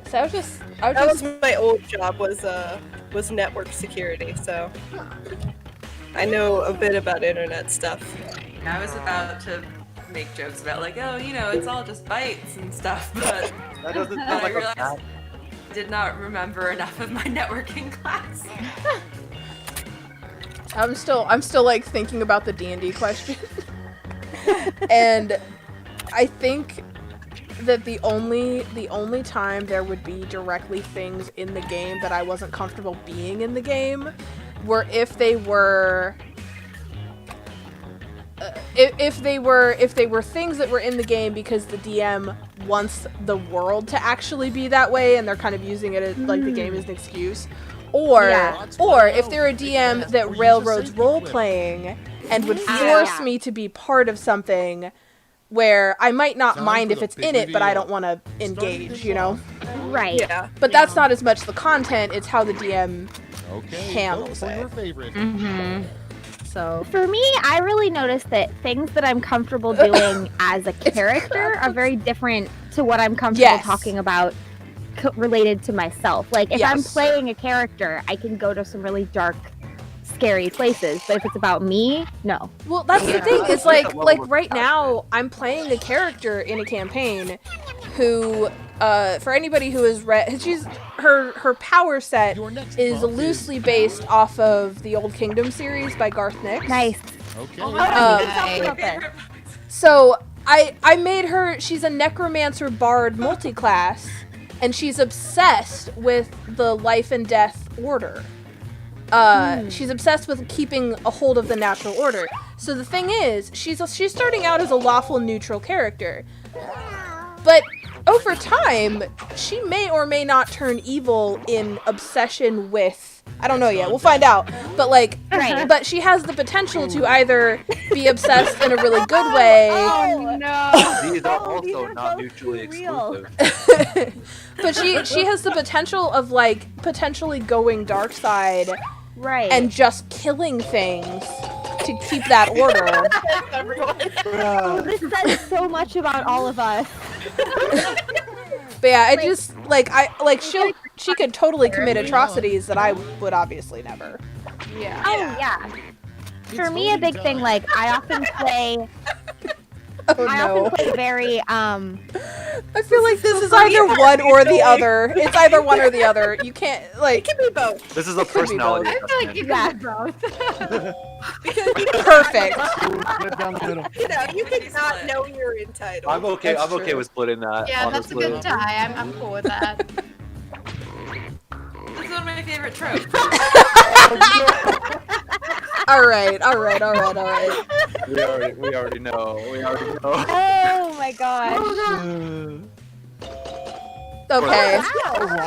Speaker 5: So I was just
Speaker 7: That was my old job, was network security, so I know a bit about internet stuff.
Speaker 4: I was about to make jokes about like, oh, you know, it's all just bytes and stuff, but
Speaker 2: That doesn't
Speaker 4: then
Speaker 2: sound
Speaker 4: I
Speaker 2: like a
Speaker 4: realized
Speaker 2: bad.
Speaker 4: I did not remember enough of my networking class.
Speaker 5: I'm still like thinking about the D&D question. And I think that the only time there would be directly things in the game that I wasn't comfortable being in the game were if they were if they were things that were in the game because the DM wants the world to actually be that way and they're kind of using it as like the game as an excuse. Or if they're a DM that railroads role playing and would force me to be part of something where I might not mind if it's in it, but I don't want to engage, you know?
Speaker 1: Right.
Speaker 7: Yeah.
Speaker 5: But that's not as much the content, it's how the DM
Speaker 8: Okay,
Speaker 5: handles
Speaker 8: vote for your
Speaker 5: it.
Speaker 8: favorite.
Speaker 5: So,
Speaker 1: For me, I really noticed that things that I'm comfortable doing as a character are very different to what I'm comfortable talking about related to myself. Like, if I'm playing a character, I can go to some really dark, scary places, but if it's about me, no.
Speaker 5: well, that's the thing, is like right now, I'm playing a character in a campaign who, for anybody who has read, her power set is loosely based off of the Old Kingdom series by Garth Nix.
Speaker 1: Nice.
Speaker 8: Okay.
Speaker 5: So I made her, she's a necromancer bard multi-class, and she's obsessed with the life and death order. She's obsessed with keeping a hold of the natural order. So the thing is, she's starting out as a lawful neutral character. But over time, she may or may not turn evil in obsession with, I don't know yet, we'll find out. But like, but she has the potential to either be obsessed in a really good way.
Speaker 1: Oh no.
Speaker 2: These are also not mutually exclusive.
Speaker 5: But she has the potential of like potentially going dark side and just killing things to keep that order.
Speaker 1: Oh, this says so much about all of us.
Speaker 5: But yeah, I just she could totally commit atrocities that I would obviously never.
Speaker 6: Yeah.
Speaker 1: Oh yeah. For me, a big thing, like, I often play often play very
Speaker 5: I feel like this is either one or the other. It's either one or the other. You can't like.
Speaker 7: It can be both.
Speaker 2: This is a personality
Speaker 6: I feel like you can do both.
Speaker 5: Perfect.
Speaker 9: Split down the middle.
Speaker 7: You know, you can not know you're entitled.
Speaker 2: I'm okay.
Speaker 5: That's
Speaker 2: I'm okay
Speaker 5: true.
Speaker 2: with splitting that.
Speaker 6: Yeah, that's a
Speaker 2: honestly.
Speaker 6: good tie. I'm cool with that.
Speaker 4: This is one of my favorite tropes.
Speaker 5: All right.
Speaker 2: We already know.
Speaker 1: Oh my gosh.
Speaker 5: Okay.
Speaker 1: Wow.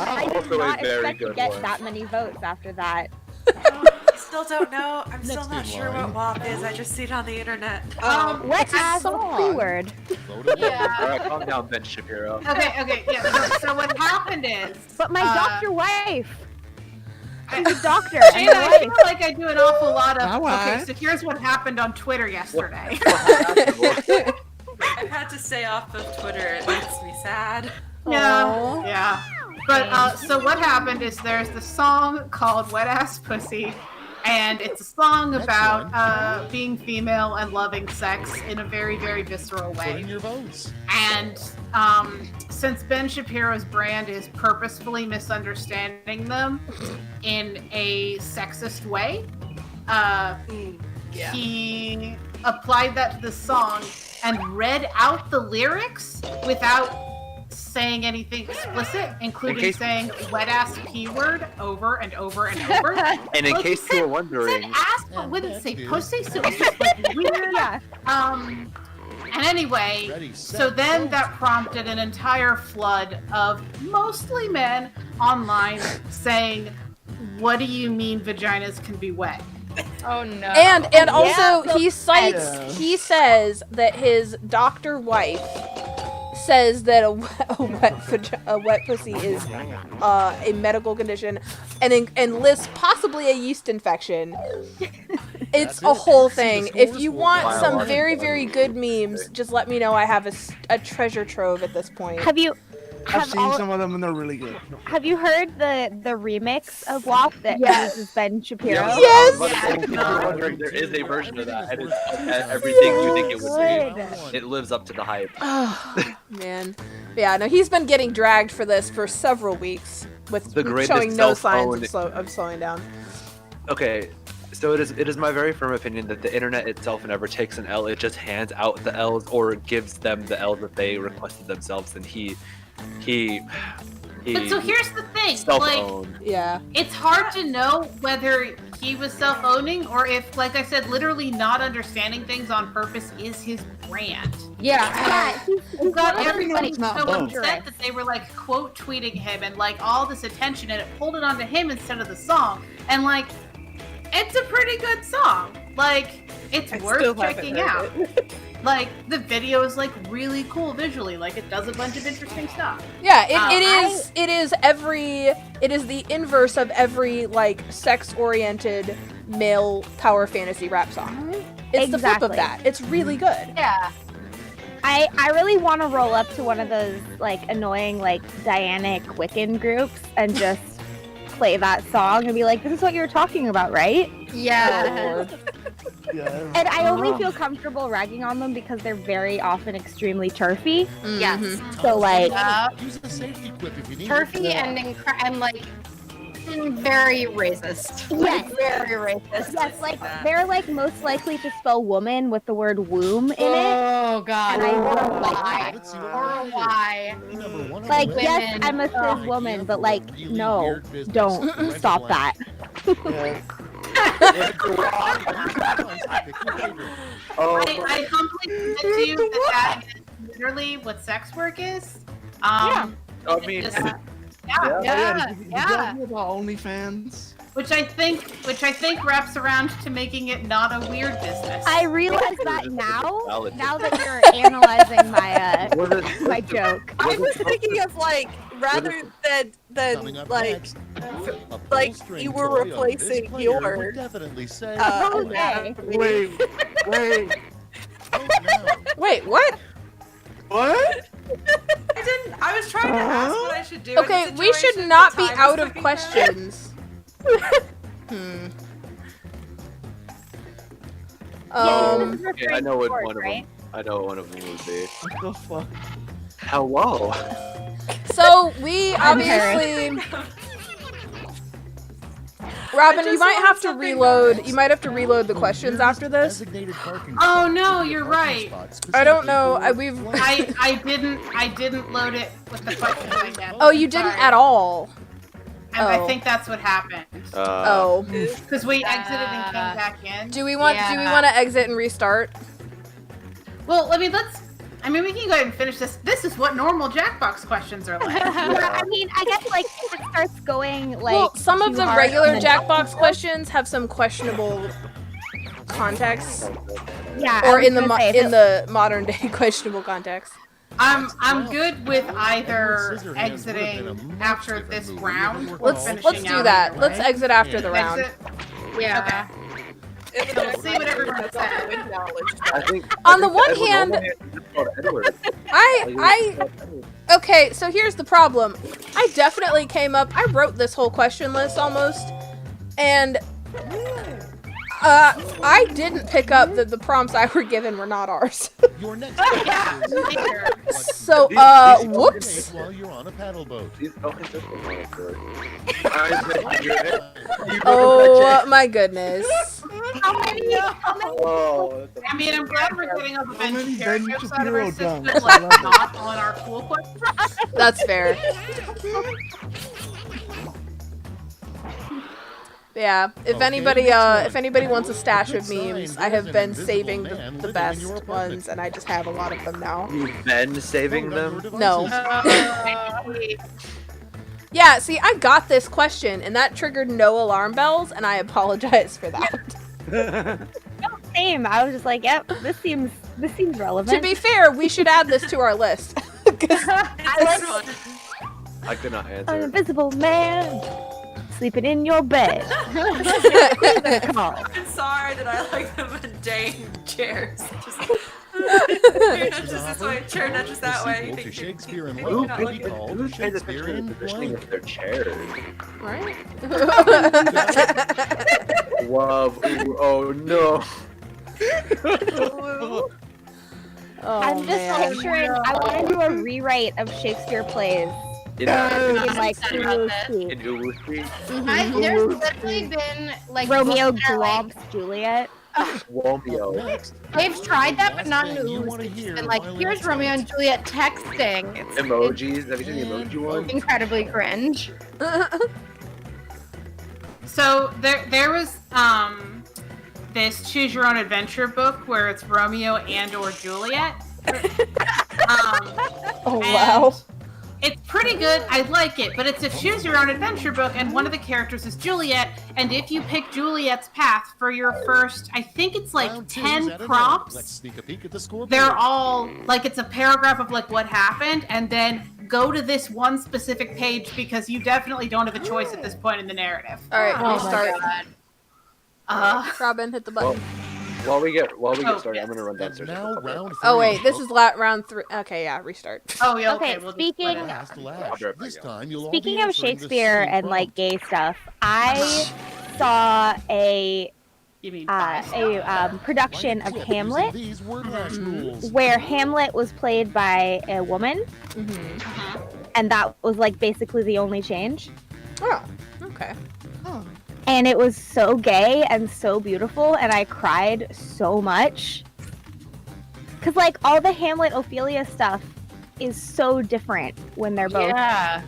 Speaker 1: I did
Speaker 2: Also a
Speaker 1: not
Speaker 2: very
Speaker 1: expect to
Speaker 2: good
Speaker 1: get
Speaker 2: one.
Speaker 1: that many votes after that.
Speaker 4: I still don't know. I'm still
Speaker 8: Next
Speaker 4: not
Speaker 8: in
Speaker 4: sure
Speaker 8: line.
Speaker 4: what WAP is. I just see it on the internet.
Speaker 1: Wet ass
Speaker 5: song.
Speaker 1: P-word.
Speaker 3: Yeah.
Speaker 2: Alright, calm down, Ben Shapiro.
Speaker 3: Okay, yeah. So what happened is,
Speaker 1: But my doctor wife.
Speaker 3: I-
Speaker 1: She's a doctor. and
Speaker 3: Shayna,
Speaker 1: a
Speaker 3: I
Speaker 1: wife.
Speaker 3: feel like I do an awful lot of.
Speaker 9: How
Speaker 3: Okay,
Speaker 9: I?
Speaker 3: so here's what happened on Twitter yesterday.
Speaker 4: I've had to stay off of Twitter. It makes me sad.
Speaker 5: Aw.
Speaker 3: Yeah. But so what happened is there's the song called "Wet Ass Pussy," and it's a song about being female and loving sex in a very, very visceral
Speaker 8: Put in
Speaker 3: way.
Speaker 8: your votes.
Speaker 3: And since Ben Shapiro's brand is purposefully misunderstanding them in a sexist way, he applied that to the song and read out the lyrics without saying anything explicit, including saying wet ass P word over and over and over.
Speaker 2: And in
Speaker 3: Like,
Speaker 2: case
Speaker 3: he
Speaker 2: you were
Speaker 3: said
Speaker 2: wondering,
Speaker 3: ass but wouldn't say pussy, so it's just like weird.
Speaker 1: Yeah.
Speaker 3: And anyway,
Speaker 8: Ready, set,
Speaker 3: so then
Speaker 8: go.
Speaker 3: that prompted an entire flood of mostly men online saying, "What do you mean vaginas can be wet?"
Speaker 6: Oh no.
Speaker 5: And also
Speaker 1: Yeah.
Speaker 5: he cites
Speaker 9: Yeah.
Speaker 5: he says that his doctor wife says that a wet pussy is a medical condition, and lists possibly a yeast infection. It's
Speaker 8: That's
Speaker 5: a
Speaker 8: it.
Speaker 5: whole
Speaker 8: See the
Speaker 5: thing.
Speaker 8: scores
Speaker 5: If you
Speaker 8: for
Speaker 5: want
Speaker 2: Wow.
Speaker 5: some very, very good memes, just let me know. I have a treasure trove at this point.
Speaker 1: Have you
Speaker 9: I've seen some of them and they're really good.
Speaker 1: have you heard the remix of WAP that uses Ben Shapiro?
Speaker 5: Yes!
Speaker 2: if you were wondering, there is a version of that, and it's everything you think it would
Speaker 1: Good.
Speaker 2: be. It lives up to the hype.
Speaker 5: Oh, man. Yeah, no, he's been getting dragged for this for several weeks with
Speaker 2: The greatest
Speaker 5: showing no
Speaker 2: cell
Speaker 5: signs of slowing down.
Speaker 2: Okay, so it is my very firm opinion that the internet itself never takes an L. It just hands out the L's or gives them the L's that they requested themselves, and he
Speaker 3: But so here's the thing, like,
Speaker 2: self-owned.
Speaker 5: Yeah.
Speaker 3: it's hard to know whether he was self-owning or if, like I said, literally not understanding things on purpose is his brand.
Speaker 6: Yeah.
Speaker 3: He got
Speaker 1: Well,
Speaker 3: everybody
Speaker 9: it's not
Speaker 3: so
Speaker 9: both.
Speaker 3: upset that they were like quote tweeting him and like all this attention, and it pulled it onto him instead of the song. And like, it's a pretty good song. Like, it's
Speaker 7: I
Speaker 3: worth
Speaker 7: still haven't
Speaker 3: checking
Speaker 7: heard
Speaker 3: out.
Speaker 7: it.
Speaker 3: Like, the video is like really cool visually. Like, it does a bunch of interesting stuff.
Speaker 5: Yeah,
Speaker 3: I-
Speaker 5: it is the inverse of every like sex-oriented male power fantasy rap song. It's the flip of
Speaker 1: Exactly.
Speaker 5: that. It's really good.
Speaker 3: Yeah.
Speaker 1: I really want to roll up to one of those like annoying like Dianic Wiccan groups and just play that song and be like, "This is what you were talking about, right?"
Speaker 6: Yeah.
Speaker 9: Yeah.
Speaker 1: And I only feel comfortable ragging on them because they're very often extremely turfy.
Speaker 6: Yes.
Speaker 1: So like,
Speaker 8: Use a safety quip if you need
Speaker 6: Turfy
Speaker 8: it.
Speaker 6: and like very racist. Like,
Speaker 1: Yes.
Speaker 6: very racist.
Speaker 1: yes, like they're like most likely to spell woman with the word womb in it.
Speaker 6: Oh god.
Speaker 1: And I
Speaker 6: Or
Speaker 1: don't like
Speaker 6: why?
Speaker 8: Let's see what
Speaker 6: Or
Speaker 8: we can
Speaker 6: why?
Speaker 8: do. Number one on
Speaker 1: Like,
Speaker 8: the list.
Speaker 1: yes, I'm a
Speaker 6: Women.
Speaker 1: cis woman, but like,
Speaker 8: Really
Speaker 1: no,
Speaker 8: weird business.
Speaker 1: don't
Speaker 8: Parental
Speaker 1: stop that.
Speaker 9: Yeah.
Speaker 8: Pick your favorite.
Speaker 3: I humbly submit to you that is literally what sex work is.
Speaker 2: I mean,
Speaker 3: Just-
Speaker 6: Yeah.
Speaker 9: Did you
Speaker 6: Yeah.
Speaker 9: hear about OnlyFans?
Speaker 3: which I think wraps around to making it not a weird business.
Speaker 1: I realize that now.
Speaker 2: Valid.
Speaker 1: Now that you're analyzing my
Speaker 2: was it-
Speaker 1: my joke.
Speaker 7: I was thinking of like rather than
Speaker 8: Coming up
Speaker 7: like
Speaker 8: next, a
Speaker 7: like
Speaker 8: full-string
Speaker 7: you were
Speaker 8: toy of
Speaker 7: replacing
Speaker 8: this player
Speaker 7: your,
Speaker 8: would definitely say,
Speaker 1: Okay.
Speaker 9: Wait.
Speaker 8: "Vote now."
Speaker 5: Wait, what?
Speaker 9: What?
Speaker 4: I was trying to ask what I should do. in
Speaker 5: Okay,
Speaker 4: this
Speaker 5: we
Speaker 4: situation,
Speaker 5: should not
Speaker 4: but
Speaker 5: be
Speaker 4: time
Speaker 5: out
Speaker 4: is
Speaker 5: of
Speaker 4: ticking
Speaker 5: questions.
Speaker 2: Yeah, I know what one of them.
Speaker 1: Right?
Speaker 2: I know what one of them would be.
Speaker 9: What the fuck?
Speaker 2: Hello.
Speaker 5: So we obviously, Robin, you
Speaker 4: just
Speaker 5: might
Speaker 4: want
Speaker 5: have to
Speaker 4: something
Speaker 5: reload.
Speaker 4: nice.
Speaker 5: You might have to reload the questions after this.
Speaker 8: Designated parking
Speaker 3: Oh,
Speaker 8: spot.
Speaker 3: no,
Speaker 8: Your
Speaker 3: you're
Speaker 8: parking
Speaker 3: right.
Speaker 8: spot
Speaker 5: I don't
Speaker 8: specifically
Speaker 5: know.
Speaker 8: for
Speaker 5: We've.
Speaker 3: I didn't load it with the questions I get.
Speaker 5: Oh, you didn't
Speaker 3: Sorry.
Speaker 5: at all.
Speaker 3: I think that's what happened. Because we exited and came back in.
Speaker 5: Do we want to exit and restart?
Speaker 3: Well, we can go ahead and finish this. This is what normal Jackbox questions are like.
Speaker 1: I mean, I guess like if it starts going like.
Speaker 5: Well, some of
Speaker 1: too
Speaker 5: the
Speaker 1: hard
Speaker 5: regular
Speaker 1: on the
Speaker 5: Jackbox questions have some questionable context.
Speaker 1: Yeah.
Speaker 5: Or in the modern day questionable context.
Speaker 3: I'm good with either exiting after this round.
Speaker 5: Let's do that. Let's exit after the round.
Speaker 6: Yeah.
Speaker 3: Okay. So we'll see what everyone says.
Speaker 2: I think
Speaker 5: On the one hand, okay, so here's the problem. I definitely came up, I wrote this whole question list almost, and I didn't pick up that the prompts I were given were not ours.
Speaker 8: Your next
Speaker 5: So, whoops.
Speaker 8: While you're on a paddle boat.
Speaker 5: Oh my goodness.
Speaker 2: Oh,
Speaker 3: I mean, I'm glad we're getting up a
Speaker 9: How many
Speaker 3: vegetarian
Speaker 9: Ben
Speaker 3: out of our
Speaker 9: Shapiro
Speaker 3: system,
Speaker 9: dunks?
Speaker 3: like not on our cool questions.
Speaker 5: That's fair. Yeah, if anybody wants a stash of memes, I have been saving the best ones, and I just have a lot of them now.
Speaker 2: You've been saving them?
Speaker 5: No. Yeah, see, I got this question, and that triggered no alarm bells, and I apologize for that.
Speaker 1: Same. I was just like, yep, this seems relevant.
Speaker 5: To be fair, we should add this to our list.
Speaker 1: I
Speaker 2: could not answer.
Speaker 1: An invisible man sleeping in your bed.
Speaker 4: I'm sorry that I like the mundane chairs. Chair nudges this way, chair nudges that way.
Speaker 8: To Shakespeare and
Speaker 2: Who
Speaker 8: Robin will be called Shakespeare in
Speaker 2: positioning of their chairs?
Speaker 5: Right?
Speaker 2: Wow. Oh no.
Speaker 1: I'm just picturing. I want to do a rewrite of Shakespeare plays.
Speaker 2: Yeah.
Speaker 1: Like
Speaker 6: There's literally been like
Speaker 1: Romeo
Speaker 6: books that are, like,
Speaker 1: glomps Juliet.
Speaker 2: Romeo.
Speaker 6: They've tried that, but not in Ooze. It's been like, here's Romeo and Juliet texting. It's
Speaker 2: Emojis. Have you seen the emoji one?
Speaker 6: incredibly cringe.
Speaker 3: So there was this choose your own adventure book where it's Romeo and or Juliet.
Speaker 5: Oh wow.
Speaker 3: It's pretty good. I like it, but it's a choose your own adventure book, and one of the characters is Juliet. And if you pick Juliet's path for your first, I think it's like 10 prompts.
Speaker 8: Let's sneak a peek at the scoreboard.
Speaker 3: They're all like it's a paragraph of like what happened, and then go to this one specific page because you definitely don't have a choice at this point in the narrative.
Speaker 5: All right, restart. Robin, hit the button.
Speaker 2: While we get started, I'm gonna run downstairs.
Speaker 8: Now round 3.
Speaker 5: Oh wait, this is round 3. Okay, yeah, restart.
Speaker 3: Oh yeah.
Speaker 1: Okay,
Speaker 3: We'll
Speaker 1: speaking
Speaker 8: This time you'll all
Speaker 1: speaking
Speaker 8: be
Speaker 1: of
Speaker 8: answering the
Speaker 1: Shakespeare
Speaker 8: same
Speaker 1: and like
Speaker 8: prompt.
Speaker 1: gay stuff, I saw a
Speaker 3: You mean
Speaker 1: production of
Speaker 8: Clip
Speaker 1: Hamlet
Speaker 8: using these word hash rules.
Speaker 1: where Hamlet was played by a woman, and that was like basically the only change.
Speaker 5: Oh, okay.
Speaker 1: And it was so gay and so beautiful, and I cried so much. Cause like all the Hamlet Ophelia stuff is so different when they're both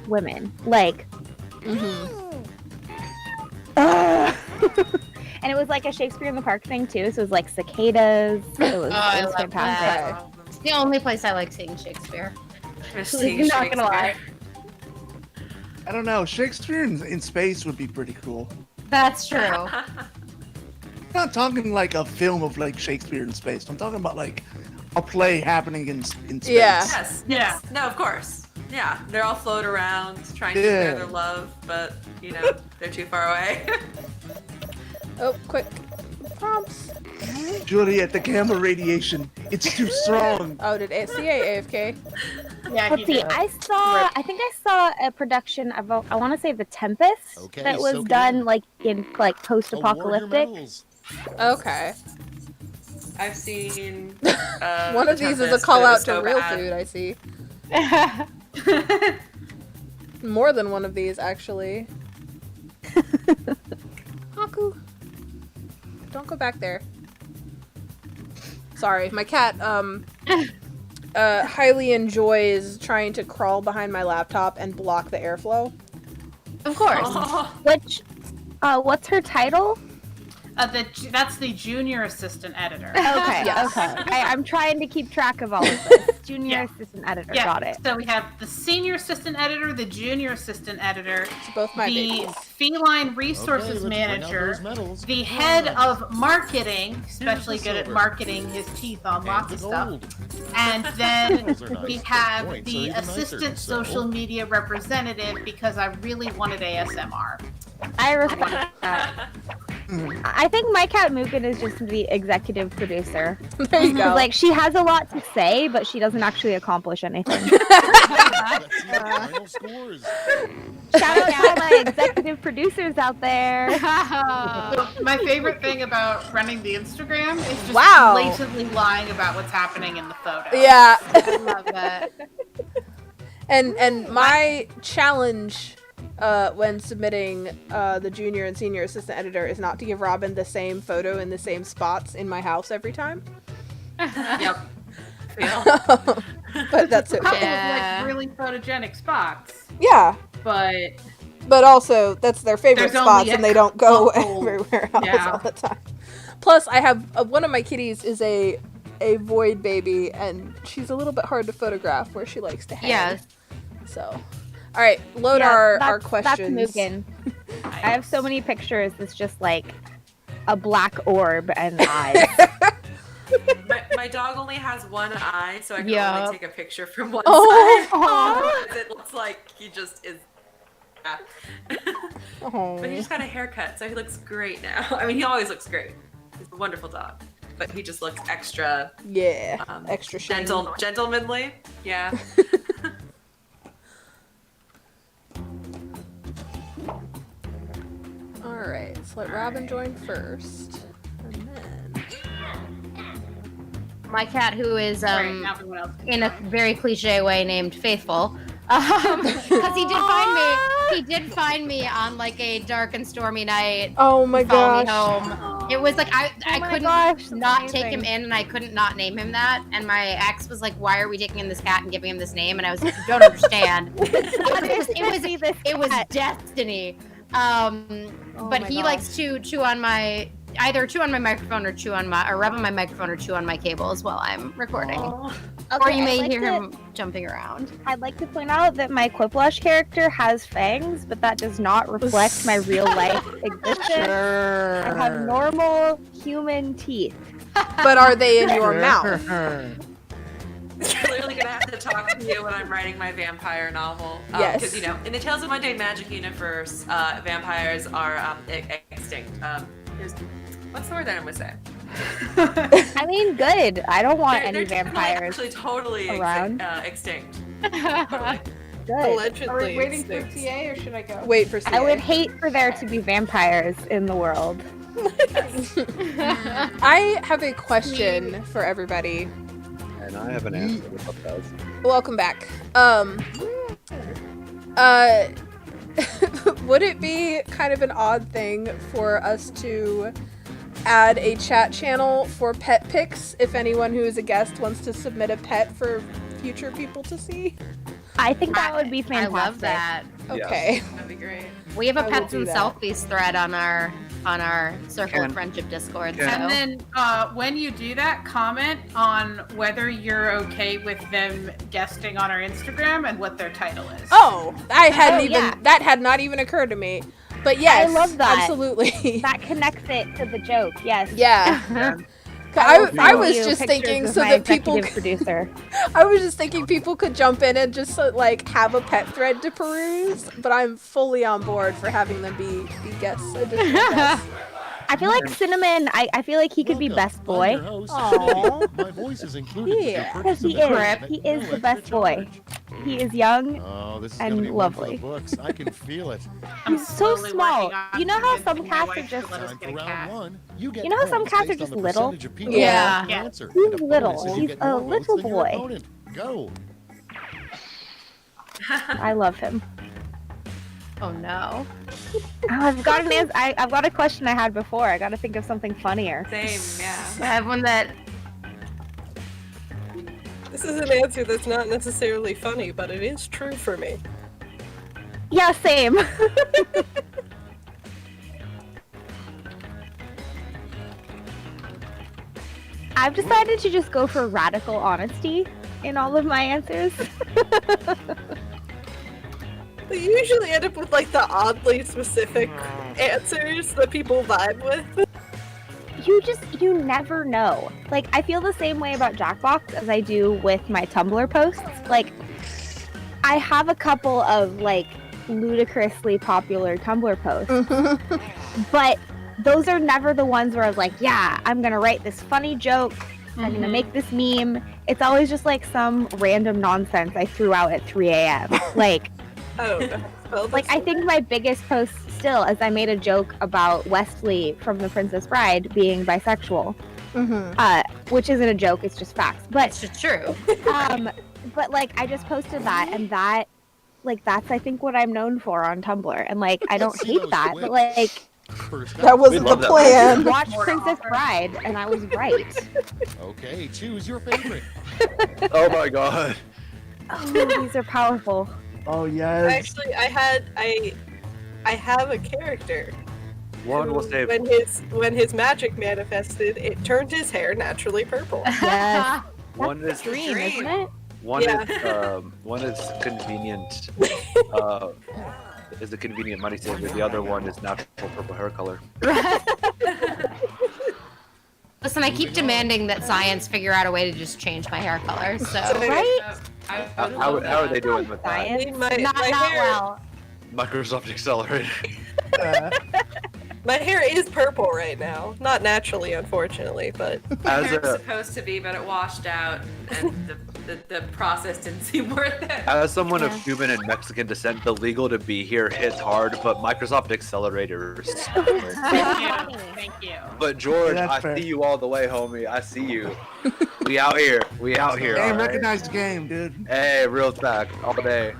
Speaker 1: women. Like, and it was like a Shakespeare in the Park thing too. So it was like cicadas. It was fantastic.
Speaker 6: That. It's the only place I like seeing Shakespeare.
Speaker 4: Seeing
Speaker 6: Not gonna lie.
Speaker 9: I don't know. Shakespeare in space would be pretty cool.
Speaker 6: That's true.
Speaker 9: I'm not talking like a film of like Shakespeare in space. I'm talking about like a play happening in space.
Speaker 5: Yeah.
Speaker 4: Yes.
Speaker 3: Yeah.
Speaker 4: No, of course. Yeah. They're all float around trying to share their love, but you know, they're too far away.
Speaker 5: Oh, quick. Prompts.
Speaker 9: Juliet, the gamma radiation, it's too strong.
Speaker 5: Oh, did CA AFK?
Speaker 3: Yeah,
Speaker 1: Let's see. I think I saw a production of I want to say The Tempest
Speaker 8: Okay,
Speaker 1: that was
Speaker 8: soak it
Speaker 1: done
Speaker 8: in.
Speaker 1: like in like
Speaker 8: Award your
Speaker 1: post-apocalyptic.
Speaker 8: medals.
Speaker 5: Okay.
Speaker 4: I've seen
Speaker 5: One of these is a call out to real food, I see. More than one of these, actually. Haku. Don't go back there. Sorry, my cat, highly enjoys trying to crawl behind my laptop and block the airflow.
Speaker 6: Of course.
Speaker 4: Oh,
Speaker 1: What's her title?
Speaker 3: That's the junior assistant editor.
Speaker 1: Okay,
Speaker 5: Yes.
Speaker 1: okay. I'm trying to keep track of all of this. Junior assistant editor,
Speaker 3: Yeah.
Speaker 1: got it.
Speaker 3: So we have the senior assistant editor, the junior assistant editor,
Speaker 5: It's both my
Speaker 3: the
Speaker 5: babies.
Speaker 3: feline resources
Speaker 8: Okay, let's bring out
Speaker 3: manager,
Speaker 8: those medals.
Speaker 3: the
Speaker 8: Come
Speaker 3: head
Speaker 8: on.
Speaker 3: of marketing, especially
Speaker 8: Here's the
Speaker 3: good at
Speaker 8: silver.
Speaker 3: marketing his teeth on
Speaker 8: And
Speaker 3: lots
Speaker 8: the
Speaker 3: of stuff.
Speaker 8: gold.
Speaker 3: And then
Speaker 8: Medals are nice,
Speaker 3: we
Speaker 8: but
Speaker 3: have
Speaker 8: points are
Speaker 3: the
Speaker 8: even nicer,
Speaker 3: assistant
Speaker 8: so-
Speaker 3: social media representative because I really wanted ASMR.
Speaker 1: I respect that. I think My Cat Mugen is just the executive producer.
Speaker 5: There you go.
Speaker 1: Like, she has a lot to say, but she doesn't actually accomplish anything.
Speaker 8: Let's see the final scores.
Speaker 1: Shout out to all my executive producers out there.
Speaker 3: So my favorite thing about running the Instagram is just
Speaker 5: Wow.
Speaker 3: blatantly lying about what's happening in the photo.
Speaker 5: Yeah.
Speaker 6: I love that.
Speaker 5: And my challenge when submitting the junior and senior assistant editor is not to give Robin the same photo in the same spots in my house every time.
Speaker 4: yep. Feel.
Speaker 5: But that's
Speaker 3: A couple
Speaker 5: okay.
Speaker 6: Yeah.
Speaker 3: of like really photogenic spots,
Speaker 5: Yeah.
Speaker 3: but
Speaker 5: Also, that's their favorite
Speaker 3: There's only
Speaker 5: spots,
Speaker 3: a
Speaker 5: and they don't go
Speaker 3: couple.
Speaker 5: everywhere else
Speaker 3: Yeah.
Speaker 5: all the time. Plus, I have one of my kitties is a void baby, and she's a little bit hard to photograph where she likes to hang.
Speaker 6: Yes.
Speaker 5: So, all right, load
Speaker 1: Yeah,
Speaker 5: our
Speaker 1: that's
Speaker 5: questions.
Speaker 1: Mugen. I have so many pictures. It's just like a black orb and eyes.
Speaker 4: My dog only has one eye, so I can
Speaker 6: Yup.
Speaker 4: only take a picture from one
Speaker 5: Oh.
Speaker 4: side. Because it looks like he just is. Yeah.
Speaker 5: Oh.
Speaker 4: But he just got a haircut, so he looks great now. I mean, he always looks great. He's a wonderful dog, but he just looks extra
Speaker 5: Yeah, extra shiny.
Speaker 4: gentlemanly. Yeah.
Speaker 5: All right, let's let Robin join first, and then
Speaker 6: My cat, who is
Speaker 3: right, now everyone else can
Speaker 6: in a
Speaker 3: join.
Speaker 6: very cliche way named Faithful, because he did find me on like a dark and stormy night.
Speaker 5: oh my
Speaker 6: Follow
Speaker 5: gosh,
Speaker 6: me home. It was like I
Speaker 1: my
Speaker 6: couldn't
Speaker 1: gosh, that's
Speaker 6: not take him
Speaker 1: amazing.
Speaker 6: in, and I couldn't not name him that. And my ex was like, "Why are we taking in this cat and giving him this name?" And I was like, "You don't understand." it was destiny. But
Speaker 1: my
Speaker 6: he
Speaker 1: gosh.
Speaker 6: likes to chew on my microphone or rub on my microphone or chew on my cables while I'm recording.
Speaker 4: Oh.
Speaker 6: Or you
Speaker 1: Okay,
Speaker 6: may
Speaker 1: I'd like
Speaker 6: hear
Speaker 1: to-
Speaker 6: him jumping around.
Speaker 1: I'd like to point out that my Quiplash character has fangs, but that does not reflect my real life existence. I have normal human teeth.
Speaker 5: but are they in your mouth?
Speaker 4: Clearly gonna have to talk to you when I'm writing my vampire novel.
Speaker 5: Yes.
Speaker 4: Because in the Tales of Mundane Magic universe, vampires are extinct. What's the word that I'm gonna say?
Speaker 1: I mean, good. I don't want any
Speaker 4: They're
Speaker 1: vampires.
Speaker 4: actually totally
Speaker 1: around.
Speaker 4: extinct.
Speaker 1: Good.
Speaker 7: Allegedly.
Speaker 3: Are we waiting for
Speaker 7: extinct.
Speaker 3: TA or should I go?
Speaker 5: Wait for
Speaker 1: I would
Speaker 5: CA.
Speaker 1: hate for there to be vampires in the world.
Speaker 5: I have a question for everybody.
Speaker 2: And I have an answer. What's up, guys?
Speaker 5: Welcome back. Would it be kind of an odd thing for us to add a chat channel for pet pics if anyone who is a guest wants to submit a pet for future people to see?
Speaker 1: I think that would be
Speaker 6: I
Speaker 1: fantastic.
Speaker 6: love that.
Speaker 5: Okay.
Speaker 4: That'd be great.
Speaker 6: We have a
Speaker 5: I will
Speaker 6: pets
Speaker 5: do
Speaker 6: and
Speaker 5: that.
Speaker 6: selfies thread on our Circle
Speaker 2: Can-
Speaker 6: of Friendship Discord.
Speaker 2: can-
Speaker 6: So.
Speaker 3: And then when you do that, comment on whether you're okay with them guesting on our Instagram and what their title is.
Speaker 5: Oh, I hadn't
Speaker 1: yeah.
Speaker 5: that had not even occurred to me. But yes,
Speaker 1: love that.
Speaker 5: Absolutely.
Speaker 1: That connects it to the joke. Yes.
Speaker 5: Yeah.
Speaker 1: will
Speaker 5: I
Speaker 1: send
Speaker 5: was
Speaker 1: you
Speaker 5: just
Speaker 1: pictures
Speaker 5: thinking
Speaker 1: of
Speaker 5: so
Speaker 1: my
Speaker 5: that people
Speaker 1: executive producer.
Speaker 5: I was just thinking people could jump in and just like have a pet thread to peruse, but I'm fully on board for having them be guests. Additional guests.
Speaker 1: I feel like Cinnamon. I feel like he could be
Speaker 8: Welcome.
Speaker 1: best
Speaker 8: I'm
Speaker 1: boy.
Speaker 8: your host,
Speaker 5: Aw.
Speaker 8: Smitty. My voice is included with your
Speaker 5: Yeah.
Speaker 8: purchase
Speaker 1: Because he
Speaker 8: of the
Speaker 1: is.
Speaker 8: drink at
Speaker 1: He is
Speaker 8: no
Speaker 1: the best
Speaker 8: extra
Speaker 1: boy.
Speaker 8: charge.
Speaker 1: He is young.
Speaker 8: Oh, this is
Speaker 1: and
Speaker 8: gonna be one for
Speaker 1: lovely.
Speaker 8: the books. I can feel it.
Speaker 3: I'm
Speaker 1: He's so
Speaker 3: slowly
Speaker 1: small.
Speaker 3: working on
Speaker 1: You know how some
Speaker 3: convincing my
Speaker 1: cats
Speaker 3: wife
Speaker 1: are
Speaker 3: to
Speaker 1: just-
Speaker 3: let us
Speaker 8: Time
Speaker 3: get
Speaker 8: for
Speaker 3: a
Speaker 8: round
Speaker 3: cat.
Speaker 8: one. You get
Speaker 1: You know how some
Speaker 8: points
Speaker 1: cats are
Speaker 8: based on
Speaker 1: just
Speaker 8: the
Speaker 1: little?
Speaker 8: percentage of people
Speaker 5: Yeah.
Speaker 8: who
Speaker 3: Yeah.
Speaker 8: answer.
Speaker 1: He's
Speaker 8: And a
Speaker 1: little.
Speaker 8: bonus if you
Speaker 1: He's
Speaker 8: get
Speaker 1: a
Speaker 8: more votes
Speaker 1: little
Speaker 8: than your
Speaker 1: boy.
Speaker 8: opponent. Go.
Speaker 1: I love him.
Speaker 6: Oh no.
Speaker 1: Oh, I've got I've got a question I had before. I got to think of something funnier.
Speaker 4: Same, yeah.
Speaker 6: I have one that
Speaker 7: This is an answer that's not necessarily funny, but it is true for me.
Speaker 1: Yeah, same. I've decided to just go for radical honesty in all of my answers.
Speaker 7: We usually end up with like the oddly specific answers that people vibe with.
Speaker 1: You never know. Like, I feel the same way about Jackbox as I do with my Tumblr posts. Like, I have a couple of, like, ludicrously popular Tumblr posts. But those are never the ones where I was like, yeah, I'm gonna write this funny joke. I'm gonna make this meme. It's always just, like, some random nonsense I threw out at 3 a.m. Like,
Speaker 7: Oh, no. Well,
Speaker 1: like, I think my biggest post still is I made a joke about Wesley from The Princess Bride being bisexual, which isn't a joke, it's just facts. But
Speaker 6: It's just true.
Speaker 1: but like I just posted that, and that, like, that's I think what I'm known for on Tumblr, and like I don't
Speaker 8: Let's see
Speaker 1: hate
Speaker 8: those
Speaker 1: that, but like
Speaker 8: First
Speaker 5: That
Speaker 8: up,
Speaker 5: wasn't the
Speaker 2: love that.
Speaker 5: plan.
Speaker 1: watch Princess Bride, and I was right.
Speaker 8: Okay, choose your favorite.
Speaker 2: Oh my god.
Speaker 1: Oh, these are powerful.
Speaker 9: Oh yes.
Speaker 7: Actually, I have a character.
Speaker 2: One will
Speaker 7: who,
Speaker 2: save.
Speaker 7: when his magic manifested, it turned his hair naturally purple.
Speaker 1: Yes,
Speaker 2: One is
Speaker 1: dream, isn't it?
Speaker 2: one
Speaker 7: Yeah.
Speaker 2: is one is convenient. Is a convenient money saver. The other one is natural purple hair color.
Speaker 6: Listen, I keep demanding that science figure out a way to just change my hair color. So
Speaker 1: Right?
Speaker 2: How are they doing with that?
Speaker 1: Science?
Speaker 7: My
Speaker 6: not
Speaker 7: hair,
Speaker 6: well.
Speaker 2: Microsoft Accelerator.
Speaker 7: my hair is purple right now. Not naturally, unfortunately, but
Speaker 2: As
Speaker 4: It was
Speaker 2: a
Speaker 4: supposed to be, but it washed out, and the process didn't seem worth it.
Speaker 2: as someone of Cuban and Mexican descent, the legal to be here hits hard, but Microsoft Accelerator.
Speaker 3: Thank you.
Speaker 2: But George,
Speaker 9: Yeah, that's
Speaker 2: I
Speaker 9: fair.
Speaker 2: see you all the way, homie. I see you. We out here. We out here.
Speaker 9: Hey,
Speaker 2: all right?
Speaker 9: recognize the game, dude.
Speaker 2: Hey, real fact, all day.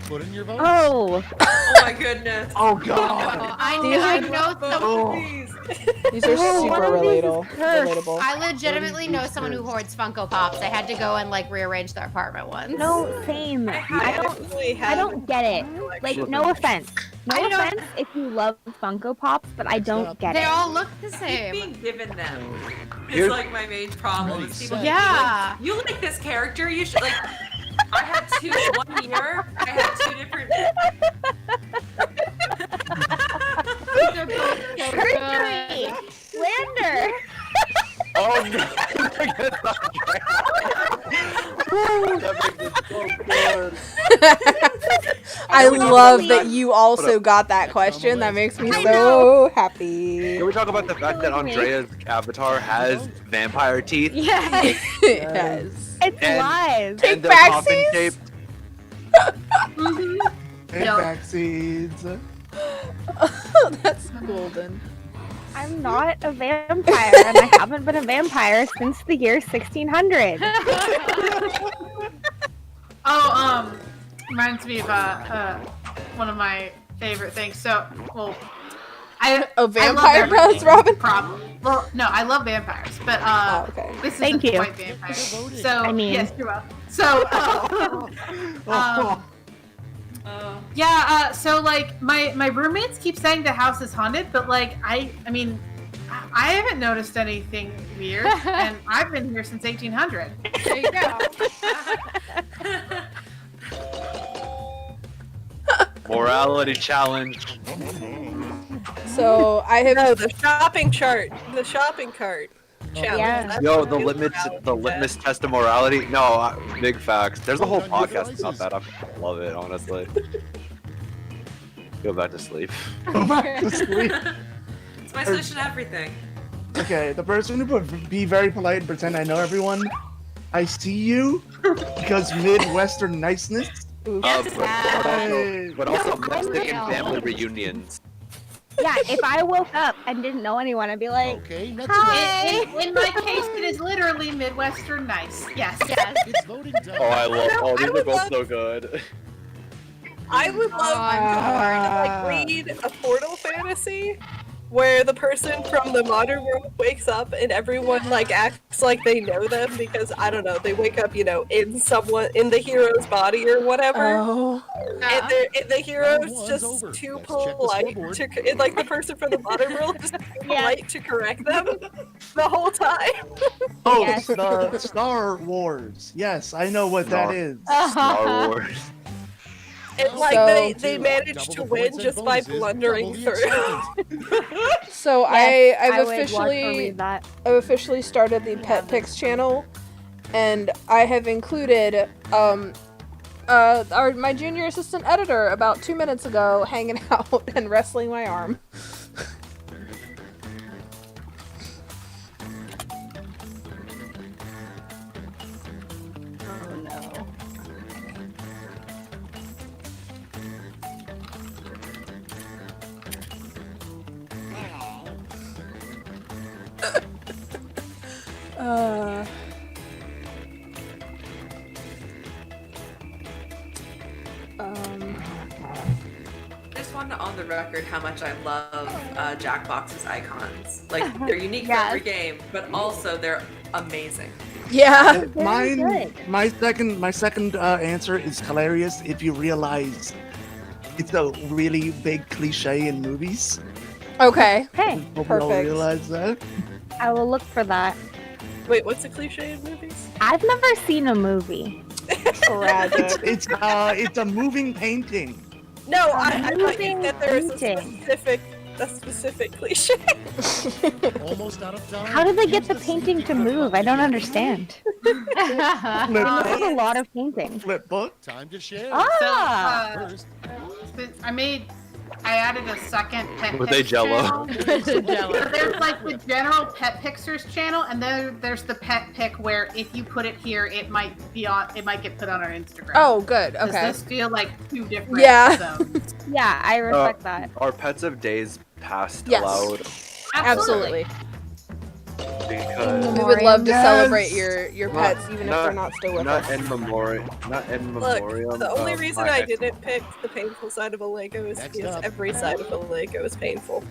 Speaker 8: Put in your vote.
Speaker 1: Oh,
Speaker 4: Oh my goodness.
Speaker 9: Oh
Speaker 6: Oh,
Speaker 9: god.
Speaker 6: I know someone.
Speaker 9: Oh.
Speaker 5: These are
Speaker 1: Oh,
Speaker 5: super
Speaker 1: one of these is
Speaker 5: relatable.
Speaker 6: I legitimately know someone who hoards Funko Pops. I had to go and like rearrange their apartment once.
Speaker 1: no, same. I
Speaker 7: actually have
Speaker 1: don't get it. Like, no offense. No
Speaker 6: I don't-
Speaker 1: offense if you love Funko Pops, but I don't get
Speaker 6: They
Speaker 1: it.
Speaker 6: all look the
Speaker 4: Keep
Speaker 6: same.
Speaker 4: being given them.
Speaker 2: Here's-
Speaker 4: It's like my main problem.
Speaker 8: Ready,
Speaker 4: Is people
Speaker 8: set.
Speaker 6: Yeah.
Speaker 4: you like this character, you should like. I had two 1 year. I had two different.
Speaker 6: They're both so good.
Speaker 1: Slander!
Speaker 2: Oh no! That makes it so good.
Speaker 5: I
Speaker 1: don't know
Speaker 5: love
Speaker 1: if
Speaker 5: that
Speaker 1: we-
Speaker 5: you also got that question. That makes me so happy.
Speaker 2: Can we talk about the fact that Andrea's avatar has vampire teeth?
Speaker 1: Yes,
Speaker 5: Yes.
Speaker 1: it's
Speaker 2: And-
Speaker 1: live.
Speaker 5: Take
Speaker 2: And they're coffin
Speaker 5: backsies?
Speaker 2: shaped?
Speaker 9: Hey,
Speaker 3: Yep.
Speaker 9: vaccines.
Speaker 5: Oh, that's golden.
Speaker 1: I'm not a vampire, and I haven't been a vampire since the year 1600.
Speaker 3: Oh, reminds me of one of my favorite things. So, well, I
Speaker 5: vampire
Speaker 3: love
Speaker 5: bros,
Speaker 3: everything,
Speaker 5: Robin?
Speaker 3: Probably. Well, no, I love vampires, but
Speaker 5: Oh, okay.
Speaker 3: this
Speaker 1: Thank
Speaker 3: isn't
Speaker 1: you.
Speaker 3: quite vampire. So,
Speaker 1: I mean-
Speaker 3: yes, you're welcome. So, yeah. So like my roommates keep saying the house is haunted, but like I mean, I haven't noticed anything weird, and I've been here since 1800.
Speaker 6: There you go.
Speaker 2: Morality challenge.
Speaker 5: So I have
Speaker 7: no, the shopping chart, the shopping cart challenge.
Speaker 1: Yeah.
Speaker 7: That's
Speaker 2: Yo,
Speaker 7: what
Speaker 2: the
Speaker 7: it is
Speaker 2: the
Speaker 7: about.
Speaker 2: litess test of morality. No, big facts. There's a whole
Speaker 8: Hold on your
Speaker 2: podcast about that. I love it, honestly. Go back to sleep.
Speaker 9: Go back to sleep.
Speaker 4: It's my solution to everything.
Speaker 9: Okay, the person who would be very polite and pretend I know everyone. I see you because Midwestern niceness.
Speaker 2: But also
Speaker 1: No,
Speaker 2: Mexican
Speaker 1: I'm
Speaker 2: family reunions.
Speaker 1: Yeah, if I woke up and didn't know anyone, I'd be like,
Speaker 8: Okay, next
Speaker 1: Hi.
Speaker 8: vote.
Speaker 3: In my case, it is literally Midwestern nice. Yes.
Speaker 6: Yes.
Speaker 8: It's voting time.
Speaker 2: Oh, I love. Oh, these
Speaker 7: I
Speaker 2: are
Speaker 7: would
Speaker 2: both
Speaker 7: love-
Speaker 2: so good.
Speaker 7: I would love to
Speaker 5: Ah.
Speaker 7: like read a Portal fantasy where the person from the modern world wakes up and everyone like acts like they know them because I don't know, they wake up, in the hero's body or whatever.
Speaker 5: Oh.
Speaker 7: And the hero's
Speaker 8: Round one's
Speaker 7: just
Speaker 8: over.
Speaker 7: too
Speaker 8: Let's check the
Speaker 7: polite
Speaker 8: scoreboard.
Speaker 7: and like the person from the modern world is too polite to correct them the whole time.
Speaker 9: Oh,
Speaker 1: Yes.
Speaker 9: the Star Wars. Yes, I know what that is.
Speaker 2: Star Wars.
Speaker 7: And like
Speaker 5: So-
Speaker 7: they managed to win just by blundering through.
Speaker 5: So
Speaker 1: Yes,
Speaker 5: I've
Speaker 1: I would watch or
Speaker 5: officially
Speaker 1: read that.
Speaker 5: I've officially started the Pet Pics channel, and I have included my junior assistant editor about 2 minutes ago hanging out and wrestling my arm.
Speaker 1: Oh no.
Speaker 5: Uh,
Speaker 4: I just wanted on the record how much I love Jackbox's icons. Like, they're unique for
Speaker 1: Yes.
Speaker 4: every game, but also they're amazing.
Speaker 5: yeah.
Speaker 1: Very good.
Speaker 9: My second answer is hilarious if you realize it's a really big cliche in movies.
Speaker 5: Okay.
Speaker 1: Okay,
Speaker 9: Hope you all
Speaker 5: Perfect.
Speaker 9: realize that.
Speaker 1: I will look for that.
Speaker 7: Wait, what's a cliche in movies?
Speaker 1: I've never seen a movie.
Speaker 5: Tragic.
Speaker 9: It's a moving painting.
Speaker 7: No, I thought you
Speaker 1: moving
Speaker 7: said there was
Speaker 1: painting.
Speaker 7: a specific cliche.
Speaker 8: Almost out of time.
Speaker 1: How did they get
Speaker 8: Use
Speaker 1: the
Speaker 8: the
Speaker 1: painting to
Speaker 8: secret
Speaker 1: move? I don't understand.
Speaker 9: Flip
Speaker 1: There's
Speaker 9: book.
Speaker 1: a lot of paintings.
Speaker 9: Flip book.
Speaker 8: Time to share.
Speaker 1: Ah!
Speaker 8: First,
Speaker 3: I added a second pet
Speaker 2: Were they
Speaker 3: pics
Speaker 2: Jell-O?
Speaker 3: channel. So there's like the general pet pictures channel, and then there's the pet pic where if you put it here, it might get put on our Instagram.
Speaker 5: Oh, good.
Speaker 3: Does
Speaker 5: Okay.
Speaker 3: this feel like two different
Speaker 5: Yeah.
Speaker 3: zones?
Speaker 1: Yeah, I respect that.
Speaker 2: Are pets of days past
Speaker 5: Yes.
Speaker 2: allowed?
Speaker 5: Absolutely.
Speaker 2: Because
Speaker 5: We would love to
Speaker 9: Yes.
Speaker 5: celebrate your
Speaker 2: Not-
Speaker 5: pets, even if
Speaker 2: not-
Speaker 5: they're not still with
Speaker 2: not
Speaker 5: us.
Speaker 2: in memoriam. Not in
Speaker 7: Look,
Speaker 2: memoriam.
Speaker 7: the only
Speaker 2: of
Speaker 7: reason
Speaker 2: my
Speaker 7: I
Speaker 2: ex-
Speaker 7: didn't pick the painful side of a Lego is
Speaker 8: Next
Speaker 7: because
Speaker 8: up.
Speaker 7: every side of a Lego is painful.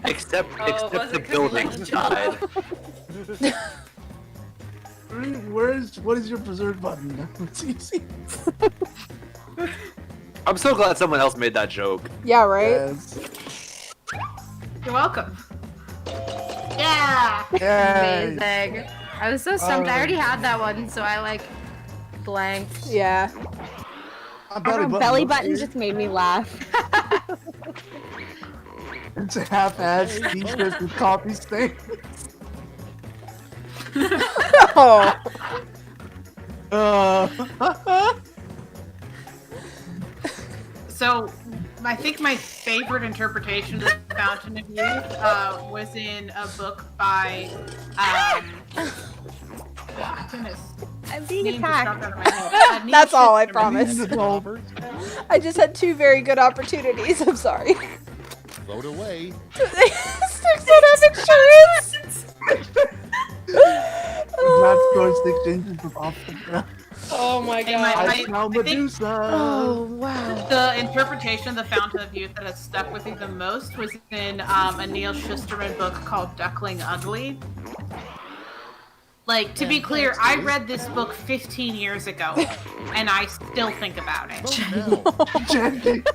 Speaker 2: Except
Speaker 4: was
Speaker 2: the
Speaker 4: it 'cause
Speaker 2: building
Speaker 4: of
Speaker 2: side.
Speaker 9: What is your preserve button? It's easy.
Speaker 2: I'm so glad someone else made that joke.
Speaker 5: Yeah, right?
Speaker 9: Yes.
Speaker 3: You're welcome. Yeah.
Speaker 9: Yay.
Speaker 6: Amazing. I was so stumped. I already had that one, so I like blanked.
Speaker 5: Yeah.
Speaker 9: A
Speaker 1: Belly
Speaker 9: looks
Speaker 1: button
Speaker 9: weird.
Speaker 1: just made me laugh.
Speaker 9: It's a half-ass t-shirt with coffee stain.
Speaker 5: Oh.
Speaker 3: So, I think my favorite interpretation of the Fountain of Youth was in a book by. Goodness.
Speaker 1: I'm being
Speaker 3: name just dropped
Speaker 1: attacked.
Speaker 3: out of my head. Neil
Speaker 5: That's all I
Speaker 3: Schiffman.
Speaker 5: promise.
Speaker 8: Robert,
Speaker 5: I just had two very good opportunities. I'm sorry.
Speaker 8: vote away.
Speaker 5: Sticks don't have insurance.
Speaker 9: Not throw 6 inches of off the ground.
Speaker 5: Oh my
Speaker 3: Hey, my-
Speaker 5: god.
Speaker 9: I smell
Speaker 3: I think-
Speaker 9: Medusa.
Speaker 5: Oh wow.
Speaker 3: The interpretation of the Fountain of Youth that has stuck with me the most was in a Neil Schiffman book called Duckling Ugly. Like, to be clear, I read this book 15 years ago, and I still think about it.
Speaker 8: Vote now.
Speaker 9: Jeggings.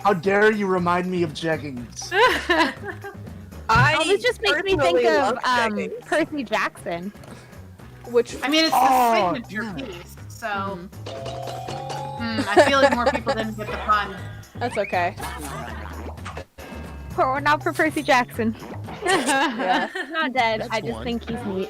Speaker 9: How dare you remind me of jeggings?
Speaker 7: I
Speaker 1: Oh, this just makes me think
Speaker 7: personally
Speaker 1: of
Speaker 7: love jeggings.
Speaker 1: Percy Jackson.
Speaker 5: Which
Speaker 3: I mean, it's the
Speaker 9: Oh,
Speaker 3: signature
Speaker 9: yeah.
Speaker 3: piece, so... I feel like more people didn't get the pun.
Speaker 5: that's okay.
Speaker 1: Pour one out for Percy Jackson.
Speaker 5: Yeah.
Speaker 1: Not dead.
Speaker 8: That's
Speaker 1: I just
Speaker 8: one.
Speaker 1: think he's neat.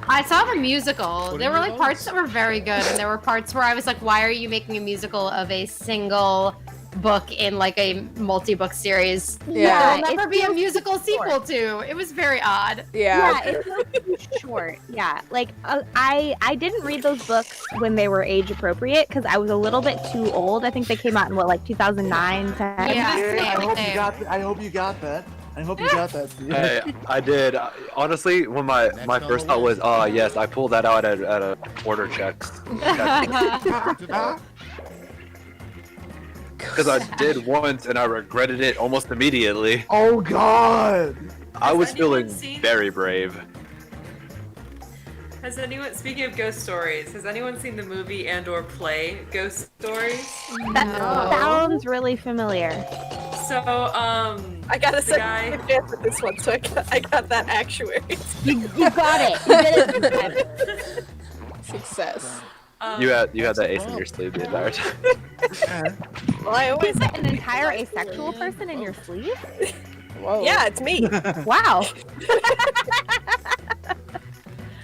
Speaker 6: I saw the musical.
Speaker 8: Put
Speaker 6: There
Speaker 8: in
Speaker 6: were
Speaker 8: your
Speaker 6: like parts
Speaker 8: votes.
Speaker 6: that were very good, and there were parts where I was like, "Why are you making a musical of a single book in like a multi-book series?
Speaker 5: Yeah.
Speaker 6: There'll never
Speaker 1: it
Speaker 6: be a
Speaker 1: feels
Speaker 6: musical
Speaker 1: short.
Speaker 6: sequel to." It was very odd.
Speaker 5: Yeah.
Speaker 1: Yeah, it feels too short. Yeah, like I didn't read those books when they were age appropriate because I was a little bit too old. I think they came out in what, like 2009, 10.
Speaker 6: Yeah.
Speaker 9: I
Speaker 6: same,
Speaker 9: hope you
Speaker 6: same.
Speaker 9: got that. I hope you got that. I hope you got that.
Speaker 2: Hey, I did. Honestly, when my
Speaker 8: Next
Speaker 2: my
Speaker 8: on
Speaker 2: first
Speaker 8: the
Speaker 2: thought was,
Speaker 8: list.
Speaker 2: yes, I pulled that out at a order checks.
Speaker 8: To the-
Speaker 2: because I did once and I regretted it almost immediately.
Speaker 9: Oh God!
Speaker 2: I was
Speaker 4: anyone
Speaker 2: feeling
Speaker 4: seen-
Speaker 2: very brave.
Speaker 4: Has anyone, speaking of ghost stories, has anyone seen the movie and/or play Ghost Stories?
Speaker 1: That sounds really familiar.
Speaker 4: So,
Speaker 7: I got a
Speaker 4: the guy.
Speaker 7: second chance with this one, so I got that actuary.
Speaker 1: You got it. You did it this time.
Speaker 5: Success.
Speaker 2: You had that ace in your sleeve the entire time.
Speaker 7: Well, I
Speaker 1: You
Speaker 7: always
Speaker 1: put an entire asexual person in your sleeve?
Speaker 5: Whoa.
Speaker 7: Yeah, it's me.
Speaker 1: Wow.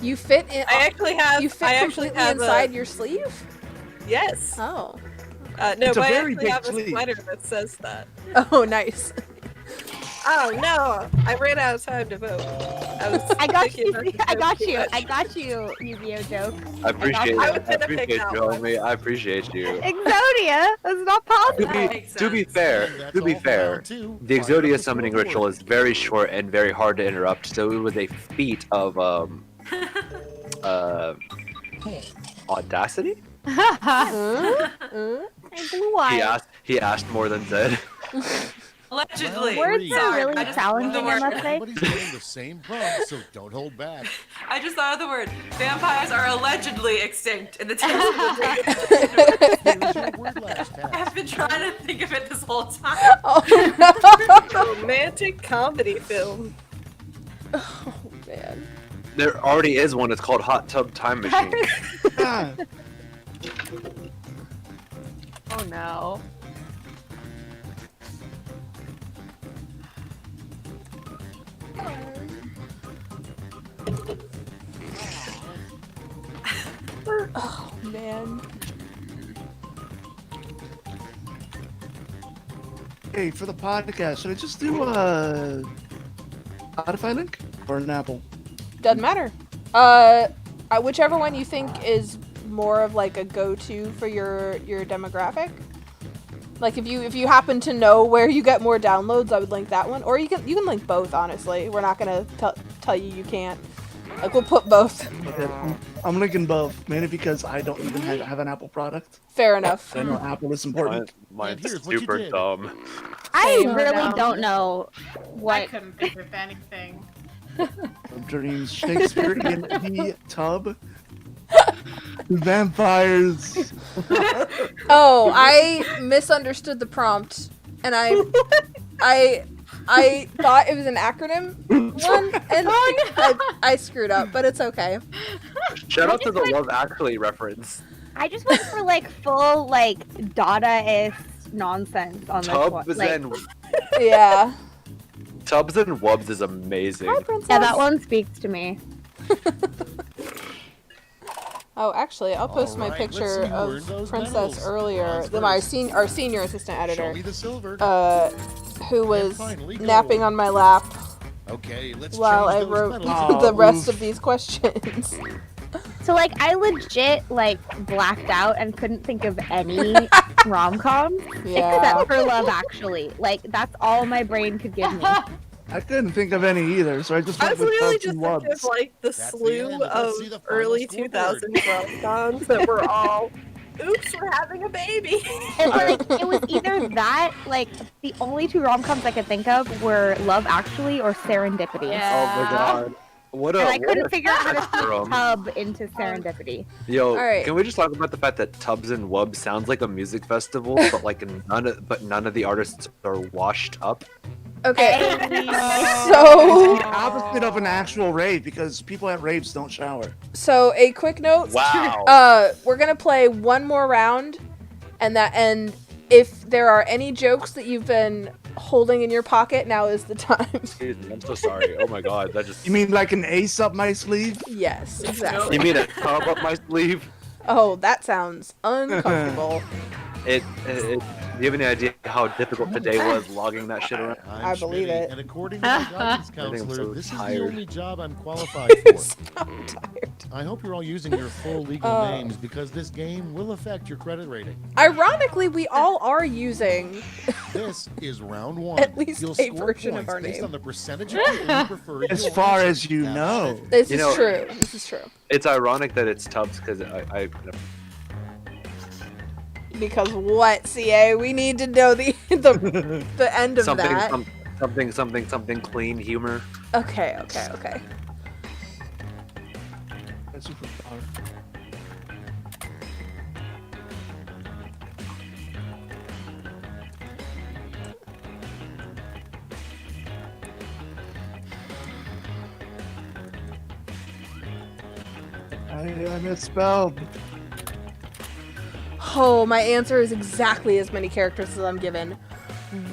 Speaker 5: You fit in.
Speaker 7: I actually have.
Speaker 5: You fit
Speaker 7: I actually
Speaker 5: completely
Speaker 7: have
Speaker 5: inside your sleeve?
Speaker 7: Yes.
Speaker 5: Oh.
Speaker 7: No,
Speaker 9: It's a
Speaker 7: but I
Speaker 9: very
Speaker 7: actually
Speaker 9: big
Speaker 7: have a
Speaker 9: sleeve.
Speaker 7: sweater that says that.
Speaker 5: Oh, nice.
Speaker 7: Oh no! I ran out of time to vote.
Speaker 1: I got
Speaker 7: thinking
Speaker 1: you.
Speaker 7: about this
Speaker 1: I got
Speaker 7: too
Speaker 1: you.
Speaker 7: much.
Speaker 1: I got you, Yu-Gi-Oh joke.
Speaker 2: I appreciate
Speaker 7: I
Speaker 2: it.
Speaker 7: was
Speaker 2: I
Speaker 7: gonna pick
Speaker 2: appreciate
Speaker 7: that
Speaker 2: you,
Speaker 7: one.
Speaker 2: homie. I appreciate you.
Speaker 1: Exodia. That's not possible.
Speaker 4: Makes
Speaker 2: To be
Speaker 4: sense.
Speaker 2: fair,
Speaker 8: That's
Speaker 2: to be
Speaker 8: all for
Speaker 2: fair,
Speaker 8: round two.
Speaker 2: the
Speaker 8: Fire up
Speaker 2: Exodia
Speaker 8: the
Speaker 2: summoning
Speaker 8: scoreboard.
Speaker 2: ritual is very short and very hard to interrupt, so it was a feat of audacity. He asked more than said.
Speaker 4: Allegedly.
Speaker 1: Words are
Speaker 8: Sorry,
Speaker 1: really
Speaker 4: I just-
Speaker 1: challenging,
Speaker 4: the
Speaker 1: I
Speaker 4: word-
Speaker 1: must say.
Speaker 8: Everybody's getting the same prompt, so don't hold back.
Speaker 4: I just thought of the word. Vampires are allegedly extinct in the tales of the
Speaker 8: Here is your word last
Speaker 4: I have
Speaker 8: pass.
Speaker 4: been trying to think of it this whole time.
Speaker 7: Romantic comedy film.
Speaker 5: Oh, man.
Speaker 2: There already is one. It's called Hot Tub Time Machine.
Speaker 9: Ah,
Speaker 1: Oh no.
Speaker 5: Oh, man.
Speaker 9: hey, for the podcast, should I just do a Spotify link or an Apple?
Speaker 5: Doesn't matter. Whichever one you think is more of like a go-to for your demographic. Like if you happen to know where you get more downloads, I would link that one. Or you can link both. Honestly, we're not gonna tell you can't. Like we'll put both.
Speaker 9: Okay, I'm linking both, mainly because I don't even have an Apple product.
Speaker 5: Fair enough.
Speaker 9: I know Apple is important.
Speaker 2: Mine's
Speaker 8: And here's what you
Speaker 2: super
Speaker 8: did.
Speaker 2: dumb.
Speaker 1: I
Speaker 5: Same.
Speaker 1: really don't know
Speaker 3: I
Speaker 1: what.
Speaker 3: couldn't think of anything.
Speaker 9: Dreams, Shakespearean the tub, vampires.
Speaker 5: Oh, I misunderstood the prompt, and I thought it was an acronym one, and I screwed up, but it's okay.
Speaker 2: Shout out to the Love Actually reference.
Speaker 1: I just went for like full like Dadaist nonsense on this one.
Speaker 2: Tubs
Speaker 1: Like,
Speaker 2: and
Speaker 5: Yeah.
Speaker 2: Tubs and Wubs is amazing.
Speaker 5: Hi, princess.
Speaker 1: yeah, that one speaks to me.
Speaker 5: Oh, actually, I'll post my
Speaker 8: Alright, let's
Speaker 5: picture
Speaker 8: see who earned
Speaker 5: of
Speaker 8: those
Speaker 5: Princess
Speaker 8: medals.
Speaker 5: earlier.
Speaker 8: Bronze
Speaker 5: My
Speaker 8: first.
Speaker 5: our senior assistant
Speaker 8: Show
Speaker 5: editor,
Speaker 8: me the silver.
Speaker 5: who was
Speaker 8: finally, gold.
Speaker 5: napping on my lap
Speaker 8: Okay, let's
Speaker 5: while I
Speaker 8: change those
Speaker 5: wrote
Speaker 8: medals.
Speaker 9: Oh,
Speaker 5: the rest
Speaker 9: oof.
Speaker 5: of these questions.
Speaker 1: So like I legit like blacked out and couldn't think of any rom-coms
Speaker 5: Yeah.
Speaker 1: except for Love Actually. Like that's all my brain could give me.
Speaker 9: I couldn't think of any either, so I just
Speaker 7: I
Speaker 9: went
Speaker 7: was
Speaker 9: with
Speaker 7: really
Speaker 9: Tubs
Speaker 7: just
Speaker 9: and
Speaker 7: thinking of
Speaker 9: Wubs.
Speaker 7: like the
Speaker 8: That's the
Speaker 7: slew
Speaker 8: end.
Speaker 7: of
Speaker 8: Let's see the final
Speaker 7: early
Speaker 8: scoreboard.
Speaker 7: 2000s rom-coms that were all, oops, we're having a baby.
Speaker 1: And like it was either that, like the only two rom-coms I could think of were Love Actually or Serendipity.
Speaker 2: Oh my god. What a
Speaker 1: And I
Speaker 2: what
Speaker 1: couldn't
Speaker 2: a
Speaker 1: figure out how to
Speaker 2: spectrum.
Speaker 1: speak tub into Serendipity.
Speaker 2: Yo,
Speaker 5: Alright.
Speaker 2: can we just talk about the fact that Tubs and Wubs sounds like a music festival, but like none of the artists are washed up?
Speaker 5: Okay.
Speaker 9: It's
Speaker 5: So,
Speaker 9: the opposite of an actual rave because people at raves don't shower.
Speaker 5: so a quick note.
Speaker 2: Wow.
Speaker 5: We're gonna play one more round, and if there are any jokes that you've been holding in your pocket, now is the time.
Speaker 2: Excuse me, I'm so sorry. Oh my god, that just.
Speaker 9: You mean like an ace up my sleeve?
Speaker 5: Yes, exactly.
Speaker 2: You mean a tub up my sleeve?
Speaker 5: Oh, that sounds uncomfortable.
Speaker 2: Do you have any idea how difficult today was logging that shit around?
Speaker 8: I'm
Speaker 5: I believe
Speaker 8: Schmitty,
Speaker 5: it.
Speaker 8: And according to my guidance
Speaker 2: I'm
Speaker 8: counselor,
Speaker 2: so
Speaker 8: this is
Speaker 2: tired.
Speaker 8: the only job I'm qualified for.
Speaker 5: I'm tired.
Speaker 8: I hope you're all using your full legal names because this game will affect your credit rating.
Speaker 5: Ironically, we all are using.
Speaker 8: This is round one.
Speaker 5: At least
Speaker 8: You'll
Speaker 5: a
Speaker 8: score
Speaker 5: version of
Speaker 8: points
Speaker 5: our
Speaker 8: based
Speaker 5: name.
Speaker 8: on the percentage of people who prefer
Speaker 9: As
Speaker 8: your
Speaker 9: far
Speaker 8: answer.
Speaker 9: as you
Speaker 8: Now,
Speaker 9: know.
Speaker 5: This
Speaker 2: You
Speaker 5: is
Speaker 2: know-
Speaker 5: true. This is true.
Speaker 2: It's ironic that it's Tubs because
Speaker 5: Because what, CA? We need to know the end of that.
Speaker 2: Something clean humor.
Speaker 5: Okay.
Speaker 9: That's superpower. I misspelled.
Speaker 5: Oh, my answer is exactly as many characters as I'm given.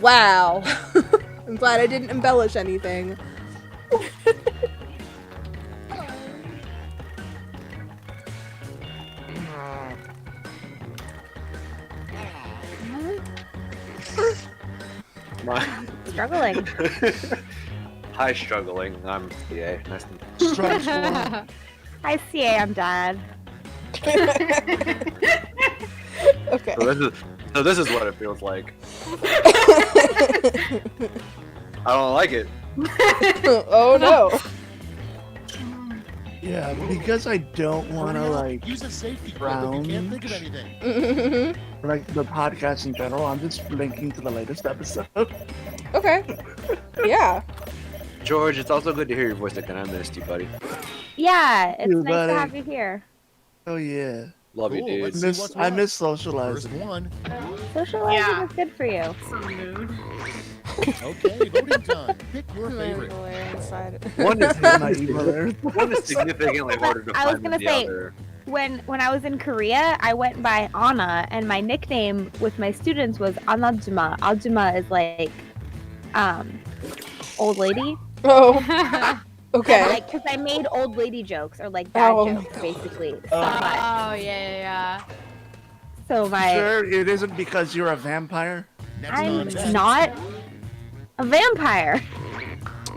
Speaker 5: Wow. I'm glad I didn't embellish anything.
Speaker 1: Struggling.
Speaker 2: Hi, struggling. I'm CA. Nice to
Speaker 9: Stressful.
Speaker 1: Hi, CA. I'm Dad.
Speaker 5: Okay.
Speaker 2: So this is what it feels like. I don't like it.
Speaker 5: Oh no.
Speaker 9: Yeah, because I don't want to like
Speaker 8: Use a safety quote if you can't think of anything.
Speaker 9: like the podcast in general. I'm just linking to the latest episode.
Speaker 5: Okay. Yeah.
Speaker 2: George, it's also good to hear your voice again. I missed you, buddy.
Speaker 1: Yeah, it's
Speaker 9: You
Speaker 1: nice
Speaker 9: buddy.
Speaker 1: to have you here.
Speaker 9: Oh yeah,
Speaker 2: Love you,
Speaker 8: Cool,
Speaker 2: dude.
Speaker 8: let's see what's
Speaker 9: I
Speaker 8: what.
Speaker 9: miss
Speaker 8: First
Speaker 9: socializing.
Speaker 8: one.
Speaker 1: Socializing
Speaker 3: Yeah.
Speaker 1: is good for you.
Speaker 3: Some mood.
Speaker 8: Okay, voting time. Pick your
Speaker 5: My
Speaker 8: favorite.
Speaker 5: lawyer inside.
Speaker 2: One is
Speaker 9: My email there.
Speaker 2: one is significantly harder to
Speaker 1: I was
Speaker 2: find than
Speaker 1: gonna
Speaker 2: the
Speaker 1: say-
Speaker 2: other.
Speaker 1: When I was in Korea, I went by Anna, and my nickname with my students was Anajima. Ajima is like, old lady.
Speaker 5: Oh. Okay.
Speaker 1: Like, because I made old lady jokes or like bad
Speaker 5: Oh my
Speaker 1: jokes, basically.
Speaker 6: Oh, yeah.
Speaker 1: So my
Speaker 9: Sure, it isn't because you're a vampire.
Speaker 8: Next
Speaker 1: I'm
Speaker 8: contest.
Speaker 1: not a vampire.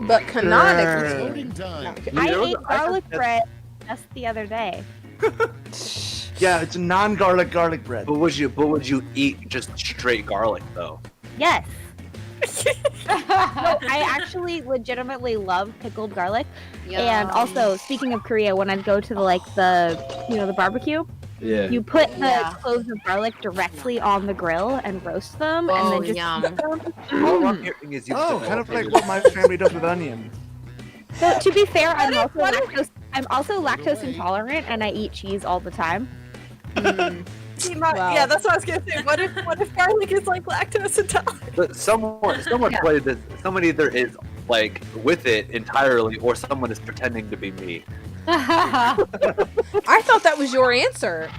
Speaker 5: But canonically.
Speaker 8: Voting time.
Speaker 5: No, okay.
Speaker 1: I
Speaker 2: know,
Speaker 1: ate
Speaker 2: I
Speaker 1: garlic
Speaker 2: had-
Speaker 1: bread just the other day.
Speaker 9: Yeah, it's non-garlic garlic bread.
Speaker 2: But would you eat just straight garlic though?
Speaker 1: Yes. No, I actually legitimately love pickled garlic. And also, speaking of Korea, when I'd go to the barbecue,
Speaker 2: Yeah.
Speaker 1: you put the
Speaker 6: Yeah.
Speaker 1: cloves of garlic directly on the grill and roast them, and
Speaker 6: Oh,
Speaker 1: then just
Speaker 6: yum.
Speaker 1: eat them.
Speaker 2: All I'm hearing is you
Speaker 9: Oh,
Speaker 2: just
Speaker 9: kind of like
Speaker 2: all-
Speaker 9: what my family does with onion.
Speaker 1: So to be fair, I'm also lactose intolerant, and I eat cheese all the time.
Speaker 5: Wow.
Speaker 7: Yeah, that's what I was gonna say. What if garlic is like lactose intolerant?
Speaker 2: But someone played this. Someone either is like with it entirely, or someone is pretending to be me.
Speaker 5: I thought that was your answer.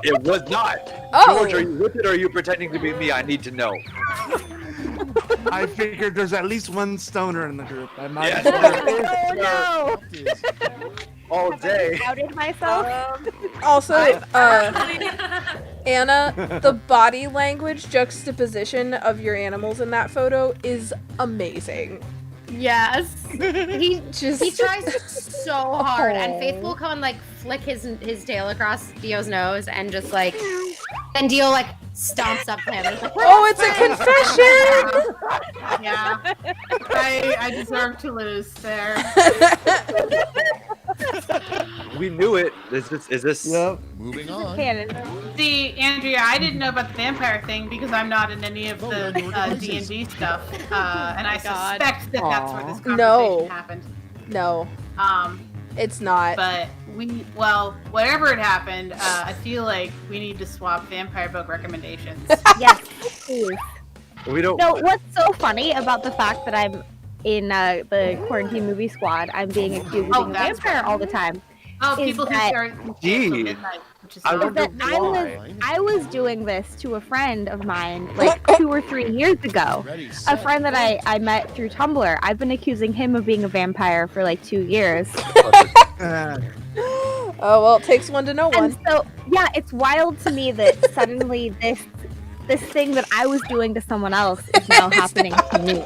Speaker 2: It was not.
Speaker 5: Oh.
Speaker 2: George, are you with it or are you pretending to be me? I need to know.
Speaker 9: I figured there's at least one stoner in the group. I might.
Speaker 2: Yes.
Speaker 1: Oh
Speaker 2: All
Speaker 1: no!
Speaker 2: day.
Speaker 1: I outed myself.
Speaker 5: Also, Anna, the body language juxtaposition of your animals in that photo is amazing.
Speaker 6: Yes. He
Speaker 5: Just
Speaker 6: tries so hard, and
Speaker 5: Aw.
Speaker 6: Faith will come and like flick his tail across Dio's nose, and just like, and Dio like stomps up to him. And he's like,
Speaker 5: oh, it's a confession.
Speaker 3: Yeah. I deserve to lose there.
Speaker 2: We knew it. Is this?
Speaker 9: Yep.
Speaker 8: Moving on.
Speaker 1: Canon.
Speaker 3: See, Andrea, I didn't know about the vampire thing because I'm not in any of the D&D stuff, and I suspect that that's where this conversation
Speaker 5: No.
Speaker 3: happened.
Speaker 5: No,
Speaker 3: Um,
Speaker 5: it's not.
Speaker 3: but whatever had happened, I feel like we need to swap vampire book recommendations.
Speaker 1: Yes, please.
Speaker 2: We don't.
Speaker 1: No, what's so funny about the fact that I'm in the quarantine movie squad, I'm being accused of
Speaker 3: Oh,
Speaker 1: being a
Speaker 3: that's
Speaker 1: vampire all the time.
Speaker 3: Oh,
Speaker 1: Is
Speaker 3: people who
Speaker 1: that-
Speaker 3: start
Speaker 2: Gee.
Speaker 3: until midnight, which is
Speaker 2: I
Speaker 3: not
Speaker 2: wonder
Speaker 1: That
Speaker 2: why.
Speaker 1: I was doing this to a friend of mine like 2 or 3 years ago.
Speaker 8: Ready,
Speaker 1: A
Speaker 8: set,
Speaker 1: friend that I met through Tumblr. I've been accusing him of being a vampire for like 2 years.
Speaker 5: Oh well, it takes one to know
Speaker 1: And
Speaker 5: one.
Speaker 1: so, yeah, it's wild to me that suddenly this thing that I was doing to someone else is now happening to me.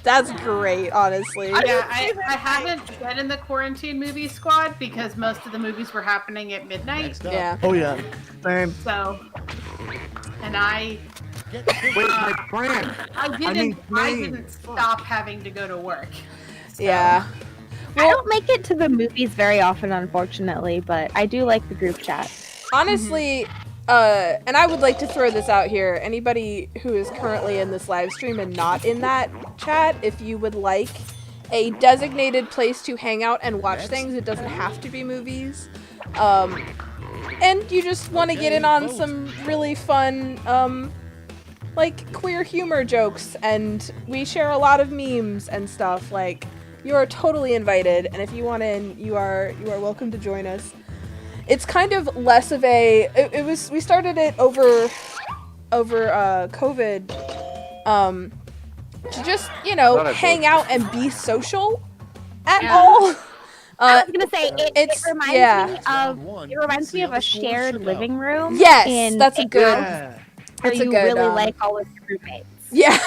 Speaker 5: That's great, honestly.
Speaker 3: Yeah, I haven't been in the quarantine movie squad because most of the movies were happening at midnight.
Speaker 8: Next up.
Speaker 5: Yeah.
Speaker 9: Oh yeah. Same.
Speaker 3: So, and I
Speaker 8: Get
Speaker 9: Wait, my friend.
Speaker 3: I
Speaker 9: mean,
Speaker 3: didn't stop having to go to work. So,
Speaker 5: Yeah.
Speaker 1: I don't make it to the movies very often, unfortunately, but I do like the group chat.
Speaker 5: Honestly, and I would like to throw this out here. Anybody who is currently in this live stream and not in that chat, if you would like a designated place to hang out and watch things, it doesn't have to be movies. And you just want to get in on some really fun, like, queer humor jokes, and we share a lot of memes and stuff. Like, you are totally invited, and if you want in, you are welcome to join us. It's kind of less of a, we started it over COVID, to just, you know, hang out and be social at all.
Speaker 1: I was gonna say it reminds me of a shared living room.
Speaker 5: Yes, that's a good.
Speaker 1: Where you really like all of your roommates.
Speaker 5: Yeah.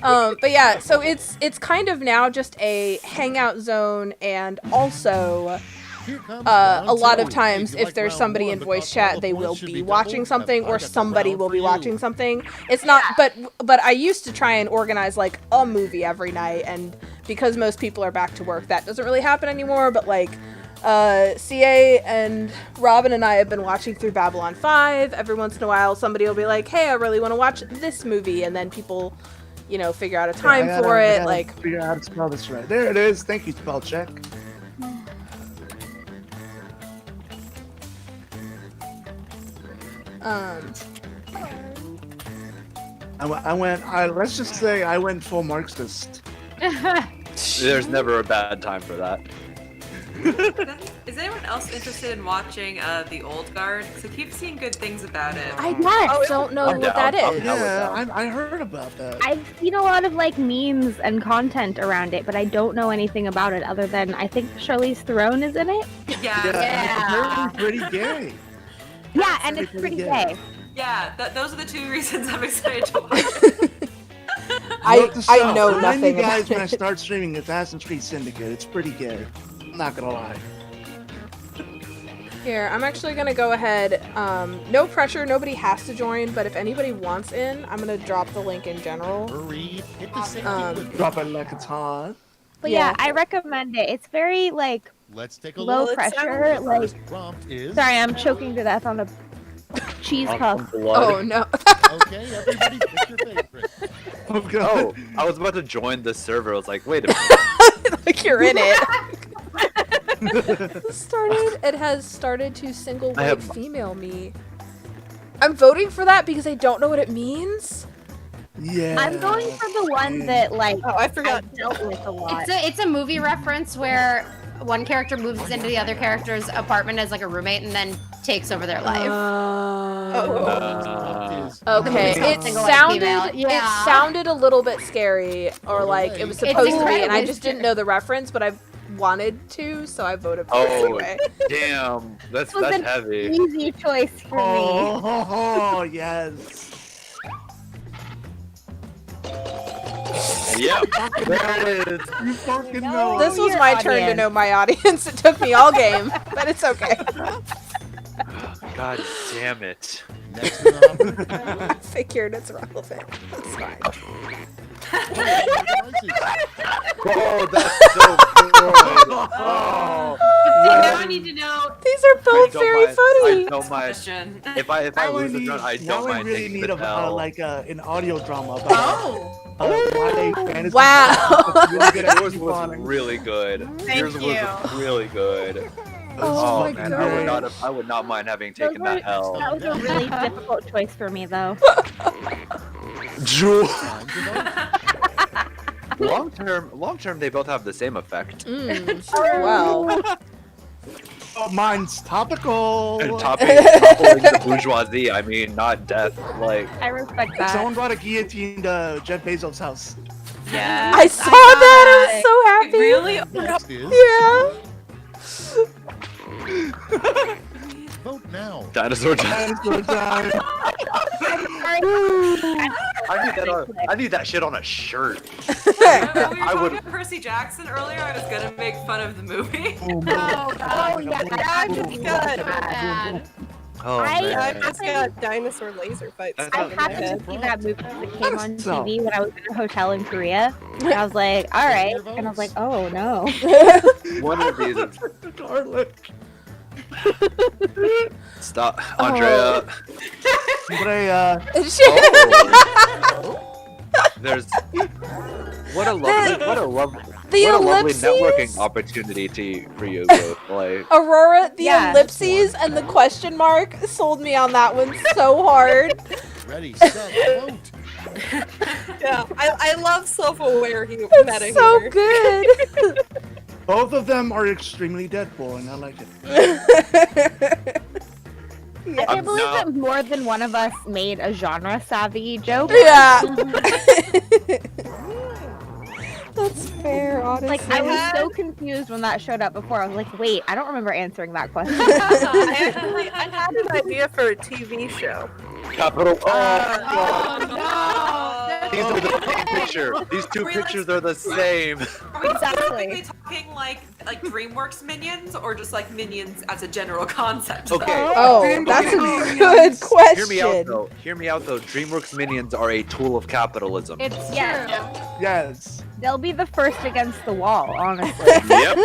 Speaker 5: But yeah, so it's kind of now just a hangout zone, and also a lot of times if there's somebody in voice chat, they will be watching something, or somebody will be watching something. It's not, but I used to try and organize like a movie every night, and because most people are back to work, that doesn't really happen anymore. But like CA and Robin and I have been watching through Babylon 5. Every once in a while somebody will be like, hey, I really want to watch this movie, and then people, you know, figure out a time for it. Like,
Speaker 9: figure out how to spell this right. There it is. Thank you, spell check. Let's just say I went full Marxist.
Speaker 2: There's never a bad time for that.
Speaker 4: Is anyone else interested in watching The Old Guard? Because I keep seeing good things about it.
Speaker 1: I
Speaker 5: don't know what that is.
Speaker 9: Yeah, I heard about that.
Speaker 1: I've seen a lot of like memes and content around it, but I don't know anything about it other than I think Charlize Theron is in it.
Speaker 4: Yeah.
Speaker 9: It's pretty gay.
Speaker 1: Yeah, and it's pretty gay.
Speaker 4: Yeah, those are the two reasons I'm excited to watch it.
Speaker 5: I know nothing
Speaker 9: you guys
Speaker 5: about
Speaker 9: when I
Speaker 5: it.
Speaker 9: start streaming Assassin's Creed Syndicate. It's pretty gay. I'm not gonna lie.
Speaker 5: Here, I'm actually gonna go ahead. No pressure, nobody has to join, but if anybody wants in, I'm gonna drop the link in general.
Speaker 8: Hurry, hit the safety button.
Speaker 9: Drop it like it's hot.
Speaker 1: But yeah, I recommend it. It's very like
Speaker 8: Let's take a
Speaker 1: low
Speaker 8: look.
Speaker 1: pressure. Like,
Speaker 8: First prompt is.
Speaker 1: sorry, I'm choking to death on a cheese puff.
Speaker 5: Oh no.
Speaker 8: Okay, everybody pick your favorite.
Speaker 2: Oh, I was about to join the server. I was like, wait a minute.
Speaker 5: Like you're in it. It has started to single white female me. I'm voting for that because I don't know what it means.
Speaker 9: Yeah.
Speaker 1: I'm going for the one that like
Speaker 7: I forgot.
Speaker 1: I've dealt with a lot.
Speaker 6: It's a movie reference where one character moves into the other character's apartment as like a roommate and then takes over their life.
Speaker 5: Okay, it
Speaker 6: Single white female.
Speaker 5: sounded a little bit scary, or like it was supposed to be, and I just didn't know the reference, but I wanted to, so I voted for it anyway.
Speaker 2: Damn, that's
Speaker 1: an
Speaker 2: heavy.
Speaker 1: easy choice for me.
Speaker 9: Oh, yes.
Speaker 2: Yep, there it is.
Speaker 9: You fucking know.
Speaker 5: This was
Speaker 1: your
Speaker 5: my turn to
Speaker 1: audience.
Speaker 5: know my audience. It took me all game, but it's okay.
Speaker 2: God damn it.
Speaker 8: Next up,
Speaker 5: Figured it's relevant. It's fine.
Speaker 2: Oh, that's so good. Oh.
Speaker 3: Now I need to know.
Speaker 5: These are both
Speaker 2: don't
Speaker 5: very
Speaker 2: mind.
Speaker 5: funny.
Speaker 2: I don't mind.
Speaker 4: Question.
Speaker 2: If I lose the drone, I
Speaker 9: now
Speaker 2: don't
Speaker 9: I
Speaker 2: mind
Speaker 9: really
Speaker 2: taking
Speaker 9: need
Speaker 2: the L.
Speaker 9: an audio drama about
Speaker 3: Oh,
Speaker 9: why fantasy.
Speaker 5: Wow.
Speaker 9: Really good at
Speaker 2: Yours was
Speaker 9: spawning.
Speaker 2: really good.
Speaker 3: Thank
Speaker 2: Yours
Speaker 3: you.
Speaker 2: was really good.
Speaker 5: Oh my
Speaker 2: man,
Speaker 5: God.
Speaker 2: I would not mind having taken
Speaker 1: Those
Speaker 2: that L.
Speaker 1: That was a really difficult choice for me, though.
Speaker 2: Jewel.
Speaker 8: time to vote.
Speaker 2: Long term, they both have the same effect.
Speaker 5: Well.
Speaker 9: Oh, mine's topical.
Speaker 2: And toppling the bourgeoisie. I mean, not death. Like,
Speaker 1: I respect that.
Speaker 9: Someone brought a guillotine to Jeff Bezos' house.
Speaker 4: Yeah.
Speaker 5: I saw that. I'm so happy.
Speaker 4: Really?
Speaker 8: Next is.
Speaker 5: Yeah.
Speaker 8: Vote now.
Speaker 2: dinosaur time.
Speaker 9: Dinosaur time.
Speaker 2: I need that shit on a shirt.
Speaker 4: Remember we were
Speaker 2: I
Speaker 4: talking
Speaker 2: would-
Speaker 4: about Percy Jackson earlier? I was gonna make fun of the movie.
Speaker 1: Oh, yeah, that would be
Speaker 7: good.
Speaker 1: bad.
Speaker 2: Oh,
Speaker 1: I
Speaker 2: man.
Speaker 7: just got dinosaur laser fights.
Speaker 2: I
Speaker 1: I
Speaker 2: thought-
Speaker 1: happened to see that movie that came on
Speaker 9: So-
Speaker 1: TV when I was in a hotel in Korea. And I was like, all right. And I was like, oh, no.
Speaker 2: One of these is
Speaker 9: Garlic.
Speaker 2: Stop, Andrea.
Speaker 9: Andrea.
Speaker 2: Oh. There's what a lovely
Speaker 5: ellipses?
Speaker 2: networking opportunity for you both. Like
Speaker 5: Aurora, the
Speaker 1: Yeah.
Speaker 5: ellipses and the question mark sold me on that one so hard.
Speaker 8: Ready, set, vote.
Speaker 7: Yeah, I love self-aware meta
Speaker 5: It's so
Speaker 7: humor.
Speaker 5: good.
Speaker 9: Both of them are extremely Deadpool, and I like it.
Speaker 1: I can't believe that more than one of us made a genre savvy joke.
Speaker 5: Yeah. That's fair, honestly.
Speaker 1: Like, I was so confused when that showed up before. I was like, wait, I don't remember answering that question.
Speaker 7: I had an idea for a TV show.
Speaker 2: capital.
Speaker 3: No.
Speaker 2: These are the same picture. These two pictures are the same.
Speaker 4: Are we
Speaker 1: Exactly.
Speaker 4: specifically talking like DreamWorks Minions or just like Minions as a general concept?
Speaker 2: Okay.
Speaker 5: Oh, that's a good question.
Speaker 2: Hear me out though. Hear me out though. DreamWorks Minions are a tool of capitalism.
Speaker 1: It's
Speaker 9: Yes.
Speaker 1: they'll be the first against the wall, honestly.
Speaker 2: Yep.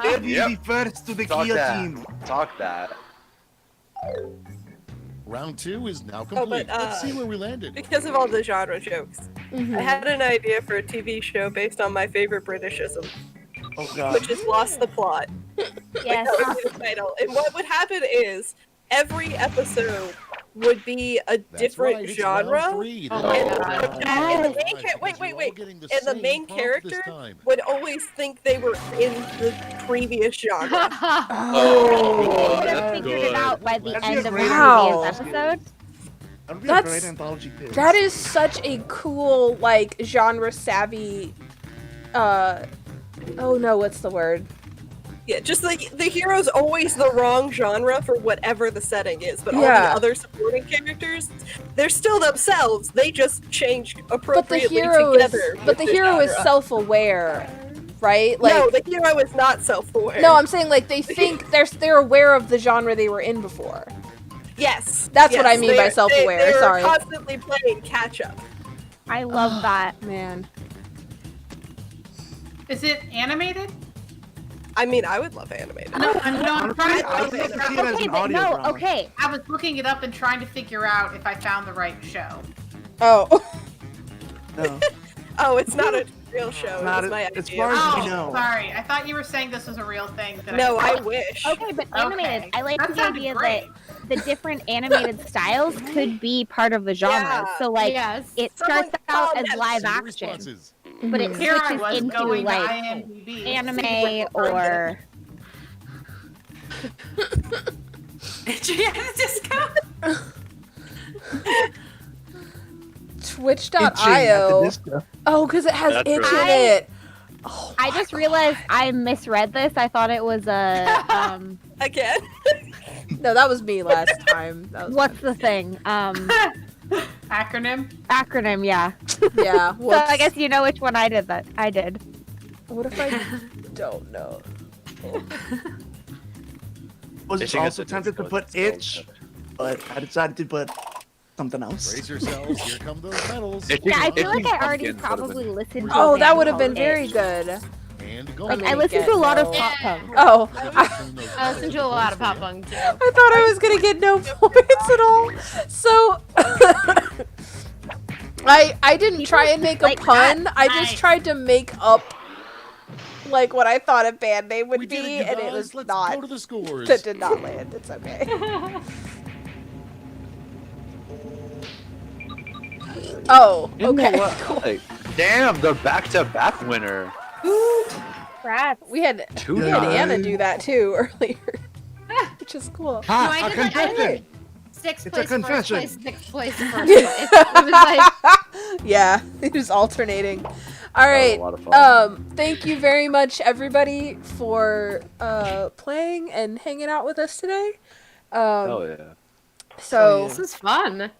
Speaker 9: They'll be
Speaker 2: Yep.
Speaker 9: the first to the
Speaker 2: Talk
Speaker 9: guillotine.
Speaker 2: that. Talk that.
Speaker 8: Round 2 is now
Speaker 7: Oh,
Speaker 8: complete.
Speaker 7: but,
Speaker 8: Let's see where we landed.
Speaker 7: Because of all the genre jokes,
Speaker 5: Mhm.
Speaker 7: I had an idea for a TV show based on my favorite Britishism,
Speaker 9: Oh god.
Speaker 7: which is Lost the Plot.
Speaker 1: Yes.
Speaker 7: That would be the title. And what would happen is every episode would be a
Speaker 8: That's
Speaker 7: different
Speaker 8: right, it's
Speaker 7: genre.
Speaker 8: round 3.
Speaker 3: Oh
Speaker 8: The
Speaker 3: my
Speaker 8: round
Speaker 3: God.
Speaker 8: five.
Speaker 7: And the main
Speaker 8: Because
Speaker 7: wait.
Speaker 8: you're all getting the
Speaker 7: And the
Speaker 8: same
Speaker 7: main
Speaker 8: prompt this
Speaker 7: character
Speaker 8: time.
Speaker 7: would always think they were in the previous genre.
Speaker 1: They would have
Speaker 2: that's
Speaker 1: figured
Speaker 2: good.
Speaker 1: it out by the
Speaker 9: That'd be
Speaker 1: end
Speaker 9: a
Speaker 1: of the
Speaker 9: great
Speaker 5: Wow.
Speaker 1: previous episode.
Speaker 9: That would be
Speaker 5: That's-
Speaker 9: a great anthology too.
Speaker 5: That is such a cool, like, genre savvy. Oh no, what's the word?
Speaker 7: Yeah, just like the hero's always the wrong genre for whatever the setting is, but all
Speaker 5: Yeah.
Speaker 7: the other supporting characters, they're still themselves. They just change
Speaker 5: But the
Speaker 7: appropriately
Speaker 5: hero is,
Speaker 7: together.
Speaker 5: but the hero is self-aware, right? Like,
Speaker 7: no, the hero is not self-aware.
Speaker 5: no, I'm saying like they think they're aware of the genre they were in before.
Speaker 7: Yes,
Speaker 5: That's what I mean by
Speaker 7: they're-
Speaker 5: self-aware,
Speaker 7: They're
Speaker 5: sorry.
Speaker 7: constantly playing catch-up.
Speaker 1: I love that.
Speaker 5: Man,
Speaker 3: Is it animated?
Speaker 7: I mean, I would love animated.
Speaker 3: No, I'm trying
Speaker 9: I
Speaker 3: to
Speaker 9: think
Speaker 3: figure
Speaker 9: I see it
Speaker 3: out.
Speaker 9: as
Speaker 1: Okay,
Speaker 9: an
Speaker 1: but
Speaker 9: audio
Speaker 1: no,
Speaker 9: drama.
Speaker 1: okay.
Speaker 3: I was looking it up and trying to figure out if I found the right show.
Speaker 5: oh,
Speaker 9: No.
Speaker 7: Oh, it's not a real show.
Speaker 9: Not
Speaker 7: It was my
Speaker 9: as
Speaker 7: idea.
Speaker 9: far as
Speaker 3: Oh,
Speaker 9: we know.
Speaker 3: sorry. I thought you were saying this was a real thing. That
Speaker 7: No, I wish.
Speaker 1: Okay, but animated.
Speaker 3: Okay.
Speaker 1: I like
Speaker 3: That
Speaker 1: the
Speaker 3: sounded
Speaker 1: idea
Speaker 3: great.
Speaker 1: that the different animated styles could be part of the genre.
Speaker 7: Yeah.
Speaker 1: So like
Speaker 6: Yes.
Speaker 1: it
Speaker 7: Someone
Speaker 1: starts out
Speaker 7: called
Speaker 1: as
Speaker 7: that
Speaker 1: live
Speaker 8: See the
Speaker 1: action,
Speaker 8: responses.
Speaker 1: but it
Speaker 3: Here I
Speaker 1: switches
Speaker 3: was
Speaker 1: into
Speaker 3: going
Speaker 1: like
Speaker 3: to IMDb.
Speaker 1: anime or
Speaker 4: Adriana Disco.
Speaker 5: Twitch.io.
Speaker 9: Itching at the disco.
Speaker 5: Oh, because it has
Speaker 2: That's
Speaker 5: itch
Speaker 2: right.
Speaker 5: in it. Oh,
Speaker 1: I just realized I misread this. I thought it was a
Speaker 7: Again.
Speaker 5: no, that was me last time. That was
Speaker 1: what's the thing?
Speaker 3: Acronym.
Speaker 1: Acronym, yeah.
Speaker 5: yeah.
Speaker 1: So I guess you know which one I did that. I did.
Speaker 5: What if I don't know?
Speaker 9: Was
Speaker 2: Itching at
Speaker 9: also
Speaker 2: the
Speaker 9: tempted to
Speaker 2: disco
Speaker 9: put
Speaker 2: is still
Speaker 9: itch, but I decided to put something else.
Speaker 8: Brace yourselves. Here come those medals.
Speaker 2: Itching-
Speaker 1: Yeah, I feel
Speaker 2: itching
Speaker 1: like I already
Speaker 2: pumpkins would've
Speaker 1: probably
Speaker 2: been-
Speaker 1: listened to
Speaker 5: Oh,
Speaker 1: a
Speaker 5: that
Speaker 1: band
Speaker 5: would have been
Speaker 1: called
Speaker 5: very
Speaker 1: Itch.
Speaker 5: good.
Speaker 8: And go.
Speaker 1: Like I listened to a lot of pop punk.
Speaker 5: Oh,
Speaker 6: I listen to a lot of pop punk too.
Speaker 5: I thought I was gonna get no points at all. So I didn't try and make a
Speaker 1: like
Speaker 5: pun.
Speaker 1: that.
Speaker 5: I just
Speaker 3: Nice.
Speaker 5: tried to make up like what I thought a band name would
Speaker 8: We
Speaker 5: be,
Speaker 8: did it, you
Speaker 5: and it
Speaker 8: guys.
Speaker 5: was
Speaker 8: Let's
Speaker 5: not.
Speaker 8: go to the scores.
Speaker 5: That did not land. It's okay. Oh,
Speaker 2: You know
Speaker 5: okay.
Speaker 2: what? Like, damn, the back-to-back winner.
Speaker 1: Rats.
Speaker 5: We had Anna do that too earlier, which is cool.
Speaker 6: No, I
Speaker 9: Ha, a
Speaker 6: did like
Speaker 9: confession.
Speaker 6: sixth
Speaker 9: It's a
Speaker 6: place, first
Speaker 9: confession.
Speaker 6: place, sixth place, first place. It was like
Speaker 5: Yeah, it was alternating. All right.
Speaker 2: a lot of fun.
Speaker 5: Thank you very much, everybody, for playing and hanging out with us today.
Speaker 2: Oh yeah.
Speaker 5: So
Speaker 6: this is fun.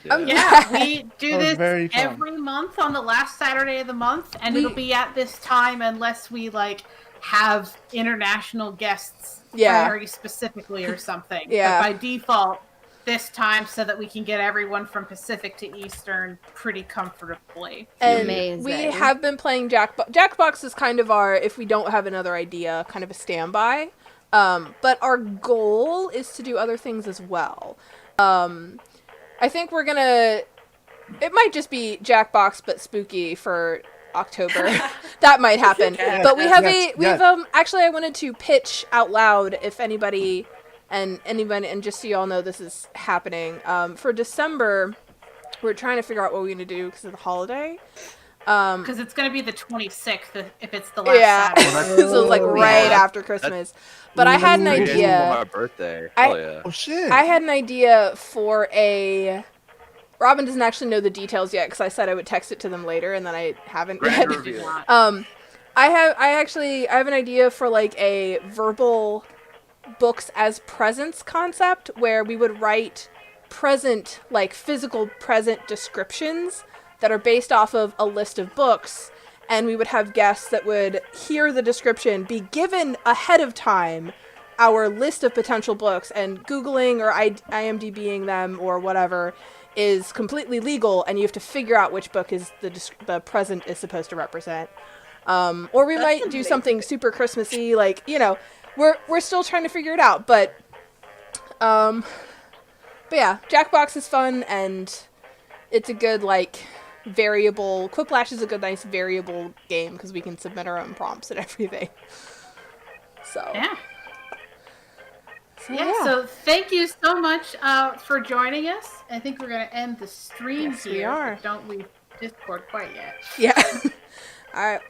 Speaker 3: Yeah, we do
Speaker 9: That was
Speaker 3: this
Speaker 9: very fun.
Speaker 3: every month on the last Saturday of the month, and
Speaker 5: We-
Speaker 3: it'll be at this time unless we like have international guests
Speaker 5: Yeah.
Speaker 3: very specifically or something.
Speaker 5: Yeah.
Speaker 3: But by default, this time so that we can get everyone from Pacific to Eastern pretty comfortably.
Speaker 5: and
Speaker 6: Amazing.
Speaker 5: we have been playing Jackbox. Jackbox is kind of our, if we don't have another idea, kind of a standby. But our goal is to do other things as well. I think we're gonna. It might just be Jackbox but spooky for October. That might happen.
Speaker 9: Yes,
Speaker 5: But we have
Speaker 9: yes.
Speaker 5: actually I wanted to pitch out loud if anybody and just so you all know this is happening. For December, we're trying to figure out what we're gonna do because of the holiday.
Speaker 3: Because it's going to be the 26th if it's the last Saturday.
Speaker 5: So it's like right after Christmas. But I had an
Speaker 2: 3 days
Speaker 5: idea.
Speaker 2: before my birthday. Hell yeah.
Speaker 9: Oh shit!
Speaker 5: I had an idea for a. Robin doesn't actually know the details yet because I said I would text it to them later, and then I haven't yet.
Speaker 2: Grand reveal.
Speaker 5: I have an idea for like a verbal books as presents concept where we would write present, like physical present descriptions that are based off of a list of books, and we would have guests that would hear the description, be given ahead of time our list of potential books, and Googling or IMDbing them or whatever is completely legal, and you have to figure out which book is the present is supposed to represent. Or we might do something super Christmassy, like, you know, we're still trying to figure it out, but yeah, Jackbox is fun, and it's a good, like, variable. Quiplash is a good, nice variable game because we can submit our own prompts and everything. So
Speaker 3: Yeah. So thank you so much for joining us. I think we're going to end the stream here.
Speaker 5: we are.
Speaker 3: But don't leave Discord quite yet.
Speaker 5: Yeah. All right.